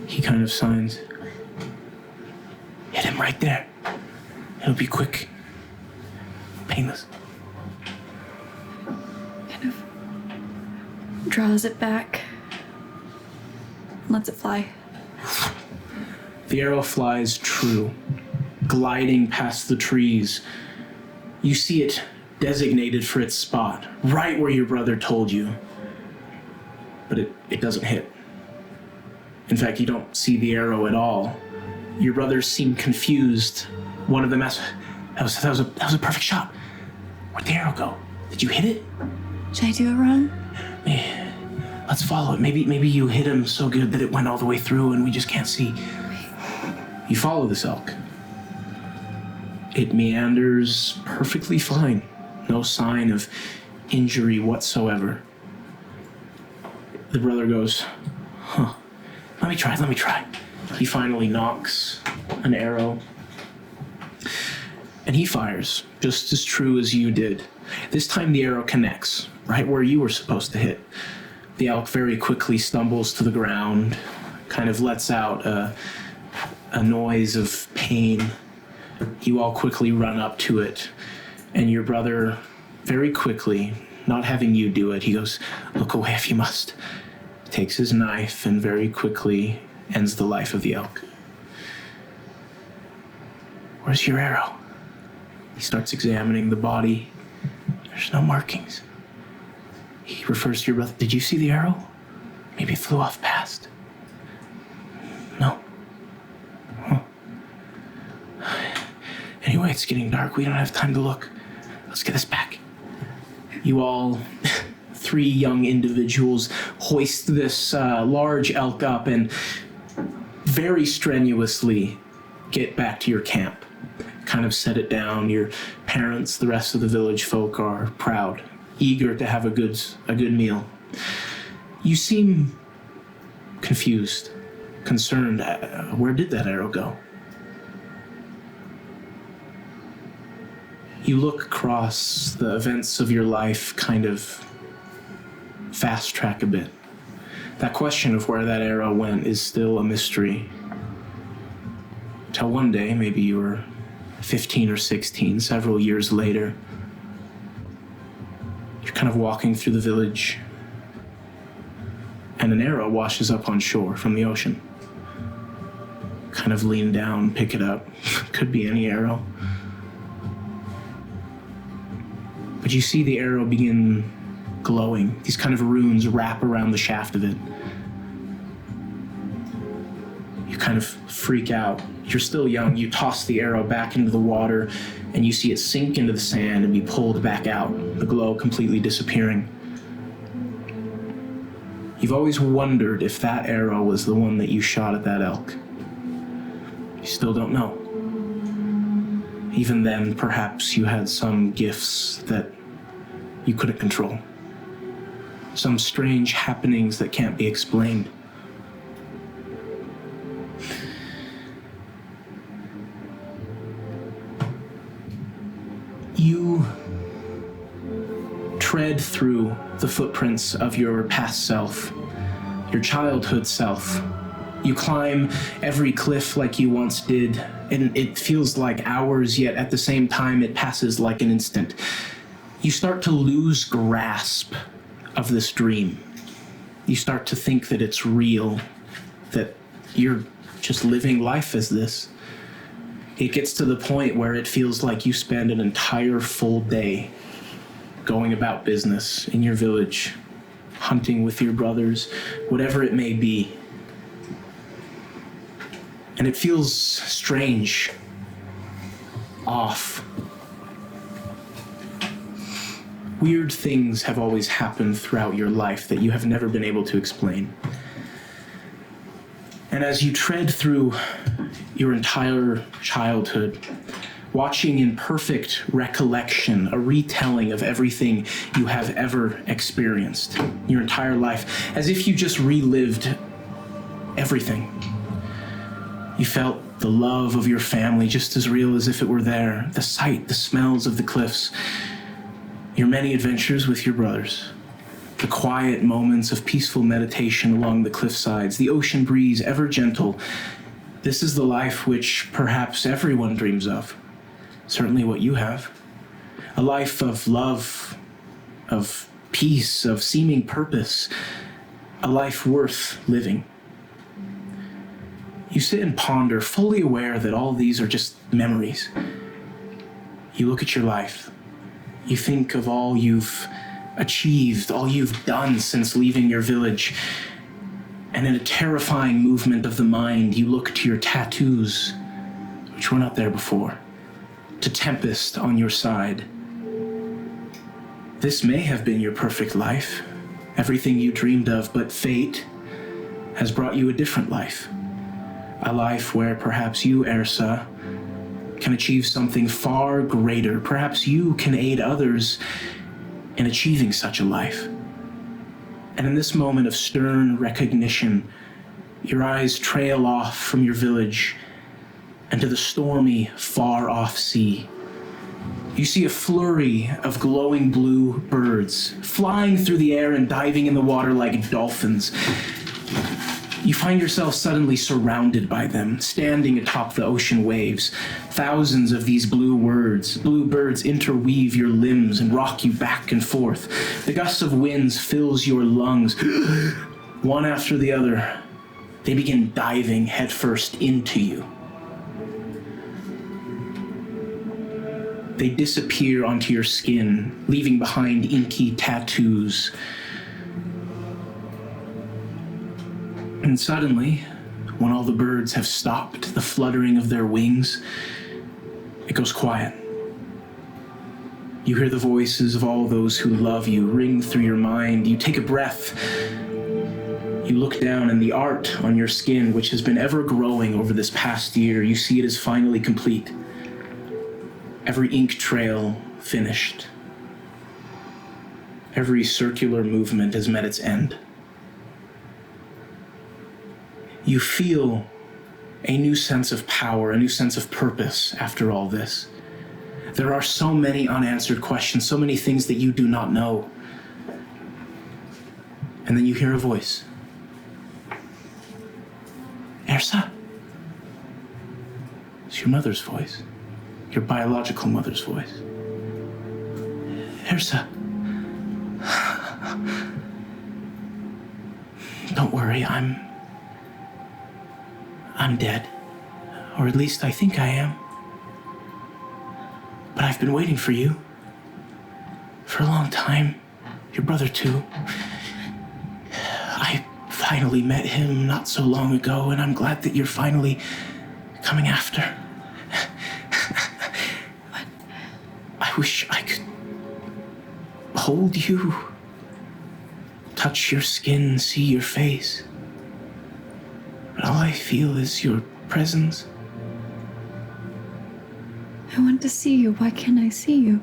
He kind of signs, hit him right there. It'll be quick, painless. Kind of draws it back, lets it fly. The arrow flies true, gliding past the trees. You see it designated for its spot, right where your brother told you. But it doesn't hit. In fact, you don't see the arrow at all. Your brothers seem confused. One of them asks, that was a perfect shot. Where'd the arrow go? Did you hit it? Should I do a run? Let's follow it. Maybe you hit him so good that it went all the way through and we just can't see. You follow this elk. It meanders perfectly fine. No sign of injury whatsoever. The brother goes, Let me try. He finally knocks an arrow. And he fires, just as true as you did. This time the arrow connects, right where you were supposed to hit. The elk very quickly stumbles to the ground, kind of lets out a noise of pain. You all quickly run up to it, and your brother very quickly, not having you do it, he goes, look away if you must. Takes his knife and very quickly ends the life of the elk. Where's your arrow? He starts examining the body. There's no markings. He refers to your brother. Did you see the arrow? Maybe it flew off past. No. Huh. Anyway, it's getting dark. We don't have time to look. Let's get this back. You all, 3 young individuals, hoist this large elk up and very strenuously get back to your camp. Kind of set it down. Your parents, the rest of the village folk are proud eager to have a good meal. You seem confused, concerned. Where did that arrow go? You look across the events of your life, kind of fast track a bit. That question of where that arrow went is still a mystery. Till one day, maybe you were 15 or 16, several years later, you're kind of walking through the village, and an arrow washes up on shore from the ocean. Kind of lean down, pick it up. Could be any arrow. But you see the arrow begin glowing. These kind of runes wrap around the shaft of it. You kind of freak out. You're still young. You toss the arrow back into the water, and you see it sink into the sand and be pulled back out, the glow completely disappearing. You've always wondered if that arrow was the one that you shot at that elk. You still don't know. Even then, perhaps you had some gifts that you couldn't control. Some strange happenings that can't be explained. You tread through the footprints of your past self, your childhood self. You climb every cliff like you once did, and it feels like hours, yet at the same time it passes like an instant. You start to lose grasp of this dream. You start to think that it's real, that you're just living life as this. It gets to the point where it feels like you spend an entire full day going about business in your village, hunting with your brothers, whatever it may be. And it feels strange, off. Weird things have always happened throughout your life that you have never been able to explain. And as you tread through your entire childhood, watching in perfect recollection a retelling of everything you have ever experienced, your entire life, as if you just relived everything. You felt the love of your family just as real as if it were there, the sight, the smells of the cliffs, your many adventures with your brothers, the quiet moments of peaceful meditation along the cliff sides, the ocean breeze ever gentle. This is the life which perhaps everyone dreams of, certainly what you have. A life of love, of peace, of seeming purpose, a life worth living. You sit and ponder, fully aware that all these are just memories. You look at your life. You think of all you've achieved, all you've done since leaving your village. And in a terrifying movement of the mind, you look to your tattoos, which were not there before, to Tempest on your side. This may have been your perfect life, everything you dreamed of, but fate has brought you a different life. A life where perhaps you, Ersa, can achieve something far greater. Perhaps you can aid others in achieving such a life. And in this moment of stern recognition, your eyes trail off from your village and to the stormy, far-off sea. You see a flurry of glowing blue birds flying through the air and diving in the water like dolphins. You find yourself suddenly surrounded by them, standing atop the ocean waves. Thousands of these blue birds interweave your limbs and rock you back and forth. The gust of winds fills your lungs. One after the other, they begin diving headfirst into you. They disappear onto your skin, leaving behind inky tattoos. And suddenly, when all the birds have stopped the fluttering of their wings, it goes quiet. You hear the voices of all those who love you ring through your mind. You take a breath. You look down, and the art on your skin, which has been ever growing over this past year, you see it is finally complete. Every ink trail finished. Every circular movement has met its end. You feel a new sense of power, a new sense of purpose after all this. There are so many unanswered questions, so many things that you do not know. And then you hear a voice. Ersa? It's your mother's voice. Your biological mother's voice. Ersa. Don't worry, I'm dead. Or at least I think I am. But I've been waiting for you. For a long time. Your brother too. I finally met him not so long ago, and I'm glad that you're finally coming after. But I wish I could hold you, touch your skin, see your face. But all I feel is your presence. I want to see you. Why can't I see you?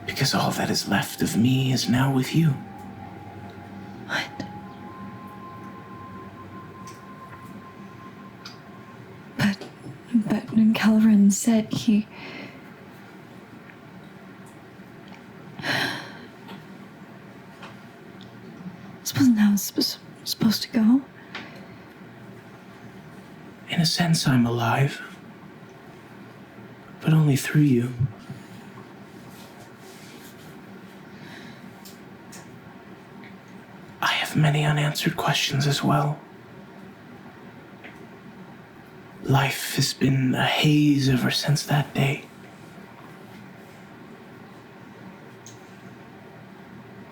Because all that is left of me is now with you. What? But Calaran said he... This wasn't how it was supposed to go. In a sense, I'm alive. But only through you. I have many unanswered questions as well. Life has been a haze ever since that day.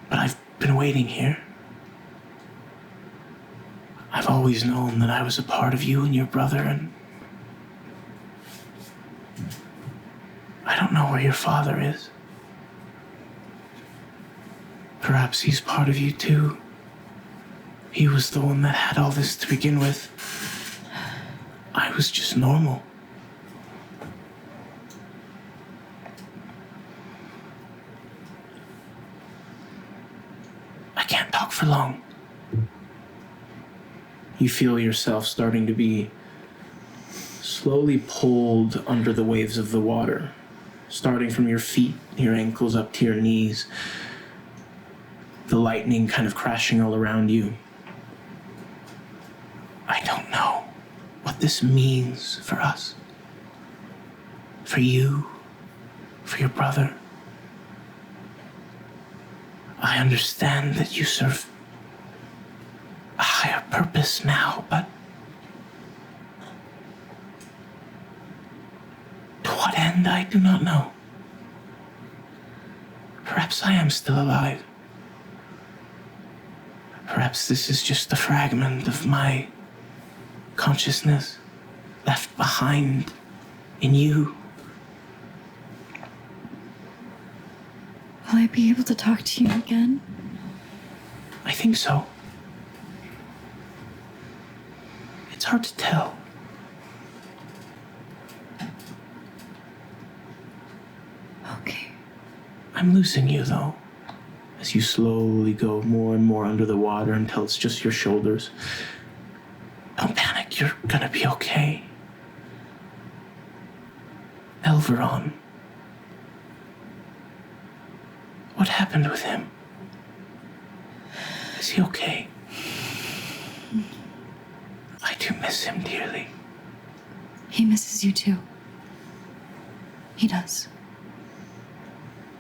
But I've been waiting here. I've always known that I was a part of you and your brother, and I don't know where your father is. Perhaps he's part of you too. He was the one that had all this to begin with. I was just normal. I can't talk for long. You feel yourself starting to be slowly pulled under the waves of the water, starting from your feet, your ankles up to your knees, the lightning kind of crashing all around you. I don't know what this means for us, for you, for your brother. I understand that you serve a higher purpose now, but to what end, I do not know. Perhaps I am still alive. Perhaps this is just a fragment of my consciousness left behind in you. Will I be able to talk to you again? I think so. It's hard to tell. Okay. I'm losing you, though, as you slowly go more and more under the water until it's just your shoulders. Don't panic, you're gonna be okay. Elveron. What happened with him? Is he okay? I do miss him dearly. He misses you too. He does.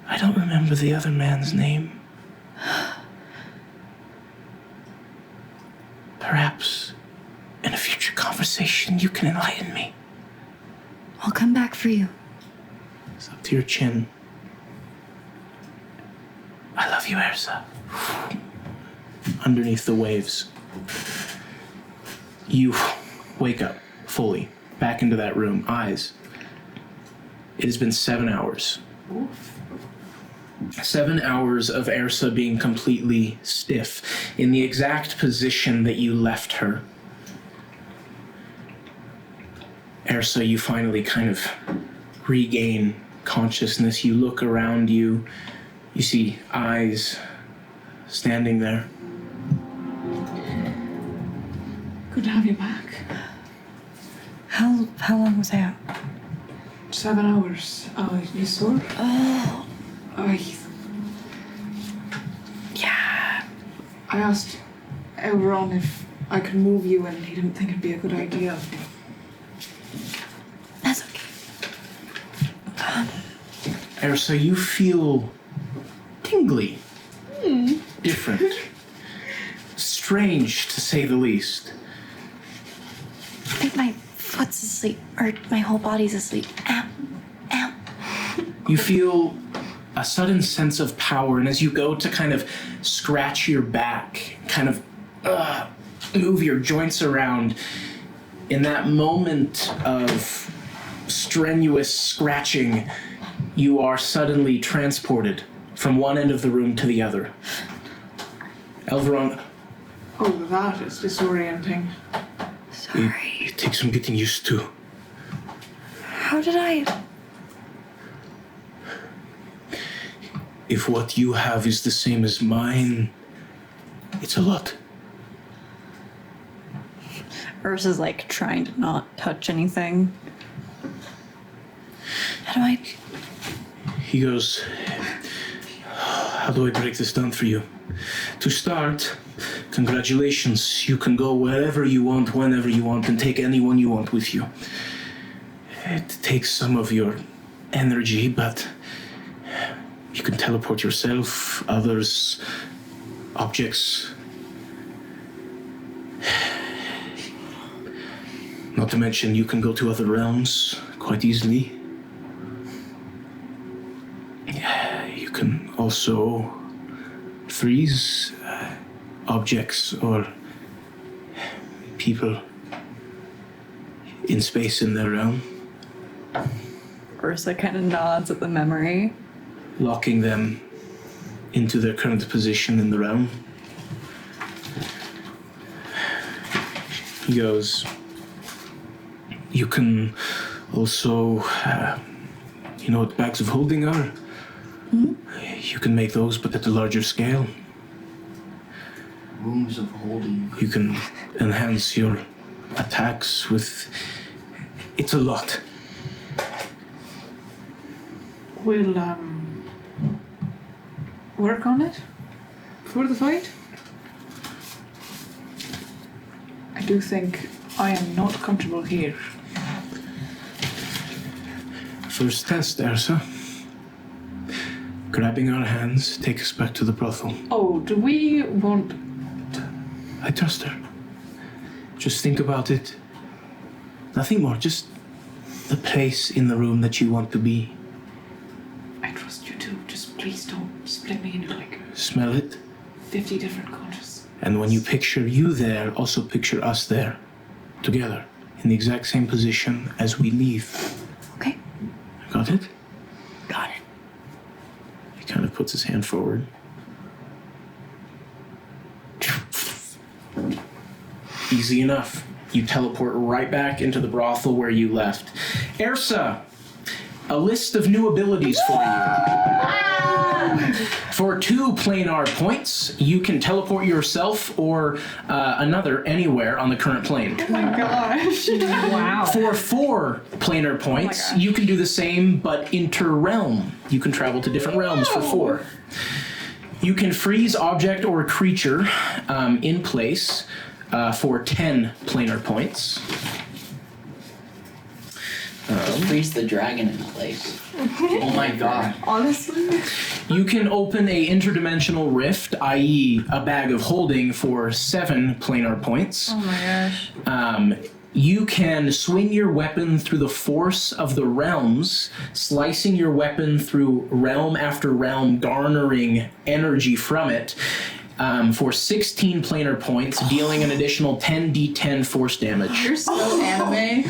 I don't remember the other man's name. Perhaps in a future conversation you can enlighten me. I'll come back for you. It's up to your chin. I love you, Ersa. Underneath the waves. You wake up fully, back into that room, eyes. It has been 7 hours. 7 hours of Ersa being completely stiff in the exact position that you left her. Ersa, you finally kind of regain consciousness. You look around you. You see eyes standing there. Good to have you back. How long was I out? 7 hours. You sore? Oh, yeah. I asked Elron if I could move you, and he didn't think it'd be a good idea. That's okay. Ersa, you feel tingly. Different. Strange, to say the least. I think my foot's asleep, or my whole body's asleep. Ow. Ow. You feel a sudden sense of power, and as you go to kind of scratch your back, kind of move your joints around, in that moment of strenuous scratching, you are suddenly transported from one end of the room to the other. Elveron, Oh, that is disorienting. Sorry. it takes some getting used to. How did I? If what you have is the same as mine, it's a lot. Ursa's like trying to not touch anything. How do I? He goes, how do I break this down for you? To start, congratulations. You can go wherever you want, whenever you want, and take anyone you want with you. It takes some of your energy, but you can teleport yourself, others, objects. Not to mention, you can go to other realms quite easily. You can also freeze objects or people in space in their realm, Ursa kind of nods at the memory. locking them into their current position in the realm. He goes, you can also, you know what bags of holding are? You can make those, but at a larger scale. Looms of holding. You can enhance your attacks with... It's a lot. We'll, work on it for the fight. I do think I am not comfortable here. First test, Ersa. Grabbing our hands, take us back to the brothel. Oh, do we want... I trust her. Just think about it. Nothing more, just the place in the room that you want to be. I trust you too. Just please don't split me into like Smell it. 50 different conscious. And when you picture you there, also picture us there. Together. In the exact same position as we leave. Okay. Got it? Got it. He kind of puts his hand forward. Easy enough. You teleport right back into the brothel where you left. Ersa, a list of new abilities for you. For 2 planar points, you can teleport yourself or another anywhere on the current plane. Oh my gosh. Wow. For 4 planar points, you can do the same, but inter-realm. You can travel to different realms for 4. You can freeze object or creature in place for 10 planar points. Just freeze the dragon in place. Oh my god. Honestly? You can open a interdimensional rift, i.e. a bag of holding, for 7 planar points. Oh my gosh. You can swing your weapon through the force of the realms, slicing your weapon through realm after realm, garnering energy from it, for 16 planar points, dealing an additional 10d10 force damage. You're so anime.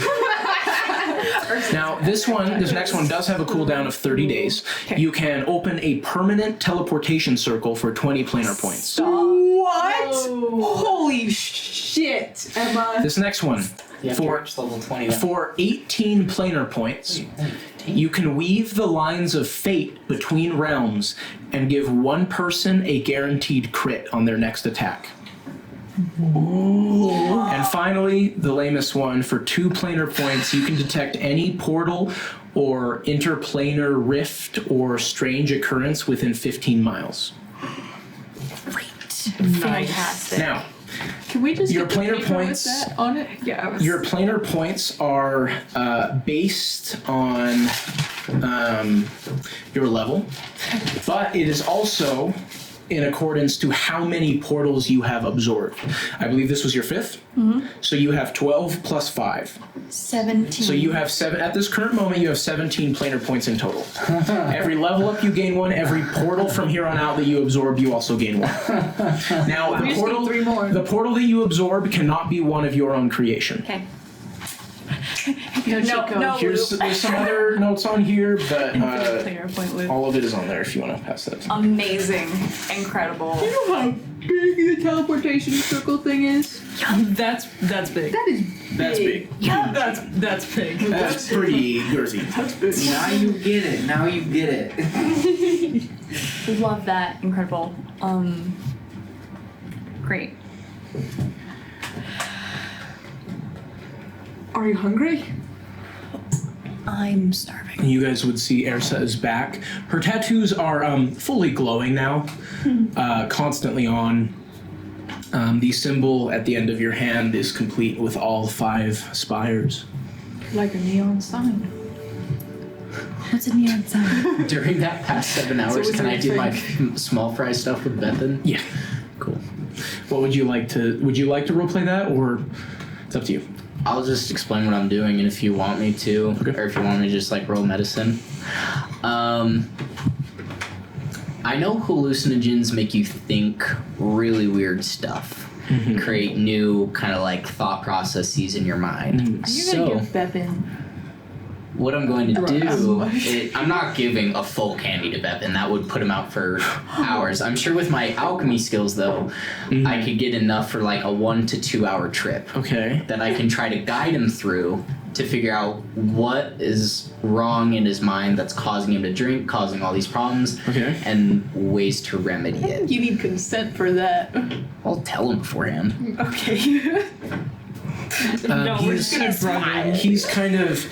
Now, this next one does have a cooldown of 30 days. Okay. You can open a permanent teleportation circle for 20 planar points. What? Holy shit, Emma. This next one, You have to for reach level 20 then. for 18 planar points, You can weave the lines of fate between realms and give one person a guaranteed crit on their next attack. And finally, the lamest one, for 2 planar points, you can detect any portal or interplanar rift or strange occurrence within 15 miles. Fantastic. Now, Can we just your get the planar paper with points- that on it? Yeah, your planar points are based on your level, but it is also in accordance to how many portals you have absorbed. I believe this was your 5th, so you have 12 plus 5. 17. So you have 7, at this current moment, you have 17 planar points in total. Every level up, you gain 1. Every portal from here on out that you absorb, you also gain 1. Now, We just need 3 more. the portal that you absorb cannot be one of your own creation. Okay. No, Chico. no. There's some other notes on here, but Planar point with. all of it is on there if you want to pass that. Amazing. Incredible. You know how big the teleportation circle thing is? That's big. That is That's big. That's big. That's pretty girthy. Now you get it. Now you get it. Love that. Incredible. Great. Are you hungry? I'm starving. And you guys would see Ersa is back. Her tattoos are fully glowing now, constantly on. The symbol at the end of your hand is complete with all 5 spires. Like a neon sign. What's a neon sign? During that past 7 hours, can I do my small fry stuff with Bethan? Yeah. Cool. What would you like to? Would you like to roleplay that, or it's up to you? I'll just explain what I'm doing, and if you want me to, Okay. or if you want me to just like roll medicine. I know hallucinogens make you think really weird stuff, create new kind of like thought processes in your mind. Are you So gonna give Bepin? what I'm going to do, Drugs. I'm not giving a full candy to Bepin. That would put him out for hours. I'm sure with my alchemy skills, though, I could get enough for like a 1 to 2 hour trip Okay. that I can try to guide him through to figure out what is wrong in his mind that's causing him to drink, causing all these problems, Okay. and ways to remedy it. You need consent for that. I'll tell him beforehand. Okay. No, we're just gonna drug him. He's kind of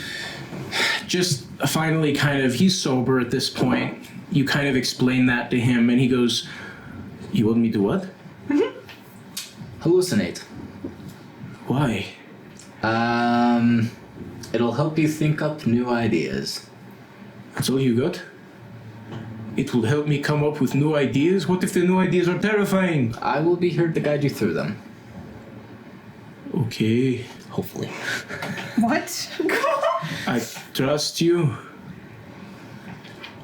just finally he's sober at this point. You kind of explain that to him, and he goes, "You want me to what? Hallucinate. Why?" It'll help you think up new ideas. That's all you got? It will help me come up with new ideas? What if the new ideas are terrifying? I will be here to guide you through them. Okay. Hopefully. What? I trust you.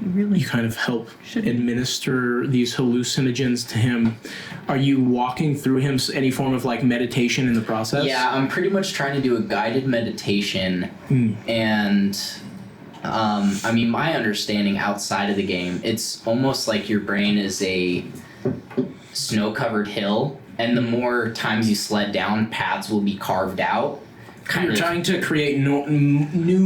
Really? You kind of help administer these hallucinogens to him. Are you walking through him any form of like meditation in the process? Yeah, I'm pretty much trying to do a guided meditation, and I mean, my understanding outside of the game, it's almost like your brain is a snow-covered hill, and the more times you sled down, paths will be carved out. You're trying to create new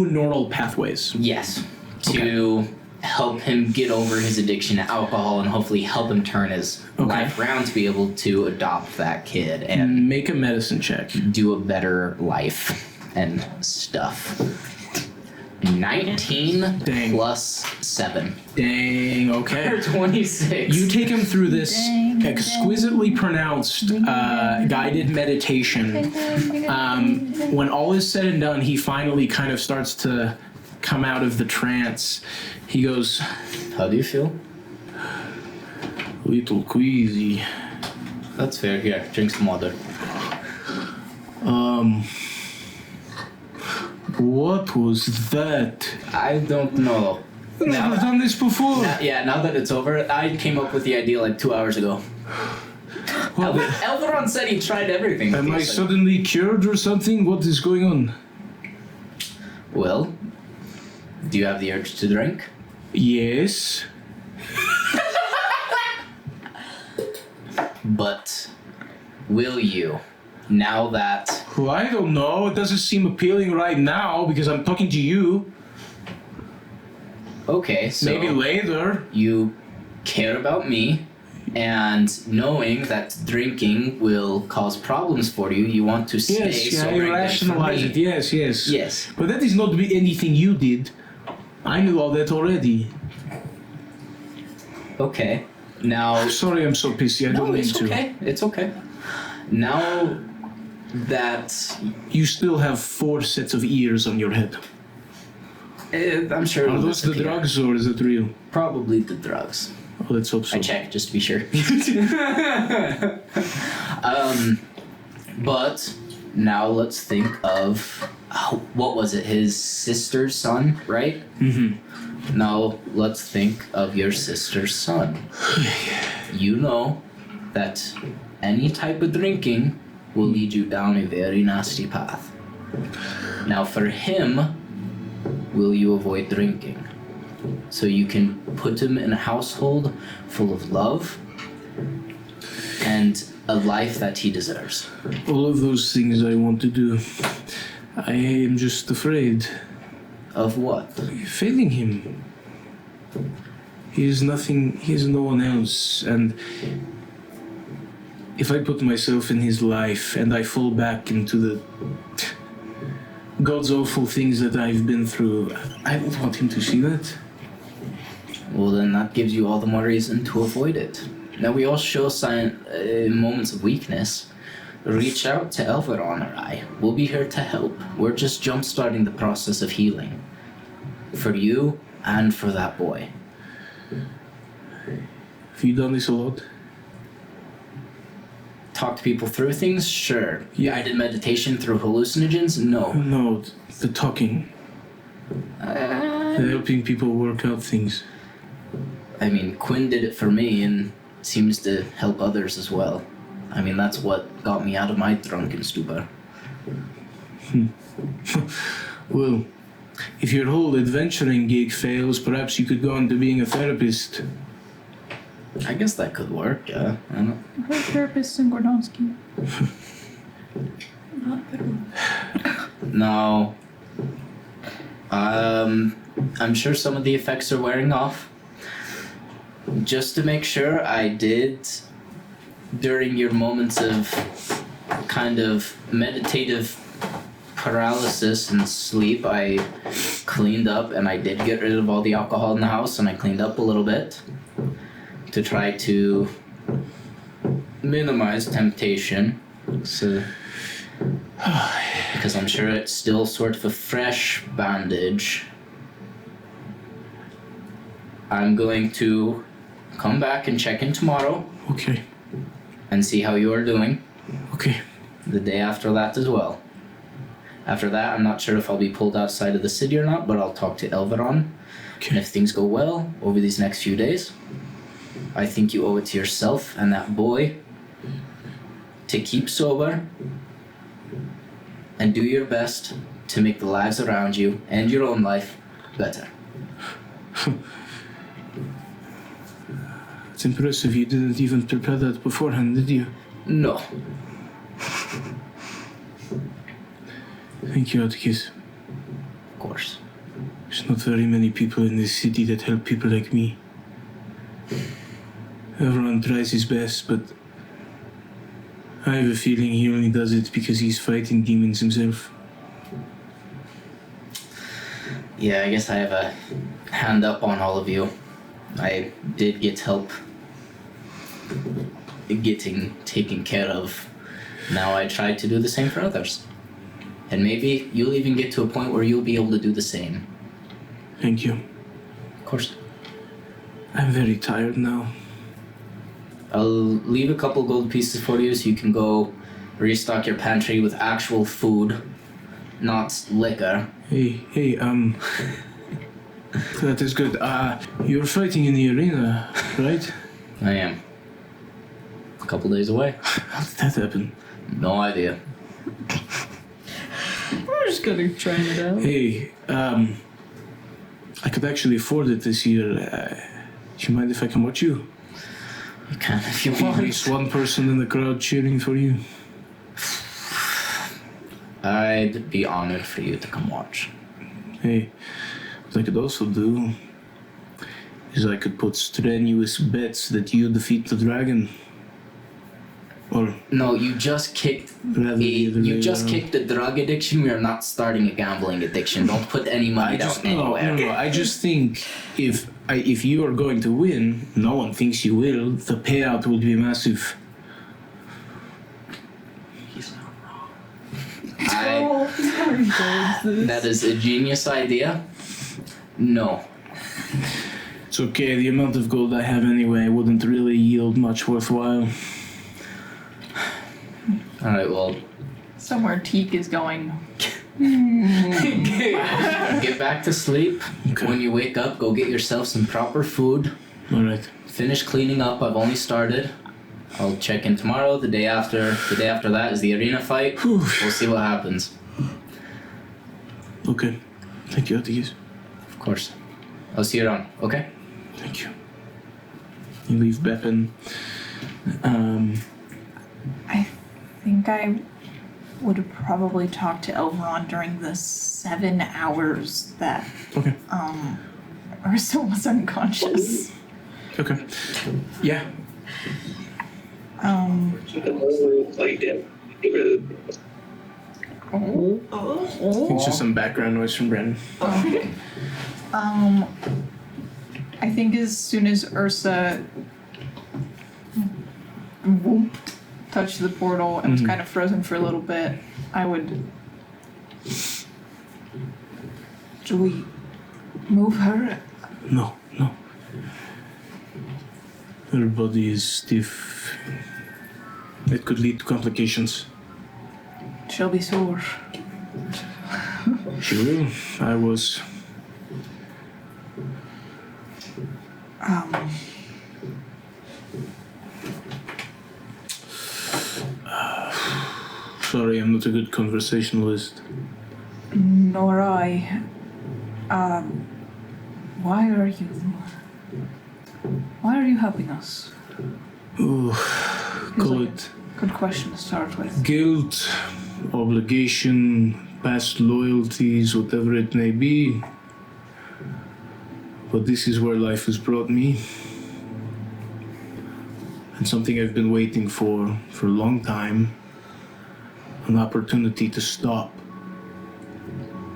neural pathways. Yes, to help him get over his addiction to alcohol and hopefully help him turn his life around to be able to adopt that kid and Make a medicine check. do a better life and stuff. 19 Dang. plus 7. Dang, okay. 26. You take him through this exquisitely pronounced guided meditation. When all is said and done, he finally kind of starts to come out of the trance. He goes, How do you feel? a little queasy. That's fair. Here, drink some water. What was that? I don't know. I've never done this before. Now that it's over, I came up with the idea like 2 hours ago. What, Elveron said he tried everything. am I He said- suddenly cured or something? What is going on? Well, do you have the urge to drink? Yes. But will you? Now that Well, I don't know. It doesn't seem appealing right now because I'm talking to you. Okay, so Maybe later. you care about me, and knowing that drinking will cause problems for you, you want to stay Yes, yeah, sober you and good for rationalize me. it. Yes, yes. Yes. But that is not anything you did. I knew all that already. Okay. Now. Sorry, I'm so pissy. I No, don't mean it's to. okay. It's okay. Now that You still have 4 sets of ears on your head. I'm sure. Are it'll those the disappear. drugs or is it real? Probably the drugs. Oh, let's hope so. I checked just to be sure. But now let's think of what was it? His sister's son, right? Mm-hmm. Now let's think of your sister's son. You know that any type of drinking will lead you down a very nasty path. Now for him, will you avoid drinking? So you can put him in a household full of love and a life that he deserves. All of those things I want to do. I am just afraid. Of what? Failing him. He is nothing, he is no one else, and if I put myself in his life and I fall back into the God's awful things that I've been through, I don't want him to see that. Well, then that gives you all the more reason to avoid it. Now, we all show moments of weakness. Reach out to Elveron or I. We'll be here to help. We're just jump-starting the process of healing. For you and for that boy. Have you done this a lot? Talk to people through things? Sure. Yeah. Guided meditation through hallucinogens? No. No, the talking. The helping people work out things. I mean, Quinn did it for me and seems to help others as well. I mean, that's what got me out of my drunken stupor. Well, if your whole adventuring gig fails, perhaps you could go into being a therapist. I guess that could work, yeah. I don't... Her therapist in Gordonsky. No. I'm sure some of the effects are wearing off. Just to make sure, I did, during your moments of kind of meditative paralysis and sleep, I cleaned up and I did get rid of all the alcohol in the house, and I cleaned up a little bit to try to minimize temptation. So, because I'm sure it's still sort of a fresh bandage. I'm going to come back and check in tomorrow Okay, and see how you are doing. okay. The day after that as well. After that, I'm not sure if I'll be pulled outside of the city or not, but I'll talk to Elveron. And Okay. if things go well over these next few days, I think you owe it to yourself and that boy to keep sober and do your best to make the lives around you and your own life better. It's impressive you didn't even prepare that beforehand, did you? No. Thank you, Atticus. Of course. There's not very many people in this city that help people like me. Everyone tries his best, but I have a feeling he only does it because he's fighting demons himself. Yeah, I guess I have a hand up on all of you. I did get help getting taken care of. Now I try to do the same for others. And maybe you'll even get to a point where you'll be able to do the same. Thank you. Of course. I'm very tired now. I'll leave a couple gold pieces for you so you can go restock your pantry with actual food, not liquor. Hey, that is good. You're fighting in the arena, right? I am. A couple days away. How did that happen? No idea. We're just gonna try it out. Hey, I could actually afford it this year. Do you mind if I come watch you? You can if you At want. least one person in the crowd cheering for you. I'd be honored for you to come watch. Hey, what I could also do is I could put strenuous bets that you defeat the dragon. Or No, you just kicked rather the other way around. kicked a drug addiction. We are not starting a gambling addiction. Don't put any money down anywhere. No. I just think if you are going to win, no one thinks you will. The payout will be massive. That is a genius idea. No. It's okay. The amount of gold I have anyway wouldn't really yield much worthwhile. Alright, well, Somewhere Teak is going. get back to sleep. Okay. When you wake up, go get yourself some proper food. All right. Finish cleaning up. I've only started. I'll check in tomorrow. The day after that is the arena fight. We'll see what happens. Okay. Thank you, Atticus. Of course. I'll see you around. Okay? Thank you. You leave Beppin. I think I would probably talk to Elron during the 7 hours that Okay. Ersa was unconscious. Okay. Yeah. It's just some background noise from Brandon. I think as soon as Ersa whooped, touched the portal and was kind of frozen for a little bit, I would. Do we move her? No. Her body is stiff. It could lead to complications. She'll be sore. She will. I was. Sorry, I'm not a good conversationalist. Nor I. Why are you helping us? Ooh, call like it Good question to start with. guilt, obligation, past loyalties, whatever it may be. But this is where life has brought me. And something I've been waiting for a long time. An opportunity to stop.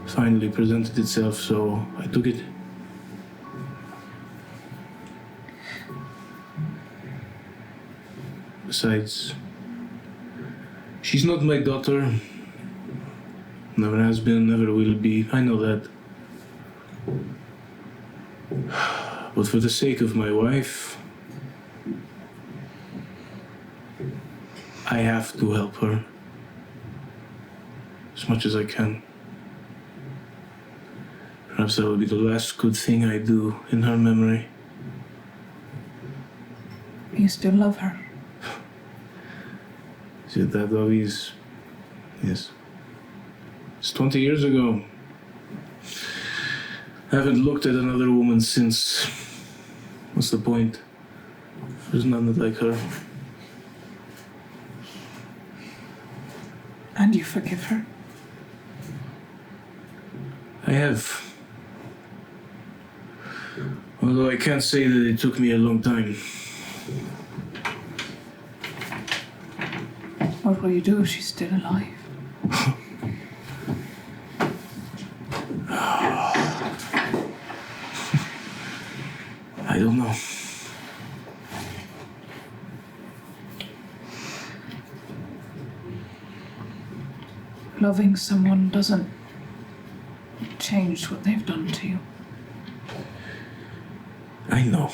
Finally presented itself, so I took it. Besides, she's not my daughter. Never has been, never will be. I know that. But for the sake of my wife, I have to help her as much as I can. Perhaps that will be the last good thing I do in her memory. You still love her? Is it that obvious? Yes. It's 20 years ago. I haven't looked at another woman since. What's the point? There's none like her. And you forgive her? I have. Although I can't say that it took me a long time. What will you do if she's still alive? I don't know. Loving someone doesn't change what they've done to you. I know.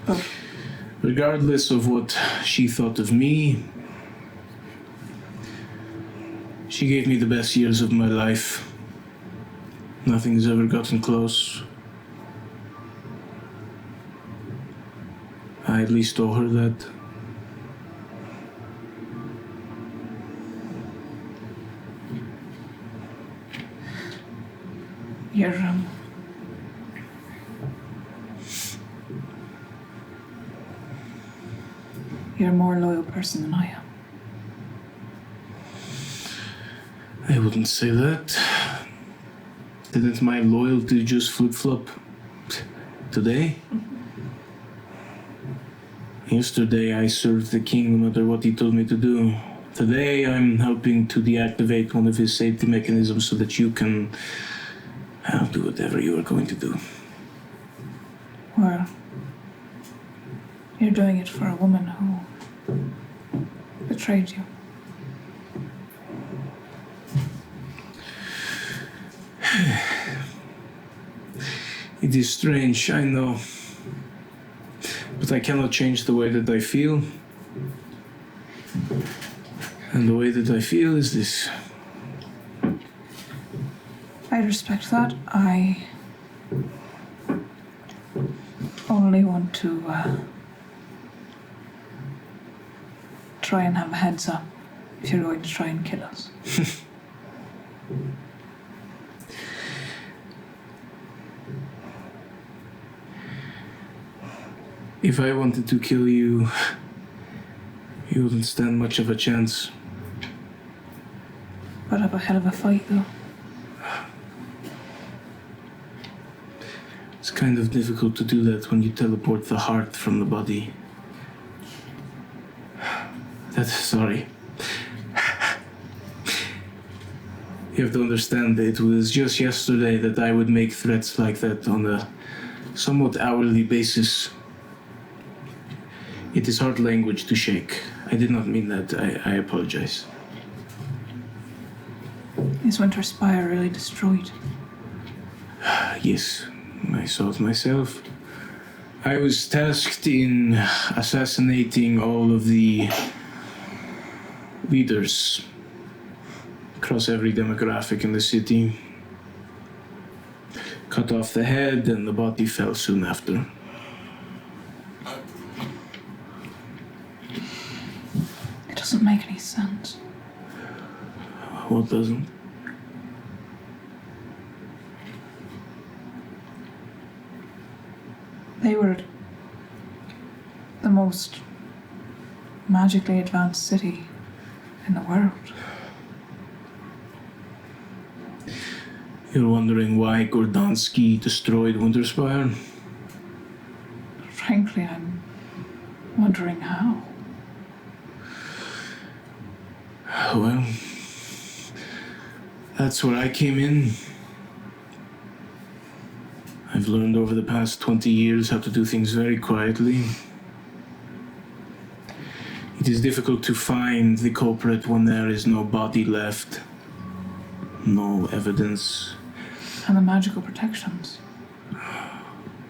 But Regardless of what she thought of me, she gave me the best years of my life. Nothing's ever gotten close. I at least owe her that. You're a more loyal person than I am. I wouldn't say that. Didn't my loyalty just flip-flop today? Yesterday I served the king no matter what he told me to do. Today I'm helping to deactivate one of his safety mechanisms so that you can do whatever you are going to do. Well, you're doing it for a woman who betrayed you. It is strange, I know. But I cannot change the way that I feel. And the way that I feel is this. I respect that. I only want to try and have a heads up if you're going to try and kill us. If I wanted to kill you, you wouldn't stand much of a chance. Put up a hell of a fight, though. It's kind of difficult to do that when you teleport the heart from the body. Sorry. You have to understand that it was just yesterday that I would make threats like that on a somewhat hourly basis. It is hard language to shake. I did not mean that. I apologize. Is Winter Spire really destroyed? Yes, I saw it myself. I was tasked in assassinating all of the leaders across every demographic in the city. Cut off the head and the body fell soon after. It doesn't make any sense. What doesn't? They were the most magically advanced city in the world. You're wondering why Gordansky destroyed Winterspire? Frankly, I'm wondering how. Well, that's where I came in. I've learned over the past 20 years how to do things very quietly. It is difficult to find the culprit when there is no body left, no evidence. And the magical protections.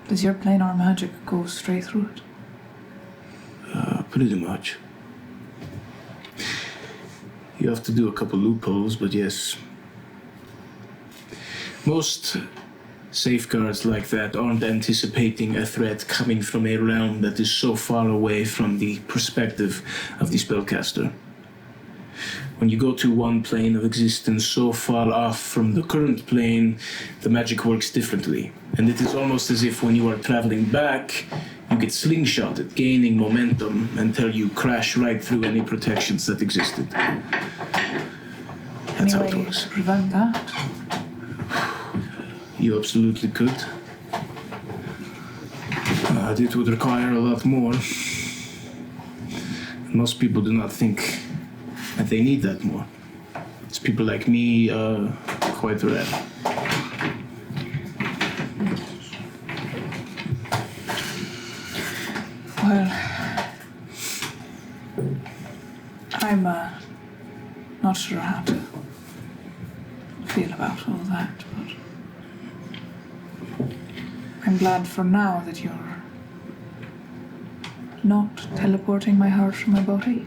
Does your planar magic go straight through it? Pretty much. You have to do a couple loopholes, but yes. Most safeguards like that aren't anticipating a threat coming from a realm that is so far away from the perspective of the spellcaster. When you go to one plane of existence so far off from the current plane, the magic works differently. And it is almost as if when you are traveling back, you get slingshotted, gaining momentum until you crash right through any protections that existed. That's how it Any way works. to prevent that? You absolutely could. It would require a lot more. Most people do not think that they need that more. It's people like me, quite rare. Well, I'm not sure how to feel about all that, but I'm glad for now that you're not teleporting my heart from my body.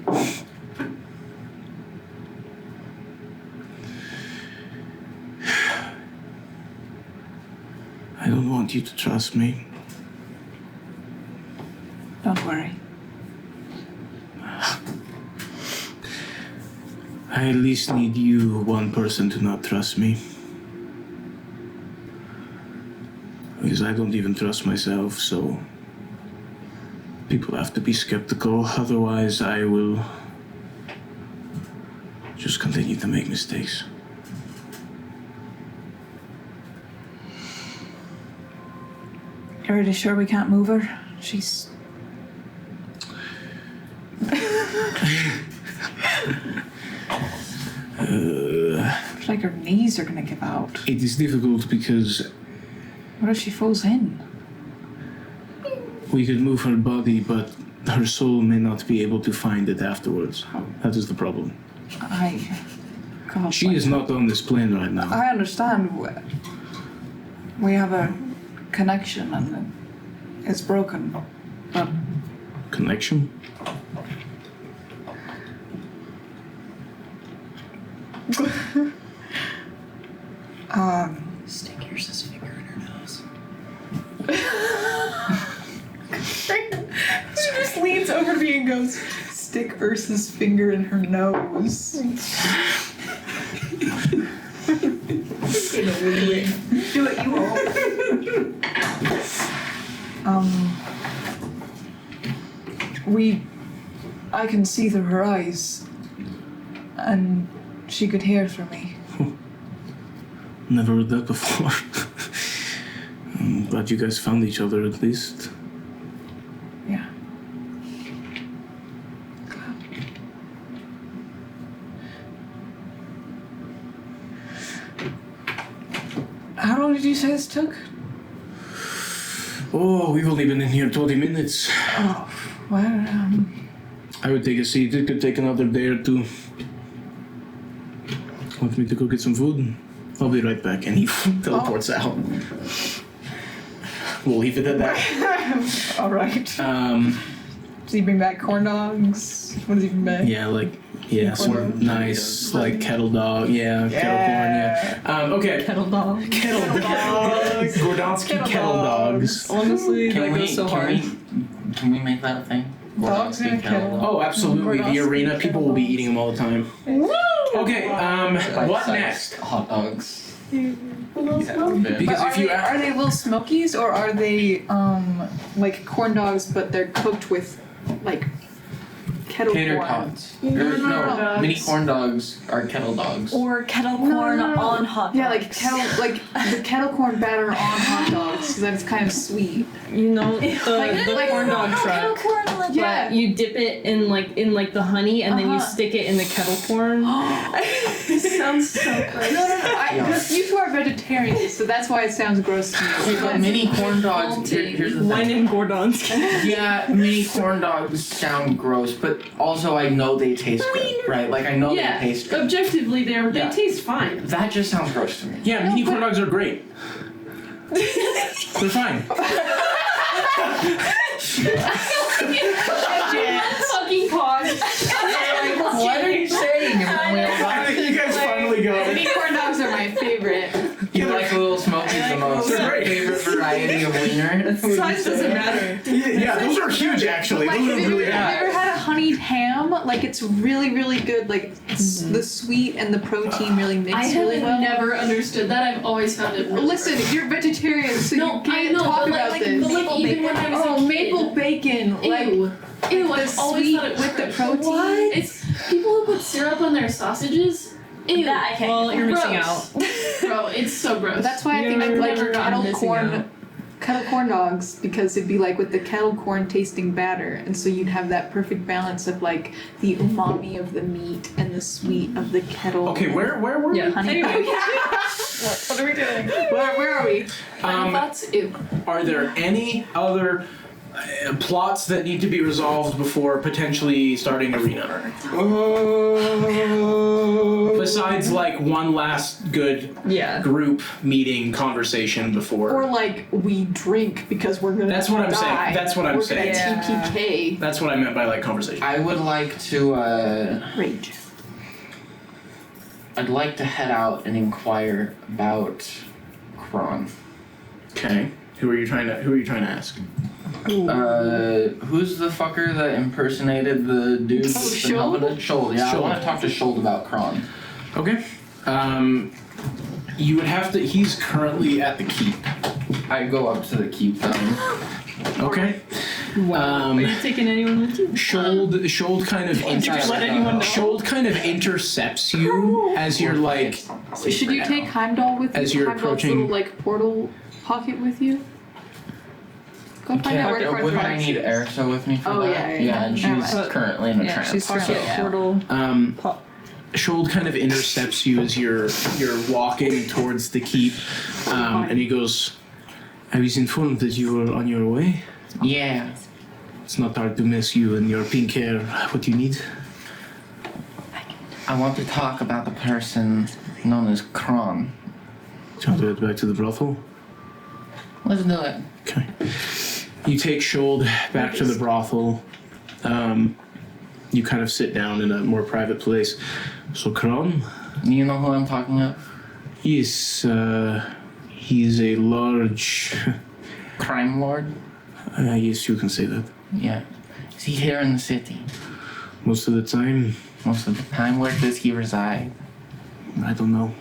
I don't want you to trust me. Don't worry. I at least need you, one person, to not trust me. Because I don't even trust myself, so people have to be skeptical, otherwise I will just continue to make mistakes. You're really sure we can't move her? She's... It's like her knees are gonna give out. It is difficult because What if she falls in? we could move her body, but her soul may not be able to find it afterwards. That is the problem. God, She is not on this plane right now. I understand. We have a connection and it's broken. But Connection? Stick Ersa's finger in her nose. She just leans over to me and goes, stick Ursa's finger in her nose. do it, you all. I can see through her eyes, and she could hear through me. Never heard that before. I'm glad you guys found each other at least. Yeah. How long did you say this took? Oh, we've only been in here 20 minutes. Oh, well, I would take a seat. It could take another day or two. Want me to go get some food? I'll be right back. And he teleports out. We'll leave it at that. all right. Does he bring back corn dogs? What does he bring back? Yeah, some nice, like, kettle dog. Yeah, kettle corn, yeah. Okay. Kettle dog. Kettle dogs. Gordonsky kettle dogs. Honestly, that goes so hard. Can we make that a thing? Dogs in a kettle. Oh, absolutely. The arena, people will be eating them all the time. Okay, what next? Hot dogs. Because if you Are they little smokies or are they like corn dogs but they're cooked with like kettle Tater corn? tots. No. Mini corn dogs are kettle dogs. Or kettle corn on hot dogs. Yeah, like the kettle corn batter on hot dogs, so that it's kind of sweet. You know, the corn dog Kettle truck. corn on the Yeah. You dip it in like the honey, and then you stick it in the kettle corn. This sounds so gross. No. You two are vegetarians, so that's why it sounds gross to me. Okay, but mini corn dogs. Here's the Wine thing. and Gordons. Yeah, mini corn dogs sound gross, but also I know they taste good, right? Like I know they taste good. Objectively, they Yeah. taste fine. That just sounds gross to me. Yeah, mini corn dogs are great. They're fine. Fucking pause. What are you saying? You guys finally got it. Mini corn dogs are my favorite. You like Little Smokies the most. They're great. Favorite variety of wiener? Size doesn't matter. Yeah, those are huge actually. Like, Those have are you really good. ever had a honeyed ham? Like, it's really, really good. Like, the sweet and the protein really mix I have really well. never understood that. I've always found it really Listen, gross. you're vegetarian, so No, you can't I know, talk but about like, this. but like even when I was a kid, maple bacon. Like, Ew, the I've always sweet thought it was with the gross. protein. What? It's people who put syrup on their sausages. Ew. That I can't. Well, you're missing out. Gross. Bro, it's so gross. But that's why I think You're I'd like never gotten missing out. kettle corn dogs, because it'd be like with the kettle corn tasting batter, and so you'd have that perfect balance of like the umami of the meat and the sweet of the kettle. Okay, where were we? Yeah. Honey. Anyway. What are we doing? Where are we? thoughts. Ew. Are there any other plots that need to be resolved before potentially starting arena? Besides, like, one last good group meeting conversation before. Or like we drink because we're gonna That's what I'm saying. die. That's what I'm we're saying. Gonna TPK. That's what I meant by, like, conversation. I would like to. Rage. I'd like to head out and inquire about Kron. Okay. Who are you trying to ask? Who's the fucker that impersonated the dude that's been helping us? Shold. Yeah, I want to talk to Shold about Kron. Okay. You would have to. He's currently at the keep. I go up to the keep then. Okay. Wow. Are you taking anyone with you? Shold kind of Shold kind of intercepts you as you're like. Should you take Heimdall with you? As you're Heimdall's approaching- little like portal pocket with you? Go find out where Would I Foresight need is. Ersa with me for Oh, that? yeah, Yeah, and never she's mind. currently in a Yeah, trance. she's Part of Yeah. the portal. Pop. Shold kind of intercepts you as you're walking towards the keep, and he goes, "I was informed that you were on your way. Yeah. It's not hard to miss you and your pink hair. What do you need?" I want to talk about the person known as Kron. Do you want to head back to the brothel? Let's do it. Okay. You take Shold back to the brothel. You kind of sit down in a more private place. So Kron? Do you know who I'm talking of? Yes, he is a large... Crime lord? yes, you can say that. Yeah. Is he here in the city? Most of the time, Most of the time, where does he reside? I don't know.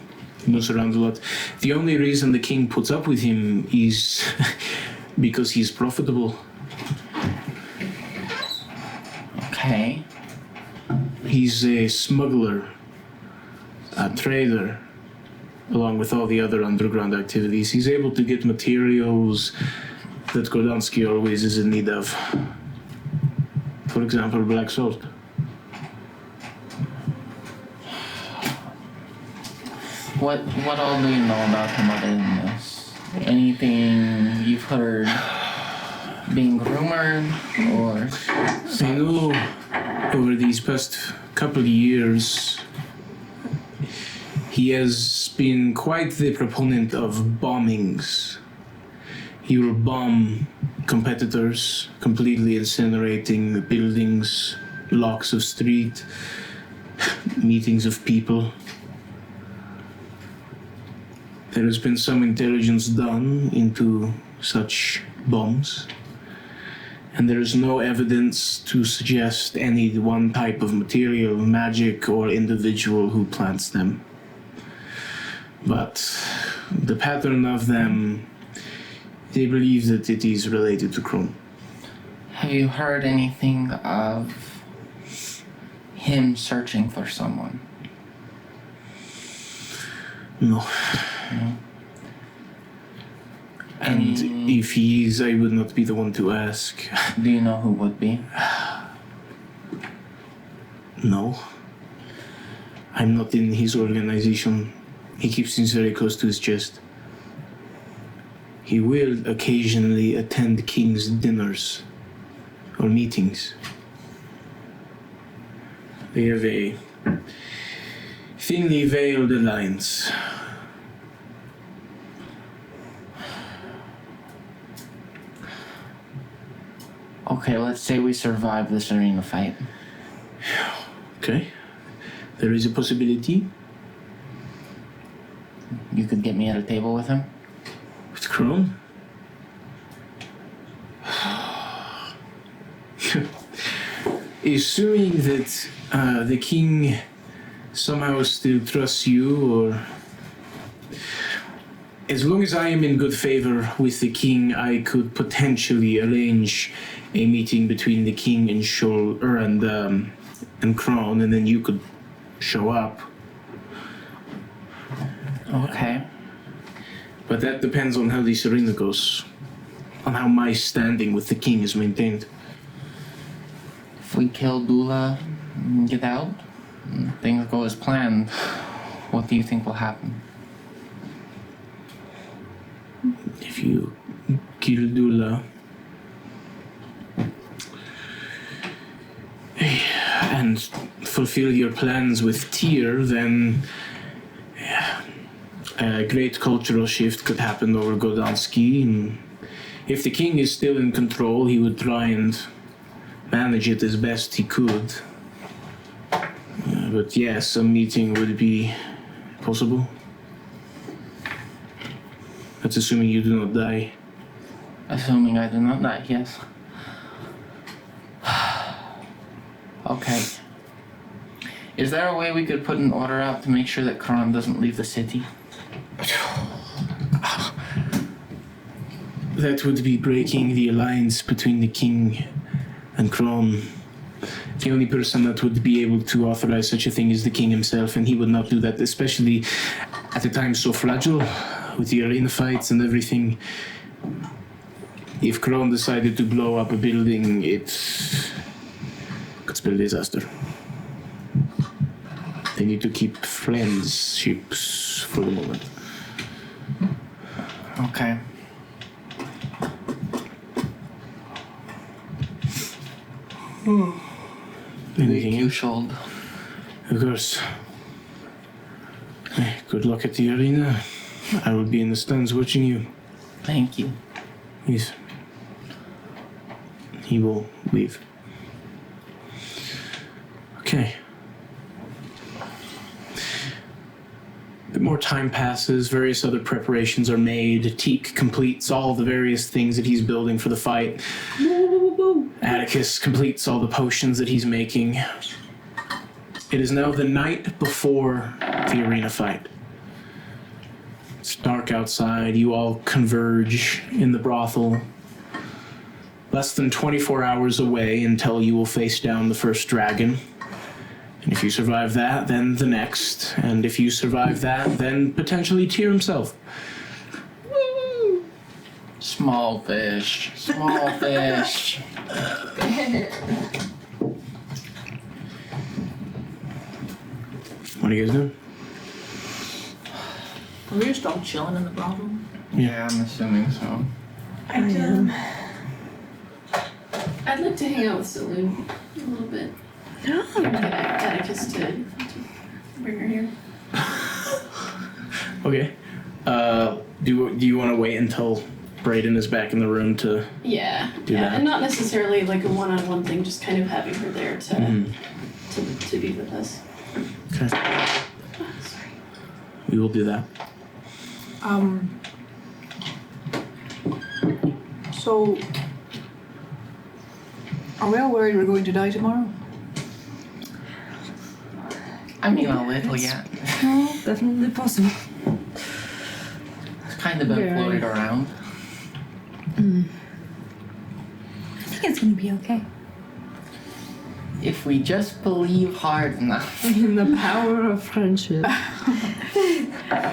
He moves around a lot. The only reason the king puts up with him is because he's profitable. Okay. He's a smuggler, a trader, along with all the other underground activities. He's able to get materials that Gordansky always is in need of. For example, black salt. What all do you know about him other than this? Anything you've heard being rumored or I know over these past couple of years, he has been quite the proponent of bombings. He will bomb competitors, completely incinerating buildings, blocks of street, meetings of people. There has been some intelligence done into such bombs, and there is no evidence to suggest any one type of material, magic, or individual who plants them. But the pattern of them, they believe that it is related to Kron. have you heard anything of him searching for someone? No. And if he is, I would not be the one to ask. Do you know who would be? No. I'm not in his organization. He keeps things very close to his chest. He will occasionally attend king's dinners or meetings. They have a thinly veiled alliance. Okay, let's say we survive this arena fight. Okay. There is a possibility. You could get me at a table with him? With Kron? Assuming that the king somehow still trusts you, or as long as I am in good favor with the king, I could potentially arrange a meeting between the king and and Kron, and then you could show up. Okay. But that depends on how this arena goes, on how my standing with the king is maintained. If we kill Dula and get out, and things go as planned, what do you think will happen? If you kill Dula and fulfill your plans with Tyr, then a great cultural shift could happen over Gordansky. And if the king is still in control, he would try and manage it as best he could. But yes, a meeting would be possible. That's assuming you do not die. Assuming I do not die, yes. Okay. Is there a way we could put an order out to make sure that Kron doesn't leave the city? That would be breaking the alliance between the king and Kron. The only person that would be able to authorize such a thing is the king himself, and he would not do that, especially at a time so fragile with the arena fights and everything. If Krone decided to blow up a building, it could spell disaster. They need to keep friendships for the moment. Okay. Anything You else? should. Of course. Good luck at the arena. I will be in the stands watching you. Thank you. Yes. He will leave. Okay. A bit more time passes, various other preparations are made. Teak completes all the various things that he's building for the fight. Atticus completes all the potions that he's making. It is now the night before the arena fight. It's dark outside. You all converge in the brothel. Less than 24 hours away until you will face down the first dragon. And if you survive that, then the next. And if you survive that, then potentially Tyr himself. Small fish. Small fish. What are you guys doing? Are we just all chilling in the brothel? Yeah, I'm assuming so. I'd like to hang out with Saloon a little bit. Get Atticus to bring her here. Okay. Do you want to wait until Brayden is back in the room to... Yeah, Do that. and not necessarily like a one-on-one thing, just kind of having her there to be with us. Okay. Sorry. We will do that. So, are we all worried we're going to die tomorrow? I mean, a little, yeah. Definitely possible. It's kind of been Very. floated around. I think it's gonna be okay. If we just believe hard enough. In the power of friendship.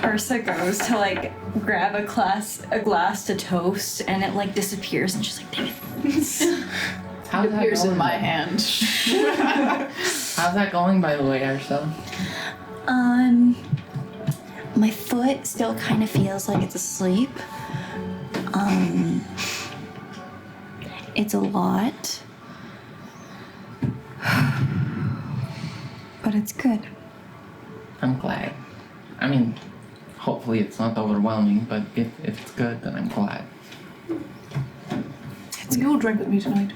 Ersa goes to like grab a glass to toast, and it like disappears, and she's like, "Dang it!" How's It that appears going? in my hand. How's that going, by the way, Ersa? My foot still kind of feels like it's asleep. It's a lot. But it's good. I'm glad. I mean, hopefully it's not overwhelming, but if it's good, then I'm glad. Will you all drink with me tonight?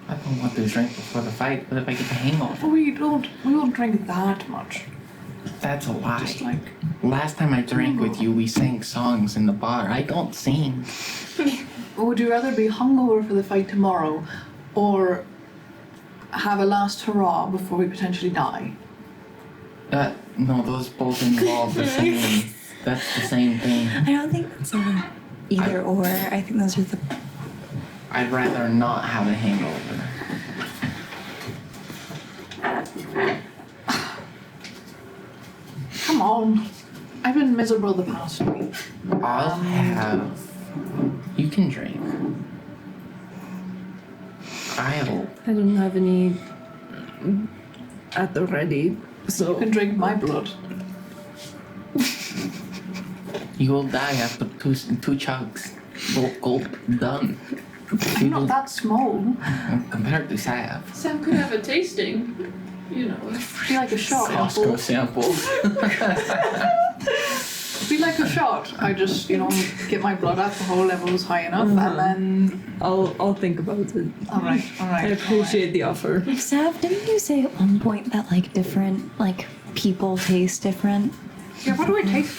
I don't want to drink before the fight, but if I get the hangover, We won't drink that much. that's a lie. Just like, Last time I drank with you, we sang songs in the bar. I don't sing. would you rather be hungover for the fight tomorrow, or have a last hurrah before we potentially die? No, those both involve the same. That's the same thing. I don't think it's either or. I think those are the... I'd rather not have a hangover. Come on. I've been miserable the past week. I'll have. You can drink. I'll. I don't have any at the ready, You so can drink my blood. You will die after two chugs. Gulp, done. I'm not that small. Compared to Sav. Sam could have a tasting, you know. Be like a shot. Costco samples. Be like a shot. I just, get my blood alcohol levels high enough, and then. I'll think about it. All right. I appreciate the offer. Sav, didn't you say at one point that like different like people taste different? Yeah. What do I taste?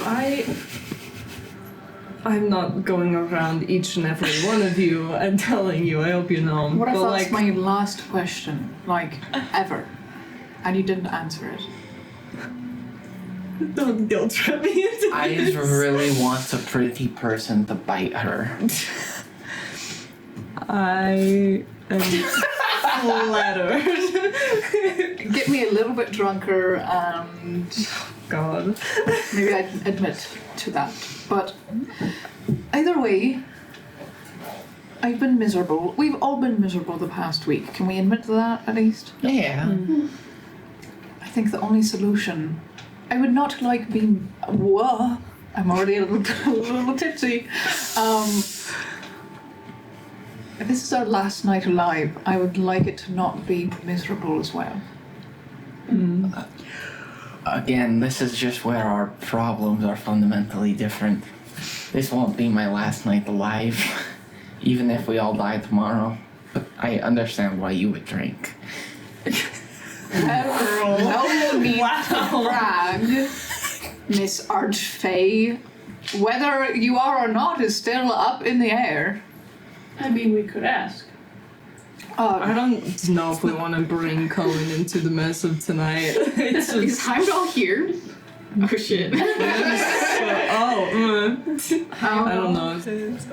I'm not going around each and every one of you and telling you. I hope you know. What if but that's like, my last question, ever, and you didn't answer it? don't guilt trip me into I this. really want a pretty person to bite her. I am flattered. Get me a little bit drunker, and God. maybe I'd admit to that. But either way, I've been miserable. We've all been miserable the past week. Can we admit to that at least? Yeah. I think the only solution. I would not like being. Whoa! I'm already a little tipsy. If this is our last night alive, I would like it to not be miserable as well. Again, this is just where our problems are fundamentally different. This won't be my last night alive, even if we all die tomorrow. But I understand why you would drink. No need to brag, Miss Archfey. Whether you are or not is still up in the air. I mean, we could ask. I don't know if we want to bring Cohen into the mess of tonight. It's Is just, Heimdall here? Oh shit. I don't know.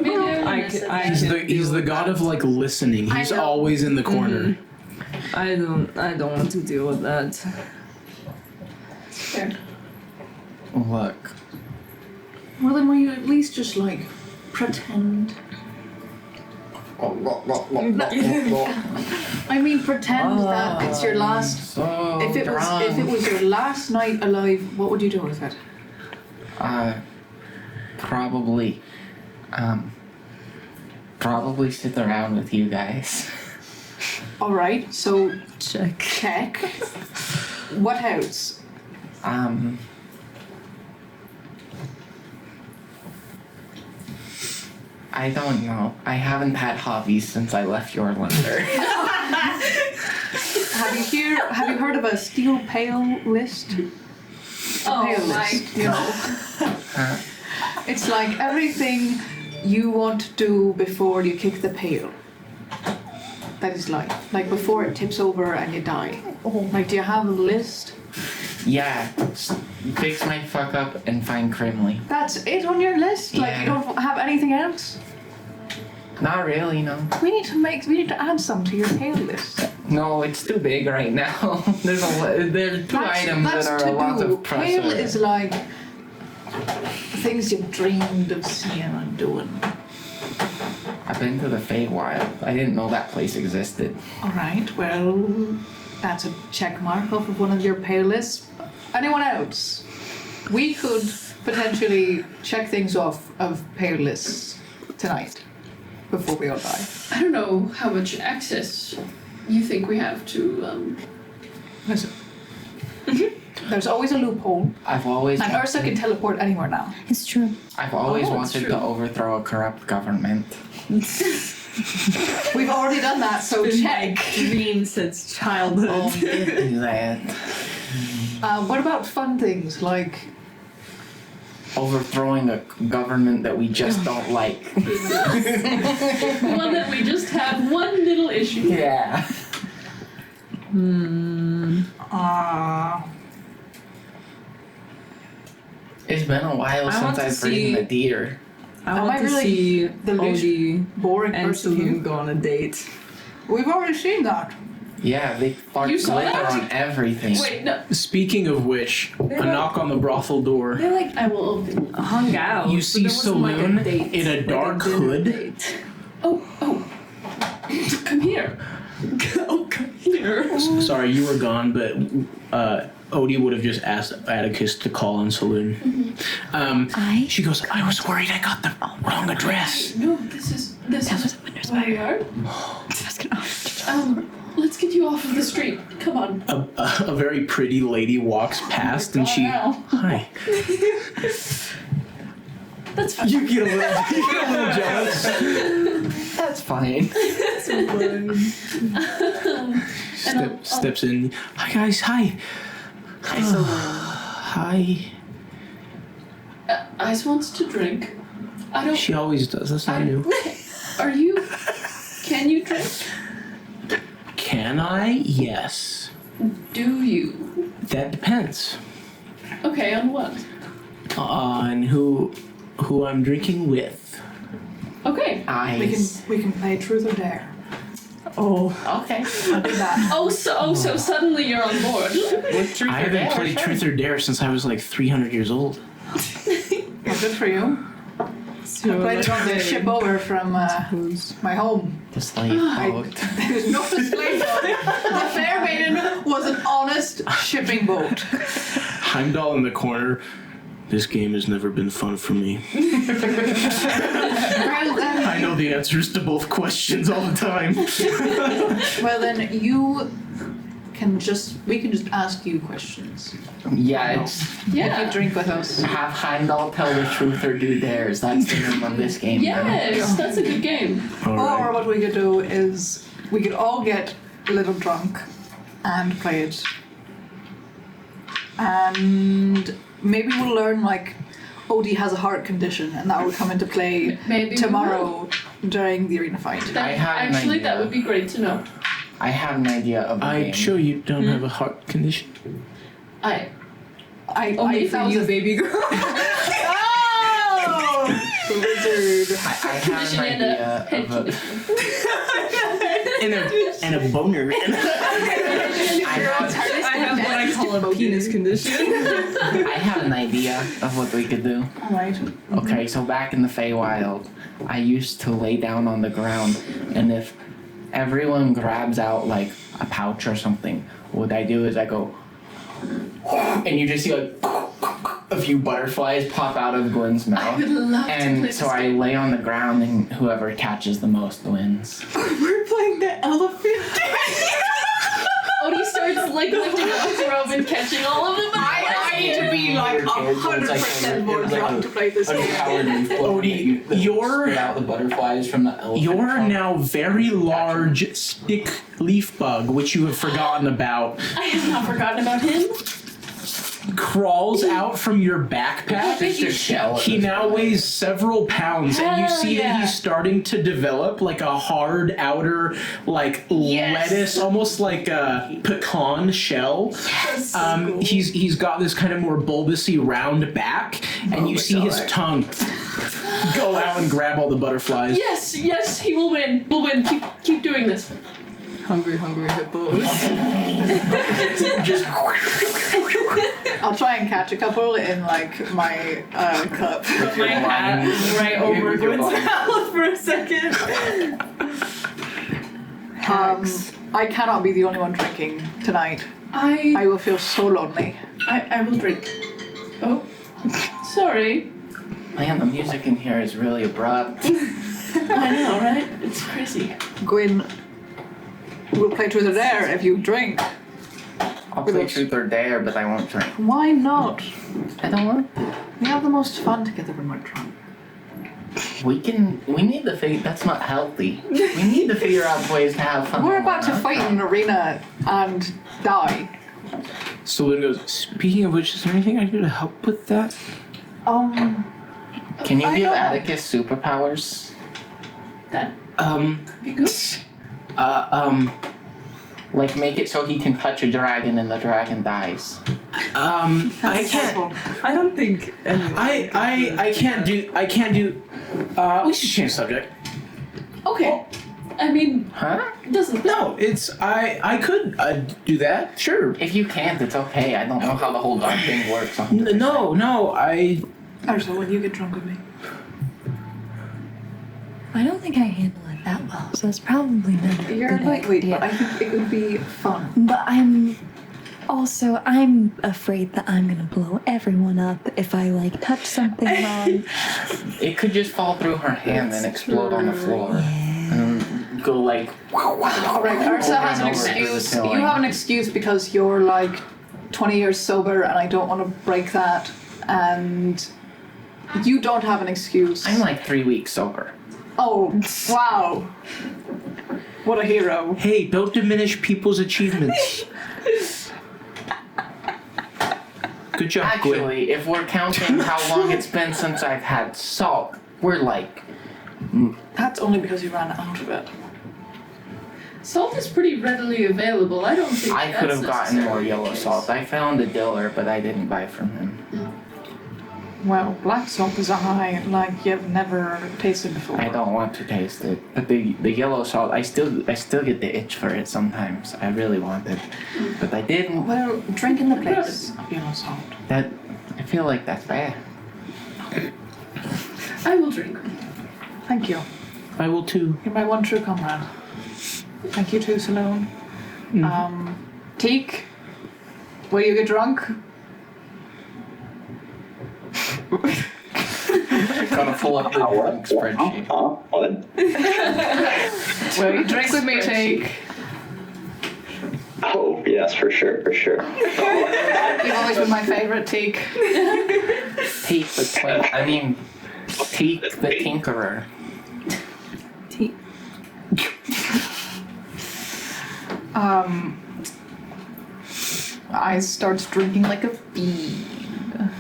Maybe I He's the god of like listening. He's know. always in the corner. I don't want to deal with that. Fair. Look, Well, then will you at least just like pretend? I mean, pretend that it's your last. so If it was your last night alive, what would you do with it? probably sit around with you guys. All right. So Check. what else? I don't know. I haven't had hobbies since I left your lender. Have you heard of a steel pail list? Oh Pail my list, you know. It's like everything you want to do before you kick the pail. That is like before it tips over and you die. Like, do you have a list? Yeah, fix my fuck up and find Crimley. That's it on your list? Like, Yeah. you don't have anything else? Not really, no. We need to add some to your pail list. No, it's too big right now. There are two items that are a lot of pressure. Pail is like things you've dreamed of seeing and doing. I've been to the Feywild. I didn't know that place existed. All right, well, that's a check mark off of one of your pail lists. Anyone else? We could potentially check things off of pail lists tonight before we all die. I don't know how much access you think we have to, Listen. There's always a loophole, I've always and Ersa can teleport anywhere now. It's true. I've always Oh, that's wanted true. to overthrow a corrupt government. We've already done that, so check. Dream since childhood. Do that. What about fun things like Overthrowing a government that we just don't like. one that we just have one little issue. Yeah. It's been a while I want since to I've ridden see- a deer. I Am want I to really see the least Odie boring and person here? Saloon go on a date. We've already seen that. Yeah, they fart You saw glitter that? on everything. Wait, no. Speaking of which, a knock on the brothel door. They're like, I will open. Hung out. You but see there wasn't, like, a Saloon date, in a like dark dinner hood. date. Oh. Come here. Sorry, you were gone, but Odie would have just asked Atticus to call in Saloon. She goes, I was worried I got the wrong address. No, this is where we are. Let's get you off of the street. Come on. A very pretty lady walks past and she, hi. That's fine. You get a little jealous. That's fine. Steps in. Hi guys, hi. Hi. Ice wants to drink. I don't. She always does. That's not new. Are you? Can you drink? Can I? Yes. Do you? That depends Okay, on what? on who I'm drinking with. Okay. We can play truth or dare. Okay. I'll do that. Oh, so suddenly you're on board. With truth I or haven't dare, played sure. Truth or Dare since I was like 300 years old. Well, good for you. I played it on the ship over from my home. The slave boat. There's no slave boat. The Fair Maiden was an honest shipping boat. Heimdall in the corner. This game has never been fun for me. I know the answers to both questions all the time. Well, then we can just ask you questions. Yeah, it's If you drink with us. have Heimdall tell the truth or do dares. That's the name of this game. Yes, that's a good game. All Or right. what we could do is we could all get a little drunk and play it. And maybe we'll learn like Odie has a heart condition and that will come into play Maybe we tomorrow during the arena fight. That, I have an actually, that idea. would be great to know. I have an idea of the I'm game. sure you don't have a heart condition. Only for you, baby girl. Oh! The wizard. I have an Condition and idea head of a... condition. And a boner. I have what I call a penis condition. I have an idea of what we could do. Alright. Okay, so back in the Feywild, I used to lay down on the ground, and if everyone grabs out like a pouch or something, what I do is I go, and you just see like a few butterflies pop out of Gwen's mouth. I would love to play And this so I game. lay on the ground, and whoever catches the most wins. We're playing the elephant. Odie starts like lifting up his robe and catching all of them. I need to be like 100% more drunk to play this game. Odie, you're- spit out the butterflies from the elephant. Your trunk. now very large stick leaf bug, which you have forgotten about, I have not forgotten about him. crawls out from your backpack. Just a shell. He now weighs several pounds, and you Hell see that yeah. he's starting to develop like a hard outer, like Yes. lettuce, almost like a pecan shell. He's got this kind of more bulbousy round back, and you see his tongue go out and grab all the butterflies. Yes, he will win. We'll win. Keep doing this. Hungry hippos. Just I'll try and catch a couple in like my cup. Put my hat right over Gwen's mouth for a second. I cannot be the only one drinking tonight. I I will feel so lonely. will drink. Oh, sorry. Man, the music in here is really abrupt. I know, right? It's crazy. Gwyn will play truth or dare if you drink. I'll play truth or dare, but I won't drink. Why not? I don't want to. We have the most fun together when we're drunk. We need to figure, that's not healthy. We need to figure out ways to have fun. We're when about to not fight in drunk. an arena and die. so Lynn goes, speaking of which, is there anything I can do to help with that? Can you I give don't- Atticus superpowers? That Be good. Like make it so he can touch a dragon and the dragon dies. I can't. I don't think anyone. I can't do. We should change subject. Okay. I mean, Huh? it doesn't. No, it's I could do that. Sure. If you can't, it's okay. I don't know how the whole dark thing works. No, I. Ersa, will you get drunk with me? I don't think I handle it that well, so it's probably not a You're good lightweight, idea. but I think it would be fun. But I'm afraid that I'm gonna blow everyone up if I like touch something wrong. It could just fall through her hand and explode on the floor. And go like. Alright, Ersa has an over the excuse. ceiling. You have an excuse because you're like 20 years sober and I don't want to break that. And you don't have an excuse. I'm like 3 weeks sober. Oh, wow. What a hero. Hey, don't diminish people's achievements. Good job, Gwen. Actually, if we're counting how long it's been since I've had salt, we're like. That's only because you ran out of it. Salt is pretty readily available. I don't think I that's could have gotten more necessarily yellow the case. salt. I found a diller, but I didn't buy from him. Well, black salt is a high like you've never tasted before. I don't want to taste it. But the yellow salt, I still get the itch for it sometimes. I really want it, but I didn't. Well, drink in the place of yellow salt. That I feel like that's bad. I will drink. Thank you. I will too. You're my one true comrade. Thank you too, Salone. Teak, will you get drunk? Gotta pull up the drunk spreadsheet. What? Will you drink with me, Teak? Oh, yes, for sure, for sure. You've always been my favorite, Teak. Teak the Tinkerer. I start drinking like a fiend.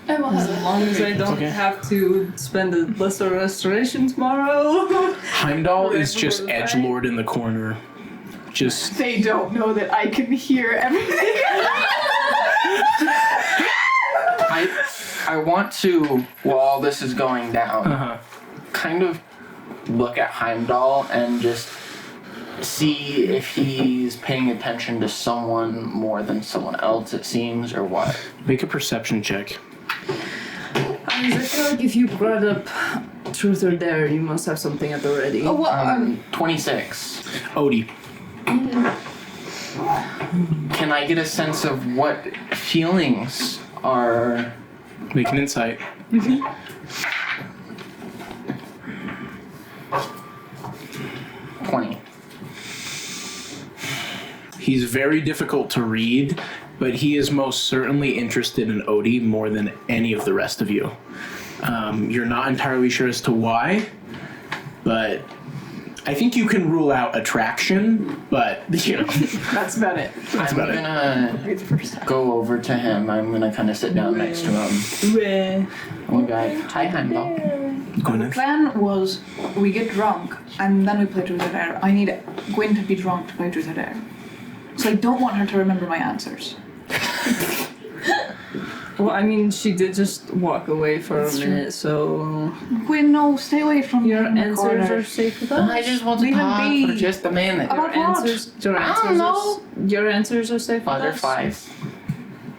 I will have As long as I don't Okay. have to spend a lesser restoration tomorrow. Heimdall is just edgelord in the corner. Just They don't know that I can hear everything. I want to, while this is going down, uh-huh. kind of look at Heimdall and just see if he's paying attention to someone more than someone else, it seems, or what. Make a perception check. I feel like if you brought up truth or dare, you must have something at the ready. Oh, well, 26. Odie. Can I get a sense of what feelings are... Make an insight. 20. He's very difficult to read, but he is most certainly interested in Odie more than any of the rest of you. You're not entirely sure as to why, but I think you can rule out attraction, but, you know. that's about it. That's about it. Gonna go over to him. I'm gonna kind of sit down next to him. And be like, hi, Heimdall. The plan was we get drunk and then we play truth or dare. I need Gwen to be drunk to play truth or dare. So I don't want her to remember my answers. Well, I mean, she did just walk away for a minute, so... Gwen, no, stay away from Your me in the answers corner. are safe with us? I just want to Leave him talk be. for just a minute. About what? Your I answers don't know. Your answers are safe with us? Butterflies.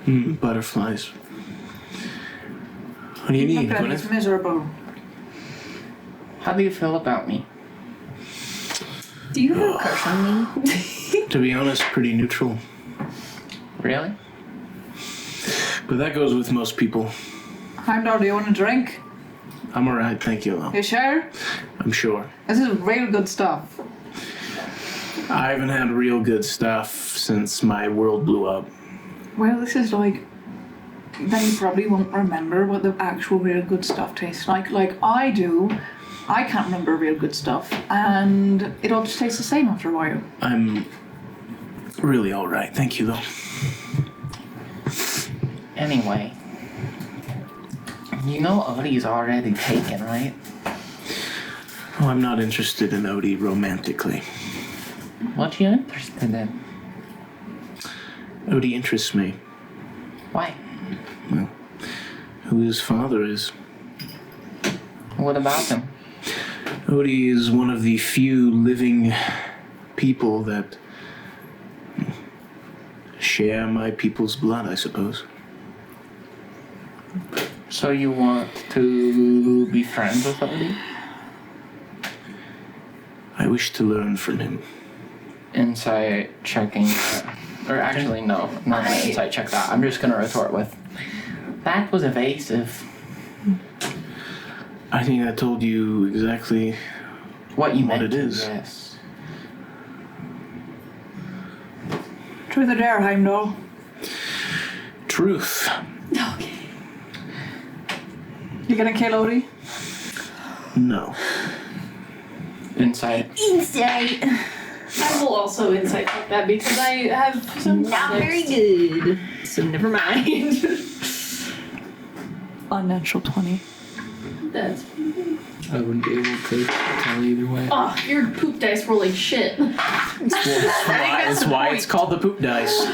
Butterflies. What do you need, Look at he's Gwyneth? miserable. How do you feel about me? Do you have a crush on me? To be honest, pretty neutral. Really? But that goes with most people. Heimdall, do you want a drink? I'm alright, thank you, though. You sure? I'm sure. This is real good stuff. I haven't had real good stuff since my world blew up. Well, this is like... Then you probably won't remember what the actual real good stuff tastes like. Like I do. I can't remember real good stuff. And it all just tastes the same after a while. I'm really alright, thank you, though. Anyway. You know Odie's already taken, right? Oh, I'm not interested in Odie romantically. What you interested in? Odie interests me. Why? Well, who his father is. What about him? Odie is one of the few living people that share my people's blood, I suppose. So you want to be friends with Odie? I wish to learn from him. Insight checking that. Or actually, no, not gonna insight check that. I'm just gonna retort with, that was evasive. I think I told you exactly What you What meant it to, is. yes. Truth or dare, Heimdall? truth. Okay. You gonna kill Odie? No. Insight. Insight. I will also insight like that because I have some Not very context. good. So never mind. Unnatural 20. That's I wouldn't be able to tell either way. oh, your poop dice roll like shit. That's why it's called the poop dice.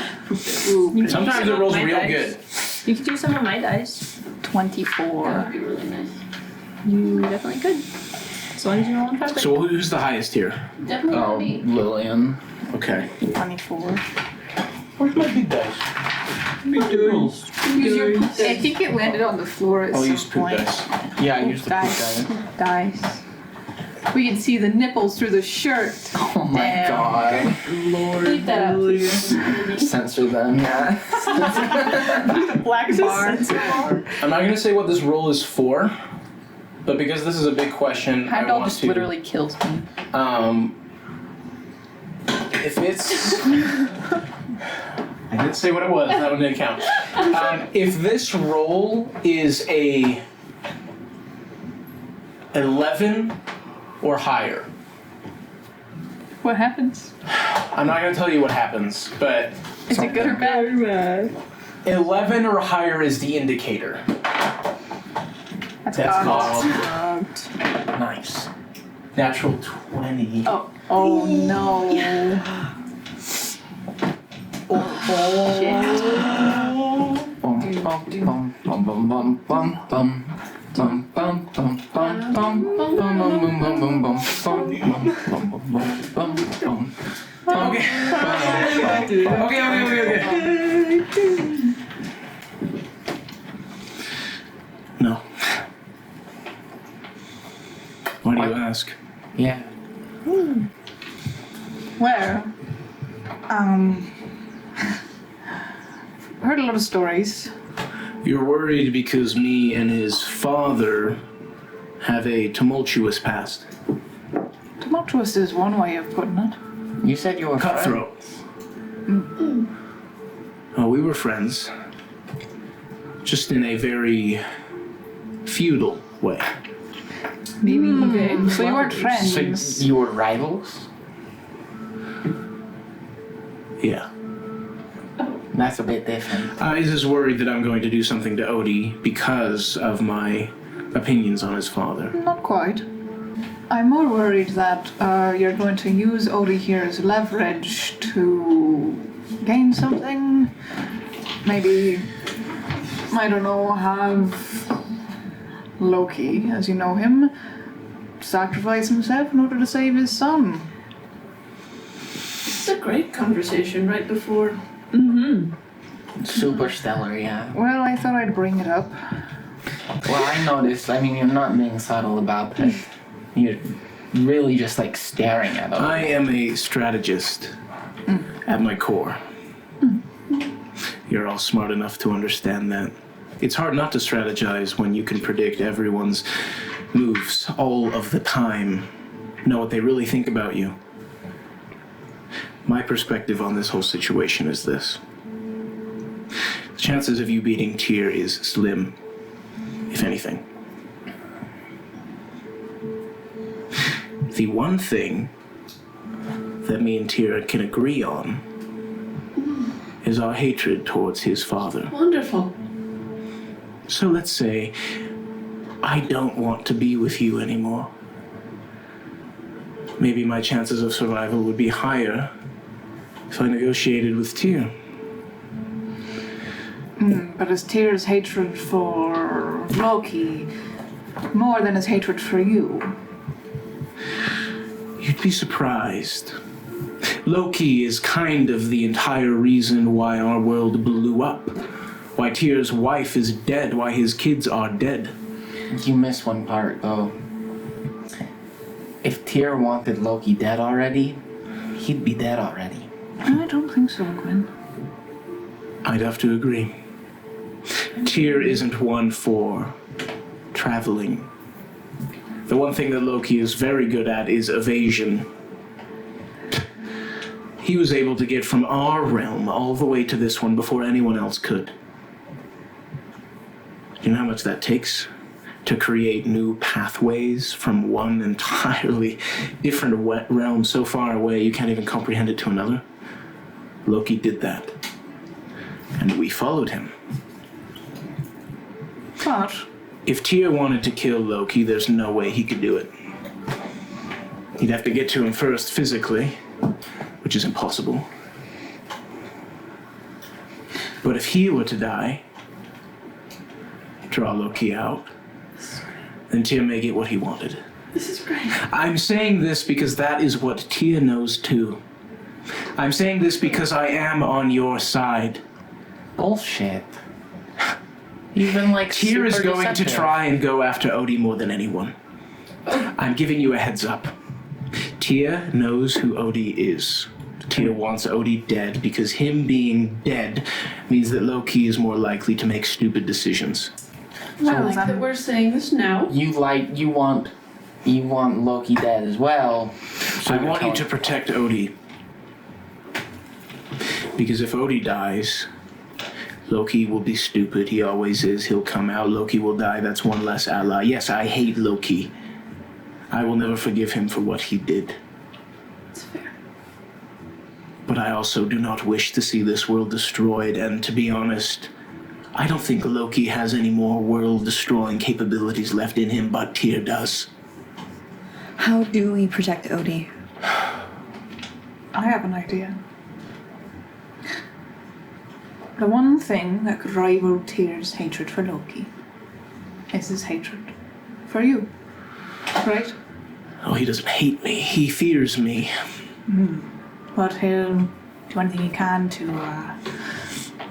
Sometimes it rolls real good. You could do some of my dice. 24. That would be really nice. You definitely could. As long as you know what I'm talking So who's the highest here? Definitely not me. Lillian. Okay. 24. Where's my big dice? Use your, I think it landed on the floor at I'll some use poop point. dice. Yeah, I used the poop Dice. dice. Dice. We can see the nipples through the shirt. Oh my Damn. god. Lord, Bleep that out. Censor them, yeah. Black bars. I'm not gonna say what this roll is for, but because this is a big question, I Heimdall want just to. literally kills me. If it's. I didn't say what it was. That one didn't count. If this roll is a 11 or higher, What happens? I'm not gonna tell you what happens, but Is it good or bad? 11 or higher is the indicator. That's That's called. Nice. Natural 20. Oh no. Shit. Bum, bum, bum, bum, bum, bum, bum. Bum, bum, bum, bum, bum, bum, bum, bum, bum, bum, bum, bum, bum, bum. Okay. Okay. No. Why do you ask? Yeah. Well, heard a lot of stories. You're worried because me and his father have a tumultuous past. Tumultuous is one way of putting it. You said you were Cutthroat. Oh, we were friends. Just in a very feudal way. Maybe. Okay. So you weren't friends. So you were rivals? Yeah. That's a bit different. Is worried that I'm going to do something to Odie because of my opinions on his father. Not quite. I'm more worried that you're going to use Odie here as leverage to gain something. Maybe, I don't know, have Loki, as you know him, sacrifice himself in order to save his son. It's a great conversation right before. Super stellar, yeah. Well, I thought I'd bring it up. Well, I noticed. I mean, you're not being subtle about it. You're really just like staring at them. I am a strategist at my core. You're all smart enough to understand that. It's hard not to strategize when you can predict everyone's moves all of the time, know what they really think about you. My perspective on this whole situation is this. The chances of you beating Tyr is slim, if anything. The one thing that me and Tyr can agree on is our hatred towards his father. Wonderful. So let's say I don't want to be with you anymore. Maybe my chances of survival would be higher if I negotiated with Tyr. But is Tyr's hatred for Loki more than his hatred for you? You'd be surprised. Loki is kind of the entire reason why our world blew up. Why Tyr's wife is dead, why his kids are dead. You missed one part, though. If Tyr wanted Loki dead already, he'd be dead already. I don't think so, Gwen. I'd have to agree. Tyr isn't one for traveling. The one thing that Loki is very good at is evasion. He was able to get from our realm all the way to this one before anyone else could. You know how much that takes to create new pathways from one entirely different realm so far away you can't even comprehend it to another? Loki did that. And we followed him. But if Tyr wanted to kill Loki, there's no way he could do it. He'd have to get to him first physically, which is impossible. But if he were to die, draw Loki out, then Tyr may get what he wanted. This is great. I'm saying this because that is what Tyr knows too. I'm saying this because I am on your side. Bullshit. You've been like Tyr is super going to deceptive. try and go after Odie more than anyone. I'm giving you a heads up. Tyr knows who Odie is. Tyr wants Odie dead because him being dead means that Loki is more likely to make stupid decisions. I like that we're saying this now. You want Loki dead as well. So I you're want you to telling- protect Odie. Because if Odie dies, Loki will be stupid. He always is. He'll come out. Loki will die. That's one less ally. Yes, I hate Loki. I will never forgive him for what he did. It's fair. But I also do not wish to see this world destroyed, and to be honest, I don't think Loki has any more world-destroying capabilities left in him, but Tyr does. How do we protect Odie? I have an idea. The one thing that could rival Tyr's hatred for Loki is his hatred for you. Right? Oh, he doesn't hate me. He fears me. But he'll do anything he can to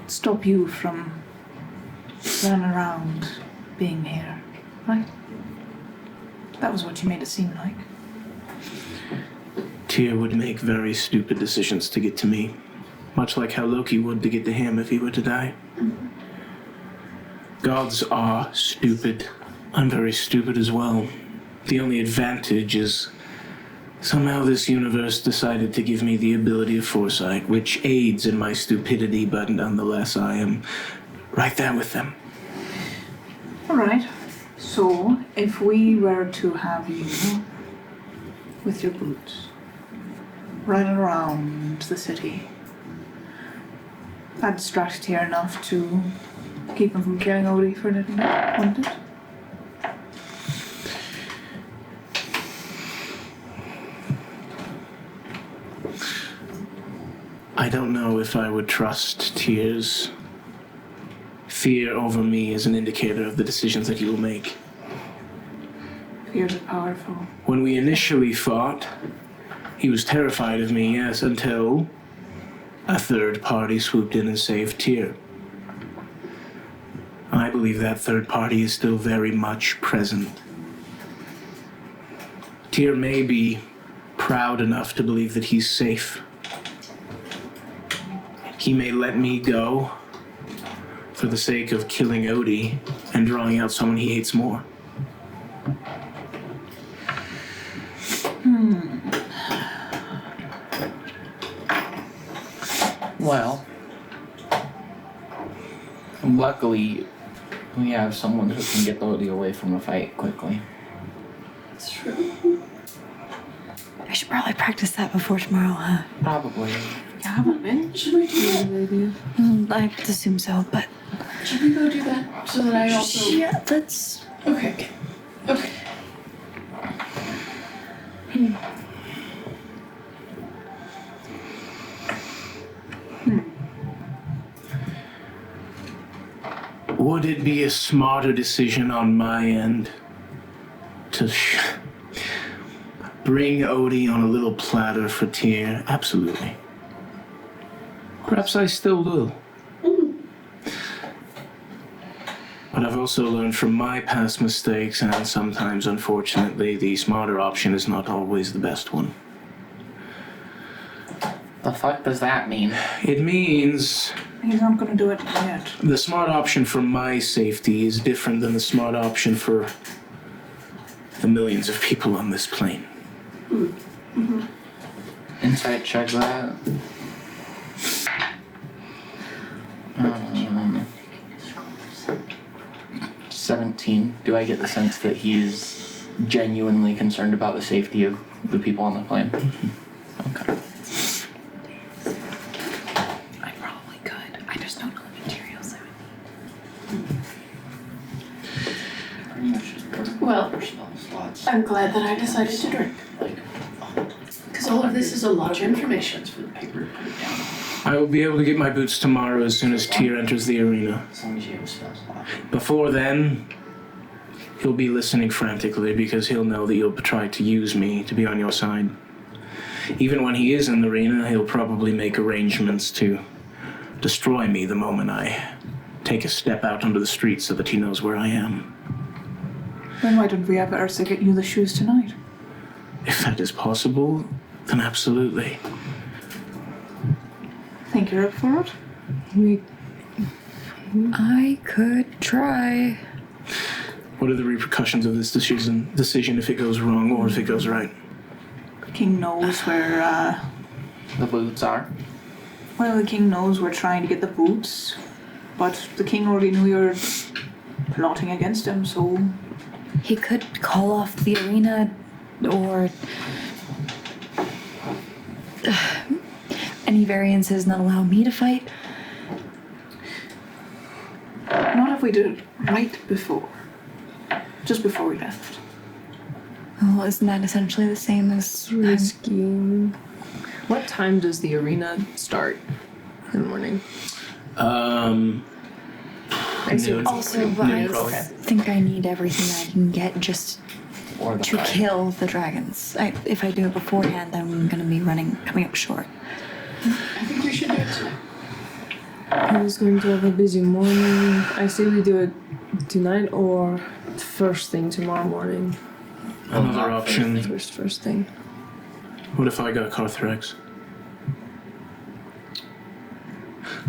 stop you from running around being here. Right? That was what you made it seem like. Tyr would make very stupid decisions to get to me. Much like how Loki would to get to him if he were to die. Gods are stupid. I'm very stupid as well. The only advantage is somehow this universe decided to give me the ability of foresight, which aids in my stupidity, but nonetheless I am right there with them. Alright. So, if we were to have you with your boots running around the city, that'd distract Tyr enough to keep him from killing Odie for a little bit, wouldn't it? I don't know if I would trust Tyr's fear over me as an indicator of the decisions that he will make. Fears are powerful. When we initially fought, he was terrified of me, yes, until a third party swooped in and saved Tyr. I believe that third party is still very much present. Tyr may be proud enough to believe that he's safe. He may let me go for the sake of killing Odie and drawing out someone he hates more. Well, luckily, we have someone who can get Odie away from the fight quickly. It's true. I should probably practice that before tomorrow, huh? Probably. You haven't been? Should we do that? I assume so, but Should we go do that so that I also? yeah, let's. Okay. Okay. Would it be a smarter decision on my end to bring Odie on a little platter for Tyr? Absolutely. Perhaps I still will. But I've also learned from my past mistakes, and sometimes, unfortunately, the smarter option is not always the best one. The fuck does that mean? It means He's not gonna do it yet. the smart option for my safety is different than the smart option for the millions of people on this plane. Insight check that. 17. Do I get the sense that he's genuinely concerned about the safety of the people on the plane? Okay. I probably could. I just don't know the materials I would Well, I'm glad that I decided to drink. Because all of this is a lot of information. I will be able to get my boots tomorrow as soon as Tyr enters the arena. Before then, he'll be listening frantically because he'll know that you'll try to use me to be on your side. even when he is in the arena, he'll probably make arrangements to destroy me the moment I take a step out onto the street so that he knows where I am. Then why don't we have Ersa get you the shoes tonight? If that is possible, then absolutely. Think you're up for it? I could try. What are the repercussions of this decision if it goes wrong or if it goes right? The king knows where, The boots are. well, the king knows we're trying to get the boots, but the king already knew you're plotting against him, so He could call off the arena or any variances not allow me to fight. not if we did it right before. Just before we left. Well, isn't that essentially the same as Risky. What time does the arena start in the morning? Noon. Also, but Noon, I probably. think I need everything I can get just Or the to fire. kill the dragons. If I do it beforehand, then I'm gonna be coming up short. I think we should do it tonight. I was going to have a busy morning. I say we do it tonight or first thing tomorrow morning. Another option. First thing. What if I got Carthrax?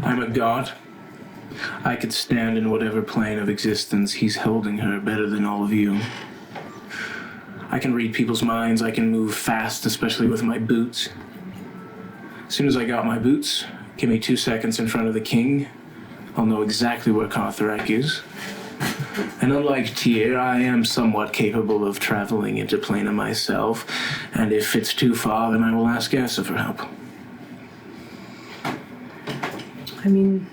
I'm a god. I could stand in whatever plane of existence he's holding her better than all of you. I can read people's minds. I can move fast, especially with my boots. As soon as I got my boots, give me 2 seconds in front of the king, I'll know exactly where Carthrax is. And unlike Tyr, I am somewhat capable of traveling into Plana myself, and if it's too far, then I will ask Ersa for help. I mean,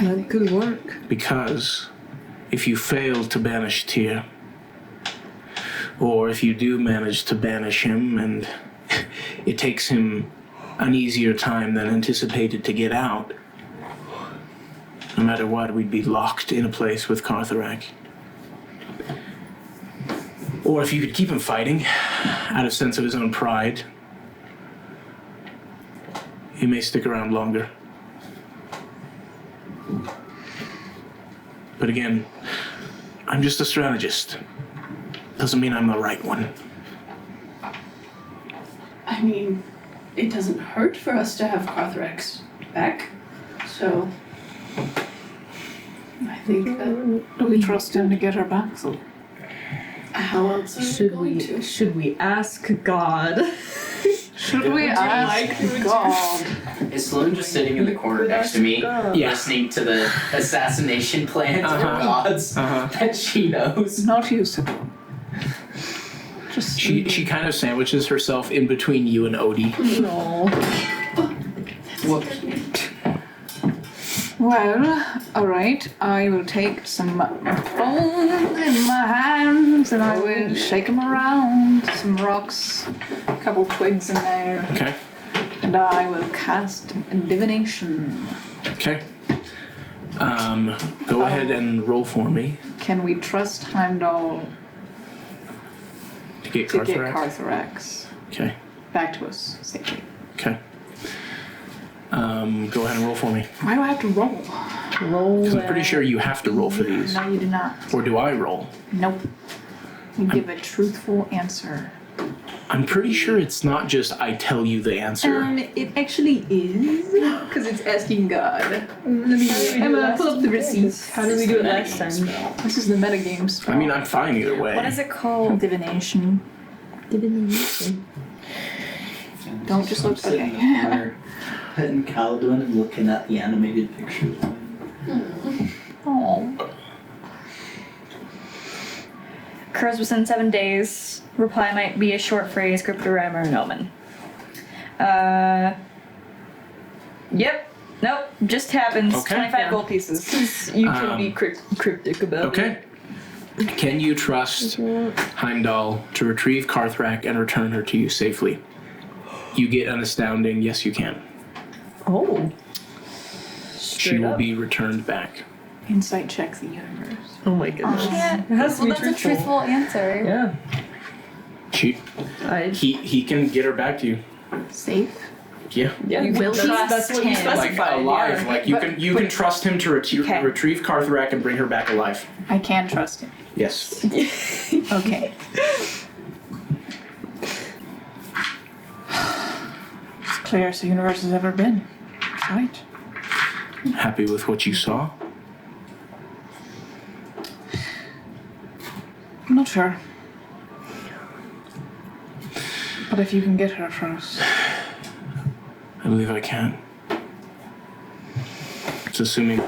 that could work. Because if you fail to banish Tyr, or if you do manage to banish him and it takes him an easier time than anticipated to get out, no matter what, we'd be locked in a place with Carthrax. Or if you could keep him fighting, out of sense of his own pride, he may stick around longer. But again, I'm just a strategist. Doesn't mean I'm the right one. I mean, it doesn't hurt for us to have Carthrax back, so I think that Do we trust him to get her back, though? how else are we going to? Should we ask God? Should we ask God? Is Sloan just sitting in the corner next to me, listening to the assassination plans for gods that she knows? Not you, Sybil. Just She kind of sandwiches herself in between you and Odie. No. Well, alright, I will take some bones in my hands and I will shake them around. Some rocks, a couple twigs in there, Okay. and I will cast divination. Okay. Go ahead and roll for me Can we trust Heimdall to get to get Carthrax. Carthrax Okay. back to us safely? Okay. Go ahead and roll for me. Why do I have to roll? Roll. Because I'm pretty sure you have to roll for these. No, you do not. Or do I roll? Nope. You give a truthful answer. I'm pretty sure it's not just I tell you the answer. It actually is, because it's asking God. Let me, Emma, pull up the receipts. How do we do it last time? This is the metagame spell. I mean, I'm fine either way. What is it called? Divination. Divination. Don't just look, Sitting in the okay. corner, petting Caledon and looking at the animated pictures. Oh. Occurs within 7 days. Reply might be a short phrase, cryptogram, or an omen. Yep. Nope. Just happens. Okay. 25 gold pieces. You can be cryptic about Okay. Can you trust Heimdall to retrieve Carthrax and return her to you safely? You get an astounding yes, you can. it. Oh. She will be returned back. Insight check the universe. Oh my goodness. Yeah. It has to be Well, that's a truthful. truthful answer. Yeah. He can get her back to you. Safe. Yeah. Yeah, You will that's what you trust him. Like specified. alive. yeah. Like you can trust him to Okay. retrieve Carthrak and bring her back alive. I can trust him. Yes. Okay. It's clearest the universe has ever been. Right? Happy with what you saw? I'm not sure. But if you can get her for us. I believe I can. It's assuming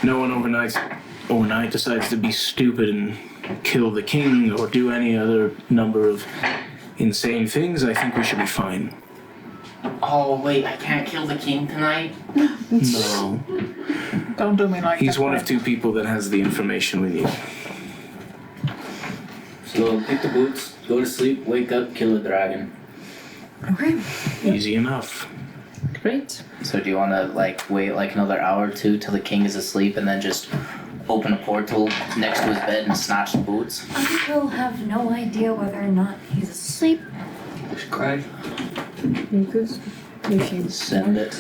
no one overnight decides to be stupid and kill the king or do any other number of insane things. I think we should be fine. Oh wait, I can't kill the king tonight. No. Don't do me like that. He's one of two people that has the information we need. So pick the boots, go to sleep, wake up, kill a dragon. Okay. Easy enough. Great. So do you want to wait another hour or two till the king is asleep and then just open a portal next to his bed and snatch the boots? I will have no idea whether or not he's asleep. Cry. You could, if you Send it.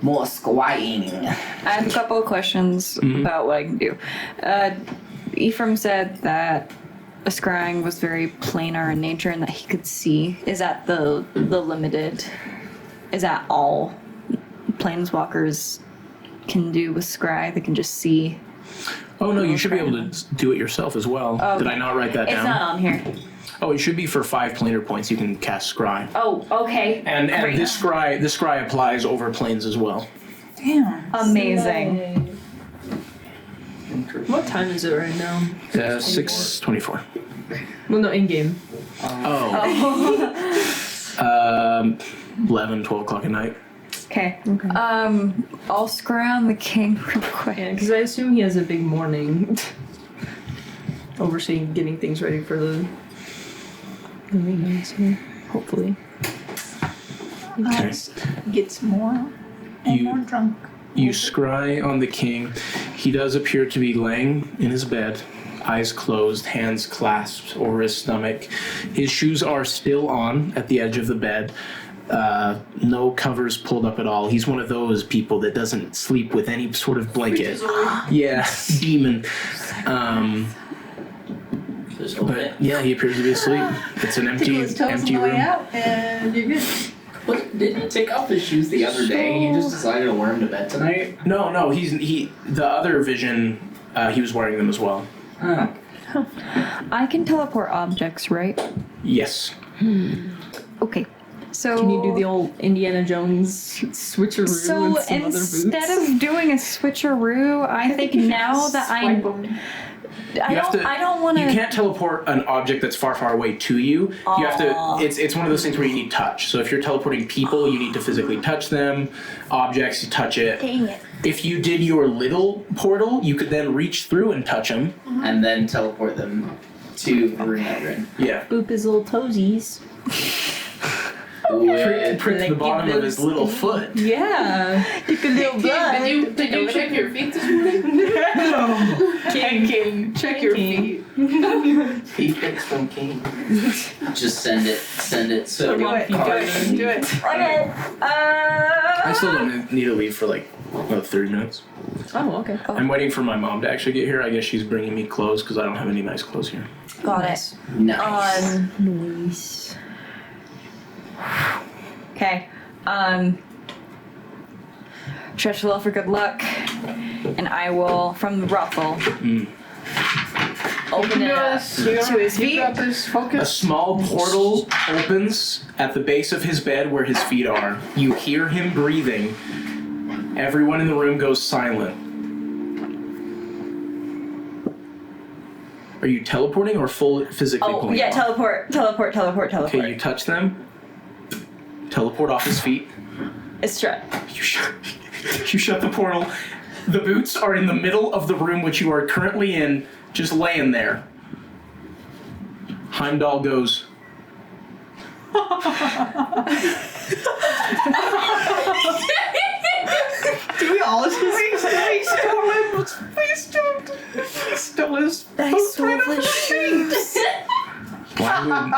More squatting. I have a couple of questions about what I can do. Ephraim said that a scrying was very planar in nature and that he could see. Is that the limited? Is that all planeswalkers can do with scry? They can just see. Oh no, you should be able to do it yourself as well. Okay. Did I not write that It's down? not on here. Oh, it should be for 5 planar points. You can cast scry. Oh, okay. And Great. this scry applies over planes as well. Damn. Amazing. What time is it right now? 6:24. Well, no, in game. Oh. 11, 12 o'clock at night. Okay. I'll scry on the king real quick. Yeah, because I assume he has a big morning. Overseeing getting things ready for the reunions here, hopefully. Okay. Gets more and more drunk. You scry on the king. He does appear to be laying in his bed, eyes closed, hands clasped over his stomach. His shoes are still on at the edge of the bed. No covers pulled up at all. He's one of those people that doesn't sleep with any sort of blanket. Yeah, demon. But yeah, he appears to be asleep. It's an empty room. And you're good. What, didn't he take off his shoes the other day? He just decided to wear them to bed tonight? No, the other vision, he was wearing them as well. Huh. I can teleport objects, right? Yes. Okay. So Can you do the old Indiana Jones switcheroo So and some other boots? instead of doing a switcheroo, I think now that I don't want You can't teleport an object that's far, far away to you. You have to. It's one of those things where you need touch. So if you're teleporting people, you need to physically touch them. Objects, you touch it. Dang it. If you did your little portal, you could then reach through and touch them. And then teleport them to Renegrin. Yeah. Boop his little toesies. Prick the bottom of his little foot. Yeah. Take a little blood. Did you check your feet this morning? King. Check your feet. He picks from king. Just send it. So Do it. Okay. I still don't need to leave for like about 30 minutes. Oh, okay. I'm waiting for my mom to actually get here. I guess she's bringing me clothes because I don't have any nice clothes here. Got it. Nice. Nice. Okay. Stretch the for good luck, and I will from the ruffle open it up to his feet. A small portal opens at the base of his bed where his feet are. You hear him breathing. Everyone in the room goes silent. Are you teleporting or full physically Oh, pulling yeah, off? teleport. Okay, you touch them. Teleport off his feet. It's shut. You shut the portal. The boots are in the middle of the room which you are currently in, just laying there. Heimdall goes. Do we all just Please don't. He stole his I stole his shoes.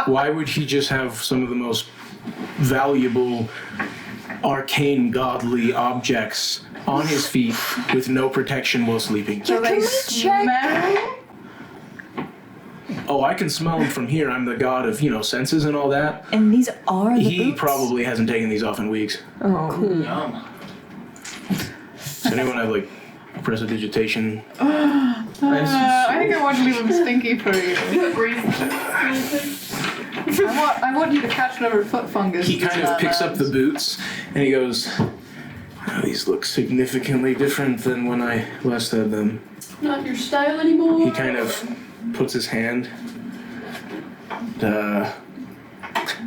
why would he just have some of the most valuable arcane godly objects on his feet with no protection while sleeping? Do they smell? Oh, I can smell them from here. I'm the god of, senses and all that. And these are the He boots? probably hasn't taken these off in weeks. Oh, cool. Yum. Does anyone have, prestidigitation? I think I want to leave them stinky for you. I want you to catch whatever foot fungus. He kind of picks up the boots and he goes, "Oh, these look significantly different than when I last had them." Not your style anymore. He kind of puts his hand.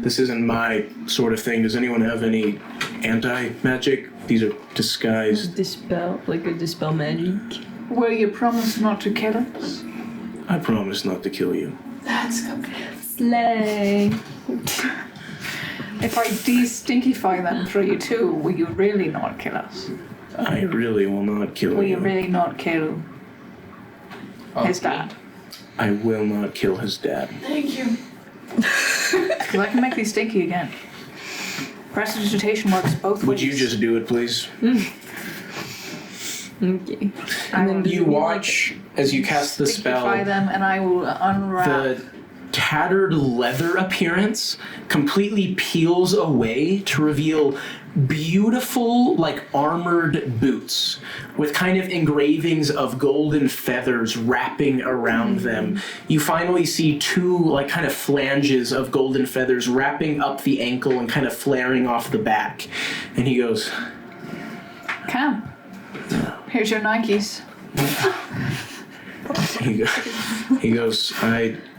This isn't my sort of thing. Does anyone have any anti-magic? These are disguised. Dispel magic. Will you promise not to kill us? I promise not to kill you. That's good. Slay. If I de-stinkify them for you too, will you really not kill us? I really will not kill Will you. you really not kill his dad? I will not kill his dad. Thank you. Because I can make these stinky again. Prestidigitation works both ways. Would you just do it, please? Okay. I will You watch as you cast the spell. stinkify them and I will unwrap. The tattered leather appearance completely peels away to reveal beautiful, armored boots with kind of engravings of golden feathers wrapping around them. You finally see two, kind of flanges of golden feathers wrapping up the ankle and kind of flaring off the back. And he goes, Come. Here's your Nikes. he goes,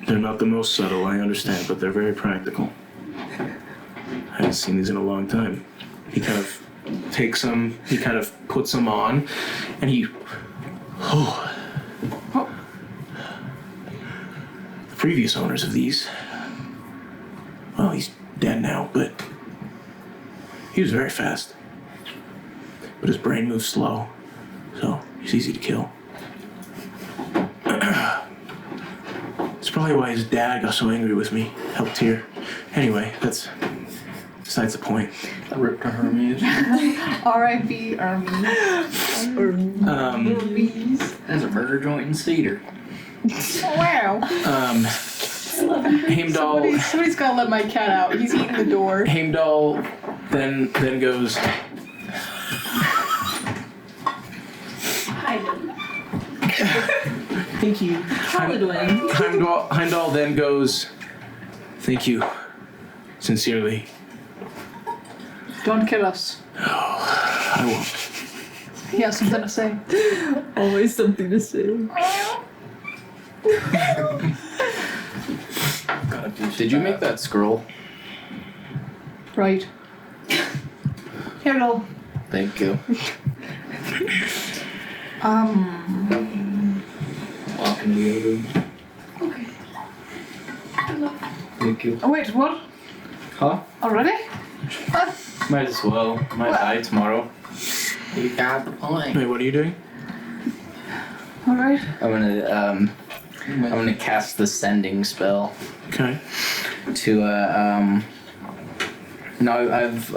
they're not the most subtle, I understand, but they're very practical. I haven't seen these in a long time. He kind of takes them, he kind of puts them on, and he... The previous owners of these, well, he's dead now, but he was very fast. But his brain moves slow, so he's easy to kill. It's probably why his dad got so angry with me, helped here. Anyway, that's besides the point. I ripped a Hermes. R.I.P. Army. There's a burger joint in Cedar. Wow. Heimdall Somebody's gotta let my cat out. He's eating the door. Heimdall then goes, thank you. Heimdall then goes, thank you, sincerely. Don't kill us. I won't. He has something to say. Always something to say. Did you make that scroll? Right. Hello. Thank you. Walking together. Okay. Thank you. Oh, wait, what? Huh? Already? Might as well. Might die tomorrow. You got the point. Wait, what are you doing? Alright. I'm gonna cast the sending spell Okay. to no, I've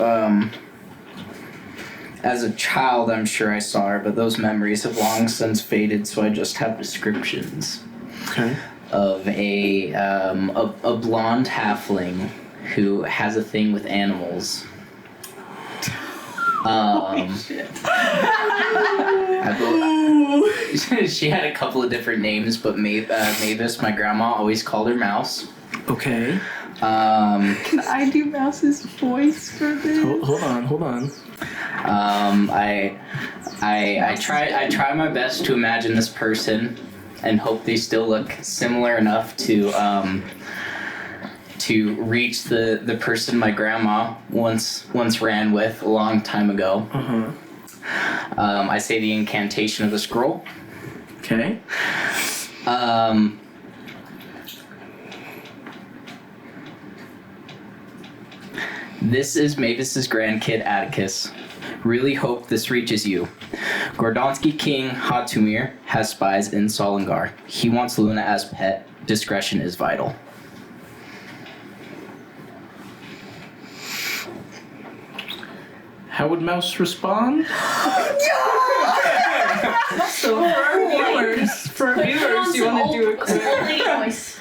as a child I'm sure I saw her, but those memories have long since faded, so I just have descriptions Okay. of a blonde halfling who has a thing with animals. She had a couple of different names, but Mavis, my grandma, always called her Mouse. Okay. Can I do Mouse's voice for this? Hold on. I try my best to imagine this person and hope they still look similar enough to reach the person my grandma once ran with a long time ago. Uh-huh. I say the incantation of the scroll. Okay. This is Mavis's grandkid Atticus. Really hope this reaches you. Gordonsky King Hatumir has spies in Solongar. He wants Luna as pet. Discretion is vital. How would Mouse respond? So for our viewers, you want to do a quick. voice.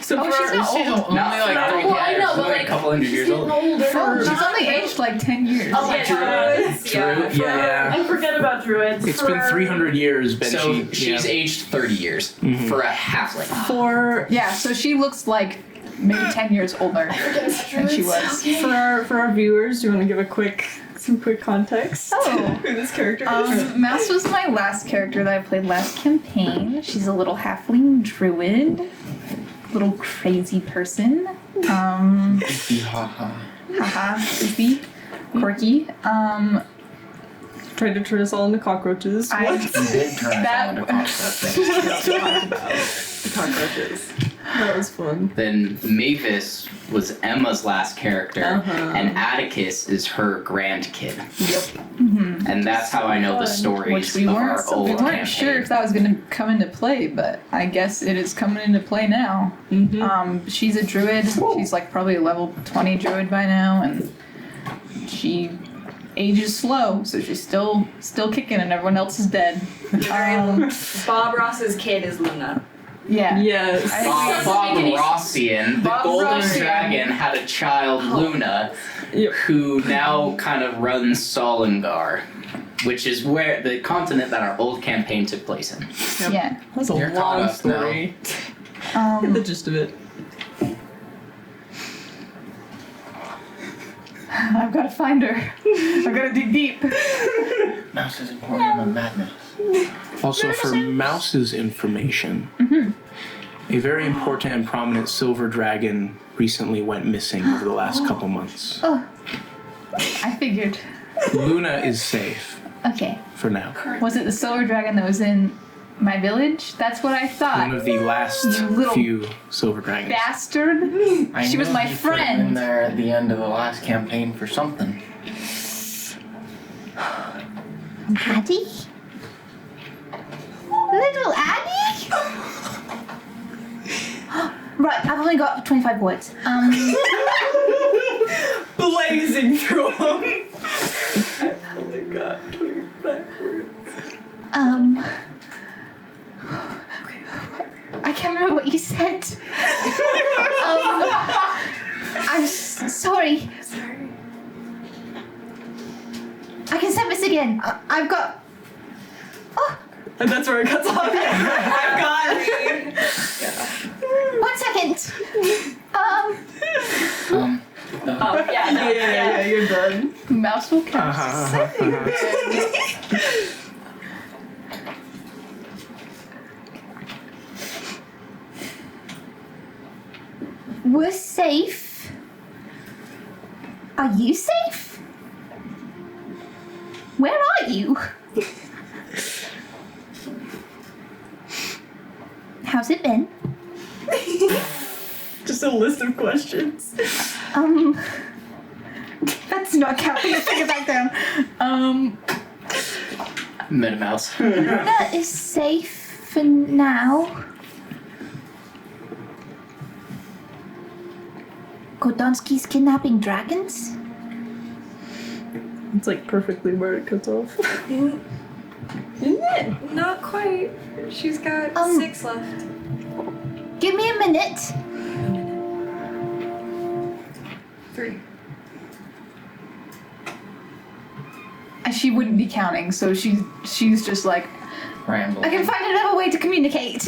So Oh, for she's our, not She's old. only like Well, I know, but like a like couple hundred she's years getting old. older. She's only aged like 10 years. Oh my god. True. Yeah. I forget about druids. It's been 300 years, So Banshee. she's aged 30 years for a halfling. Yeah, so she looks like maybe 10 years older than she was. for our viewers, you want to give some quick context Oh. who this character is? Mouse was my last character that I played last campaign. She's a little halfling druid, little crazy person. Haha, goofy, quirky. Tried to turn us all into cockroaches. I Did turn that Cockroaches. That was fun. Then Mavis was Emma's last character, and Atticus is her grandkid. Yep. And that's how I know the stories Which we of weren't, our old we weren't campaign. sure if that was going to come into play, but I guess it is coming into play now. She's a druid. She's like probably a level 20 druid by now, and she ages slow, so she's still kicking, and everyone else is dead. Bob Ross's kid is Luna. Yeah. Yes. Bob Rossian, the Bob Golden Rossian. Dragon, had a child, Luna, Yep. who now kind of runs Solongar, which is where the continent that our old campaign took place in. Yeah. That's a You're caught long up now. story. Get the gist of it. I've got to find her. I've got to dig deep. Mouse is important in madness. Also, for Mouse's information, a very important and prominent silver dragon recently went missing over the last couple months. Oh, I figured. Luna is safe Okay. for now. Was it the silver dragon that was in my village? That's what I One thought. of the last You little few silver dragons. Bastard. I She was knew my he put him in friend. there at the end of the last campaign for something. Addie? Little Addie? Right, I've only got 25 words. Blazing through them. I only got 25 words. I can't remember what you said. I'm sorry. I can send this again. I've got. Oh, And that's where it cuts off. I've got it. 1 second. Yeah, you're done. Mouse will catch. We're safe. Are you safe? Where are you? How's it been? Just a list of questions. That's not counting. Take it back down. Metamouse. Luna is safe for now. Kodonsky's kidnapping dragons? It's like perfectly where it cuts off. Isn't it? Not quite. She's got 6 left. Give me a minute. 3. And she wouldn't be counting, so she's just like, Ramble. I can find another way to communicate.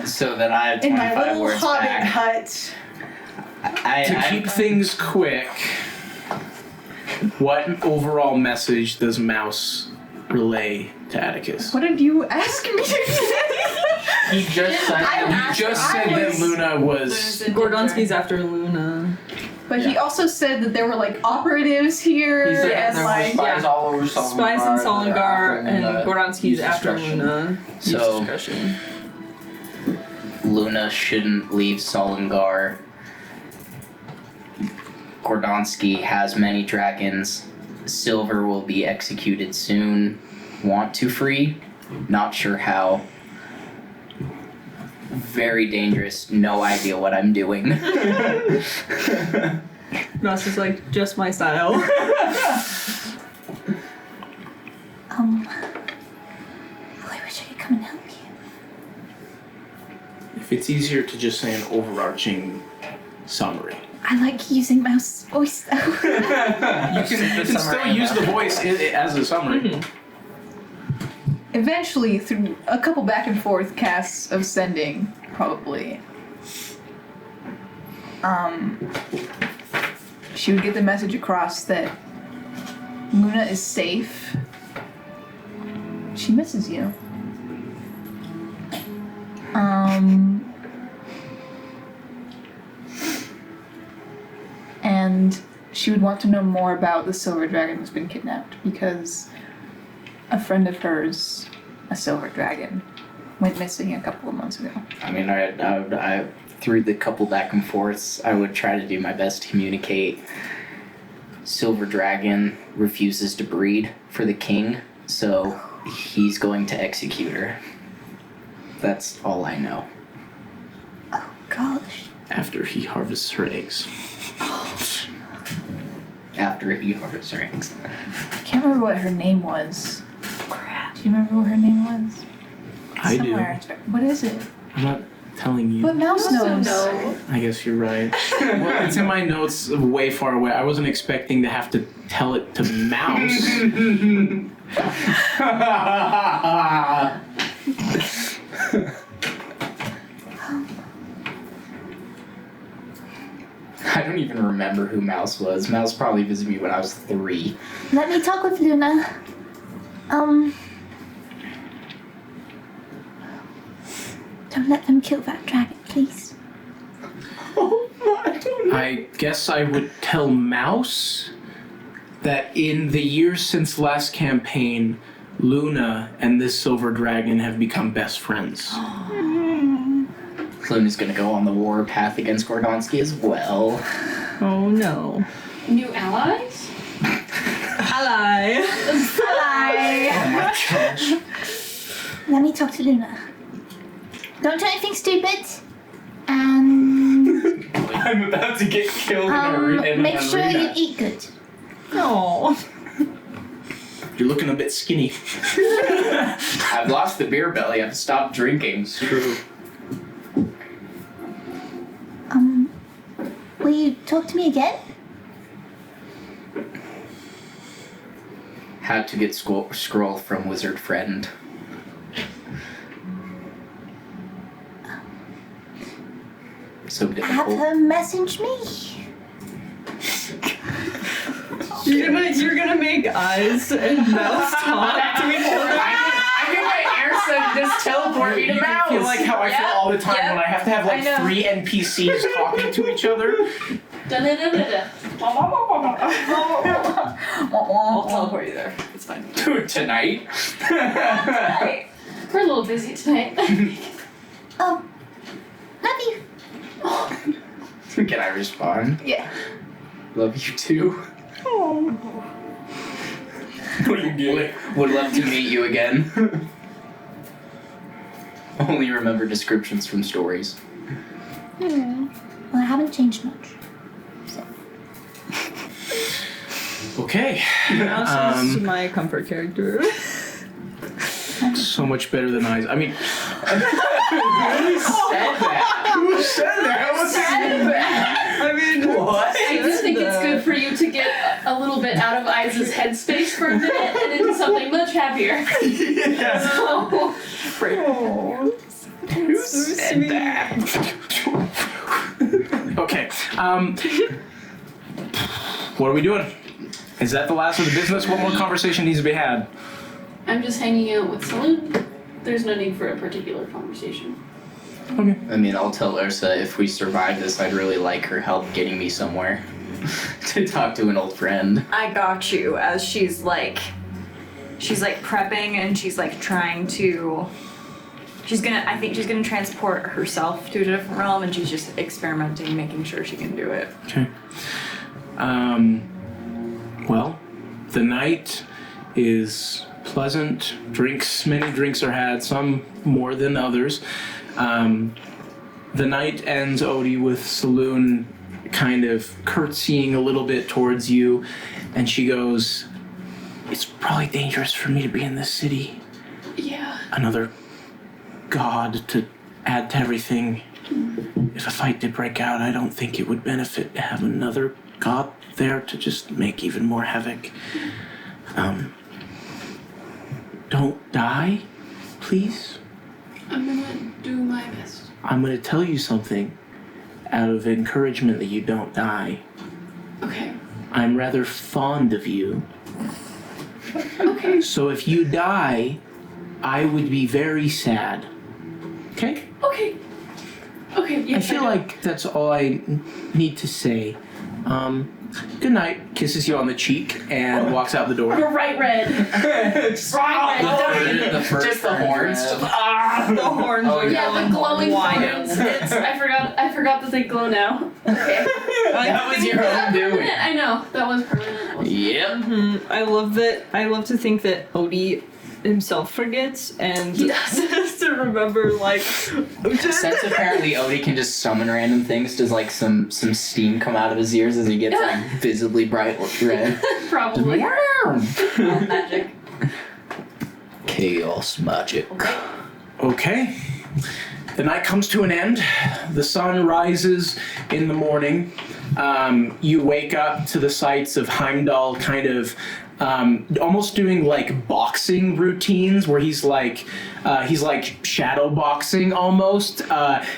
So that I have in my 25 little words hobbit back. hut. To keep things quick, what overall message does Mouse relay to Atticus? What did you ask me to say? He just said You just said that Luna was. Gordonsky's after Luna. But he also said that there were like operatives here He said and there were like spies all over Solongar. Spies in Solongar, that are and after Gordonsky's use after discretion. Luna. Use So- discretion. Luna shouldn't leave Solongar. Gordonsky has many dragons. Silver will be executed soon. Want to free? Not sure how. Very dangerous. No idea what I'm doing. Ross is like, just my style. I wish I could come and help you. If it's easier to just say an overarching summary. I like using Mouse's voice though. You can still use the voice as a summary. Eventually, through a couple back and forth casts of sending, probably, she would get the message across that Luna is safe. She misses you. And she would want to know more about the silver dragon who's been kidnapped, because a friend of hers, a silver dragon, went missing a couple of months ago. I mean, I through the couple back and forths, I would try to do my best to communicate. Silver dragon refuses to breed for the king, so he's going to execute her. That's all I know. Oh gosh. After he harvests her eggs. After he harvests her eggs. I can't remember what her name was. Crap. Do you remember what her name was? I do. Somewhere. What is it? I'm not telling you. But Mouse knows. I guess you're right. Well, it's in my notes way far away. I wasn't expecting to have to tell it to Mouse. I don't even remember who Mouse was. Mouse probably visited me when I was 3. Let me talk with Luna. Don't let them kill that dragon, please. I guess I would tell Mouse that in the years since last campaign, Luna and this silver dragon have become best friends. Luna's gonna go on the war path against Gordonsky as well. Oh no. New allies? Ally. Hi. Oh my gosh. Let me talk to Luna. Don't do anything stupid. And I'm about to get killed make sure you eat good. Oh. You're looking a bit skinny. I've lost the beer belly. I've stopped drinking. It's true. Will you talk to me again? How to get scroll from wizard friend. So Have difficult. her message me. You're gonna make eyes and mouths talk to each other. I can let Ersa just teleport me to Mouse. I feel like how I feel all the time when I have to have like 3 NPCs talking to each other. I'll teleport you there. It's fine. Dude, tonight. We're a little busy tonight. Love you. Can I respond? Yeah. Love you too. Would love to meet you again. Only remember descriptions from stories. Well, I haven't changed much. Okay. Mouse is my comfort character. So much better than eyes. I mean, Who said that? who said that? Who said that? I mean, What? I just think it's good for you to get a little bit out of Iz's headspace for a minute and into something much happier. So, Who said that? Okay. What are we doing? Is that the last of the business? What more conversation needs to be had? I'm just hanging out with Saloon. There's no need for a particular conversation. Okay. I mean, I'll tell Ersa if we survive this, I'd really like her help getting me somewhere to talk to an old friend. I got you. As she's like prepping and she's like trying to. I think she's gonna transport herself to a different realm, and she's just experimenting, making sure she can do it. Okay. Well, the night is pleasant. Many drinks are had, some more than others. The night ends, Odie, with Saloon kind of curtsying a little bit towards you, and she goes, "It's probably dangerous for me to be in this city. Yeah. Another god to add to everything. If a fight did break out, I don't think it would benefit to have another god there to just make even more havoc. Don't die, please. I'm gonna do my best. I'm going to tell you something out of encouragement that you don't die. Okay. I'm rather fond of you. Okay. So if you die, I would be very sad. Okay? Okay. Okay, yes, I feel like that's all I need to say. Good night. Kisses you on the cheek and walks out the door. Bright red. Bright red. Just the horns. The horns are Yeah, going the glowing wild. horns. I forgot that they glow now. Okay. That was your own doing. I know. That was permanent. Yep. I love that. I love to think that Odie himself forgets and He does. to remember like Since apparently Odie can just summon random things, does like some steam come out of his ears as he gets like visibly bright red? Probably. Magic. Chaos magic. Okay. The night comes to an end. The sun rises in the morning. You wake up to the sights of Heimdall kind of almost doing like boxing routines where he's like shadow boxing almost.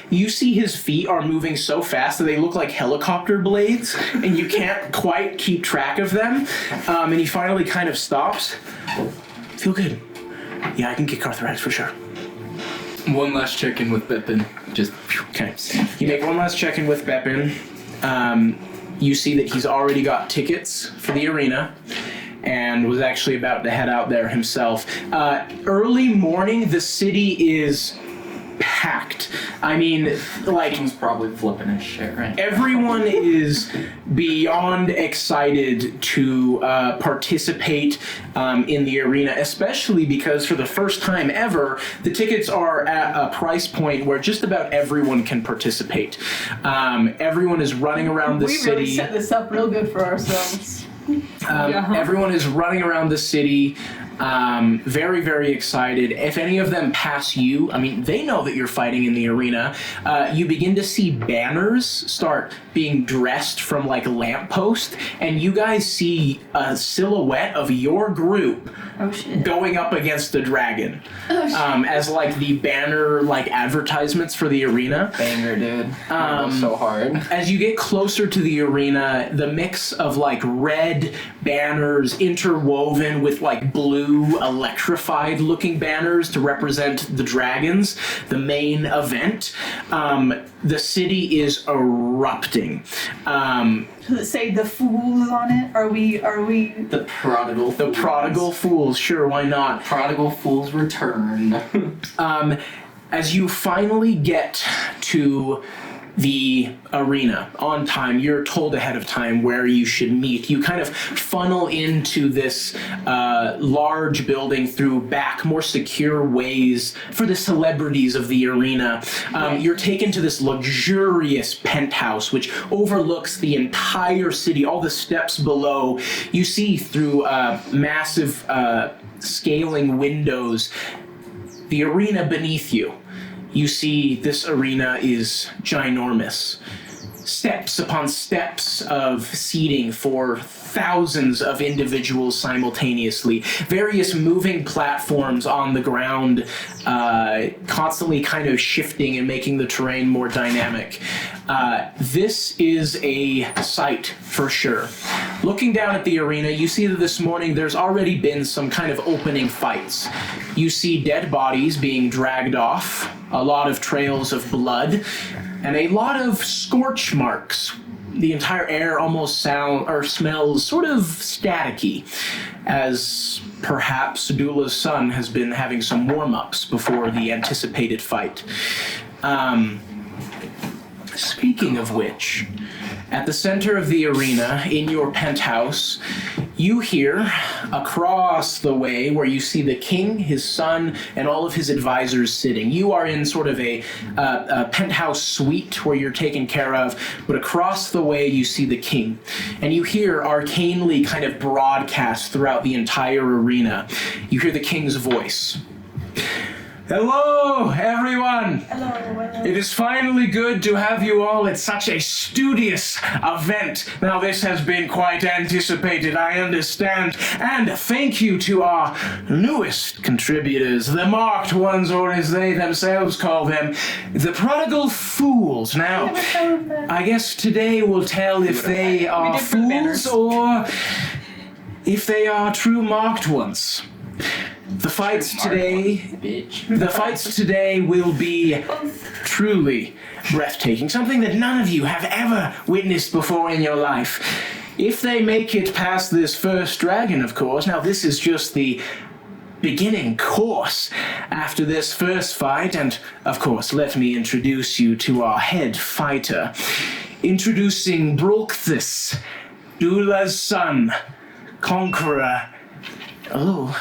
You see his feet are moving so fast that they look like helicopter blades and you can't quite keep track of them. And he finally kind of stops. Feel good. Yeah, I can kick Arthritis for sure. One last check-in with Bepin. Just okay. You make one last check-in with Bepin. You see that he's already got tickets for the arena and was actually about to head out there himself. Early morning, the city is packed. I mean, like, He's probably flipping his shit, right? everyone is beyond excited to participate in the arena, especially because for the first time ever, the tickets are at a price point where just about everyone can participate. Everyone is running around the We city. really set this up real good for ourselves. Everyone is running around the city, very, very excited. If any of them pass you, I mean, they know that you're fighting in the arena. You begin to see banners start being dressed from like a lamppost, and you guys see a silhouette of your group going up against the dragon as like the banner like advertisements for the arena. Banger, dude. So hard. As you get closer to the arena, the mix of like red banners interwoven with like blue electrified looking banners to represent the dragons, the main event, the city is erupting. Does it say the fools on it? Are we The prodigal. The prodigal fools, sure, why not? Prodigal fools return. As you finally get to the arena on time, you're told ahead of time where you should meet. You kind of funnel into this large building through back, more secure ways for the celebrities of the arena. You're taken to this luxurious penthouse which overlooks the entire city, all the steps below. You see through massive scaling windows the arena beneath you. You see this arena is ginormous. Steps upon steps of seating for thousands of individuals simultaneously. Various moving platforms on the ground, constantly kind of shifting and making the terrain more dynamic. This is a sight for sure. Looking down at the arena, you see that this morning there's already been some kind of opening fights. You see dead bodies being dragged off, a lot of trails of blood, and a lot of scorch marks. The entire air almost smells sort of staticky, as perhaps Dula's son has been having some warm-ups before the anticipated fight. Speaking of which, at the center of the arena, in your penthouse, you hear across the way where you see the king, his son, and all of his advisors sitting. You are in sort of a penthouse suite where you're taken care of, but across the way you see the king. And you hear arcanely kind of broadcast throughout the entire arena. You hear the king's voice. Hello, everyone! Hello. It is finally good to have you all at such a studious event. Now, this has been quite anticipated, I understand. And thank you to our newest contributors, the marked ones, or as they themselves call them, the Prodigal Fools. Now, I guess today will tell if they are fools or if they are true marked ones. The fights today will be truly breathtaking, something that none of you have ever witnessed before in your life. If they make it past this first dragon, of course. Now, this is just the beginning course after this first fight, and of course, let me introduce you to our head fighter. Introducing Brolkthus, Dula's son, conqueror. Oh.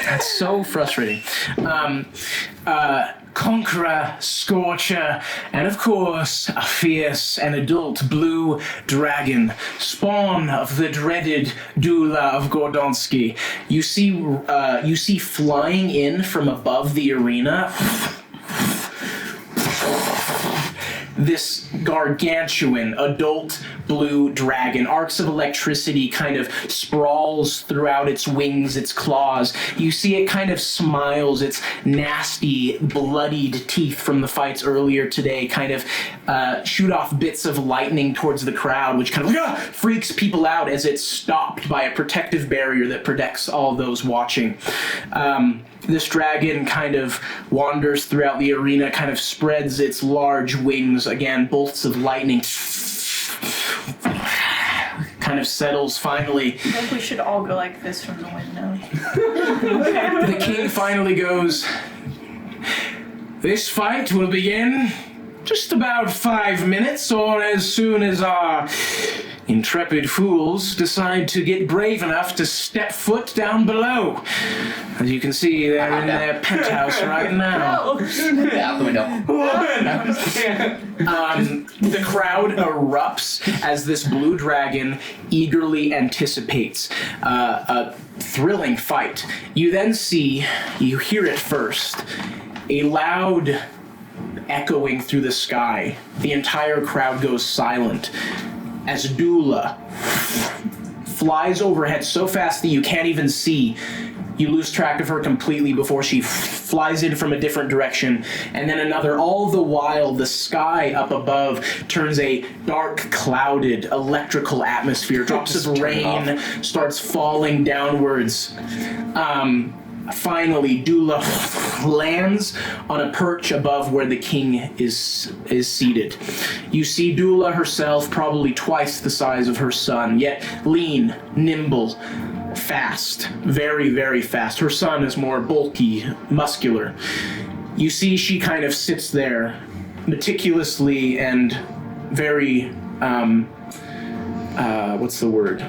That's so frustrating. Conqueror, Scorcher, and of course, a fierce and adult blue dragon, spawn of the dreaded Dula of Gordonsky. You see flying in from above the arena this gargantuan adult blue dragon. Arcs of electricity kind of sprawls throughout its wings, its claws. You see it kind of smiles, its nasty, bloodied teeth from the fights earlier today kind of shoot off bits of lightning towards the crowd, which kind of freaks people out as it's stopped by a protective barrier that protects all those watching. This dragon kind of wanders throughout the arena, kind of spreads its large wings, again, bolts of lightning, kind of settles finally. I think we should all go like this from the window. The king finally goes, "This fight will begin just about 5 minutes, or as soon as our intrepid fools decide to get brave enough to step foot down below." As you can see, they're in their penthouse right now. Out the window. The crowd erupts as this blue dragon eagerly anticipates a thrilling fight. You then see, you hear it first, a loud echoing through the sky. The entire crowd goes silent as Dula flies overhead so fast that you can't even see. You lose track of her completely before she flies in from a different direction, and then another. All the while, the sky up above turns a dark, clouded, electrical atmosphere. Drops of rain starts falling downwards. Finally, Dula lands on a perch above where the king is seated. You see Dula herself, probably twice the size of her son, yet lean, nimble, fast, very, very fast. Her son is more bulky, muscular. You see she kind of sits there, meticulously and very, what's the word?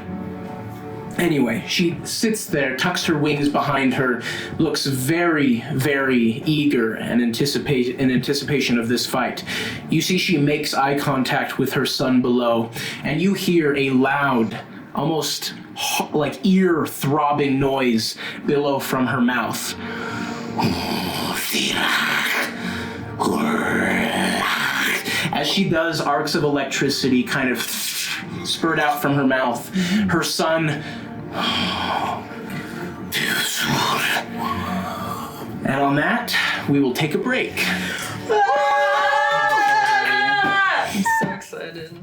Anyway, she sits there, tucks her wings behind her, looks very, very eager and in anticipation of this fight. You see she makes eye contact with her son below, and you hear a loud, almost like ear-throbbing noise billow from her mouth. As she does, arcs of electricity kind of spurt out from her mouth. Her son... And on that, we will take a break. I'm so excited.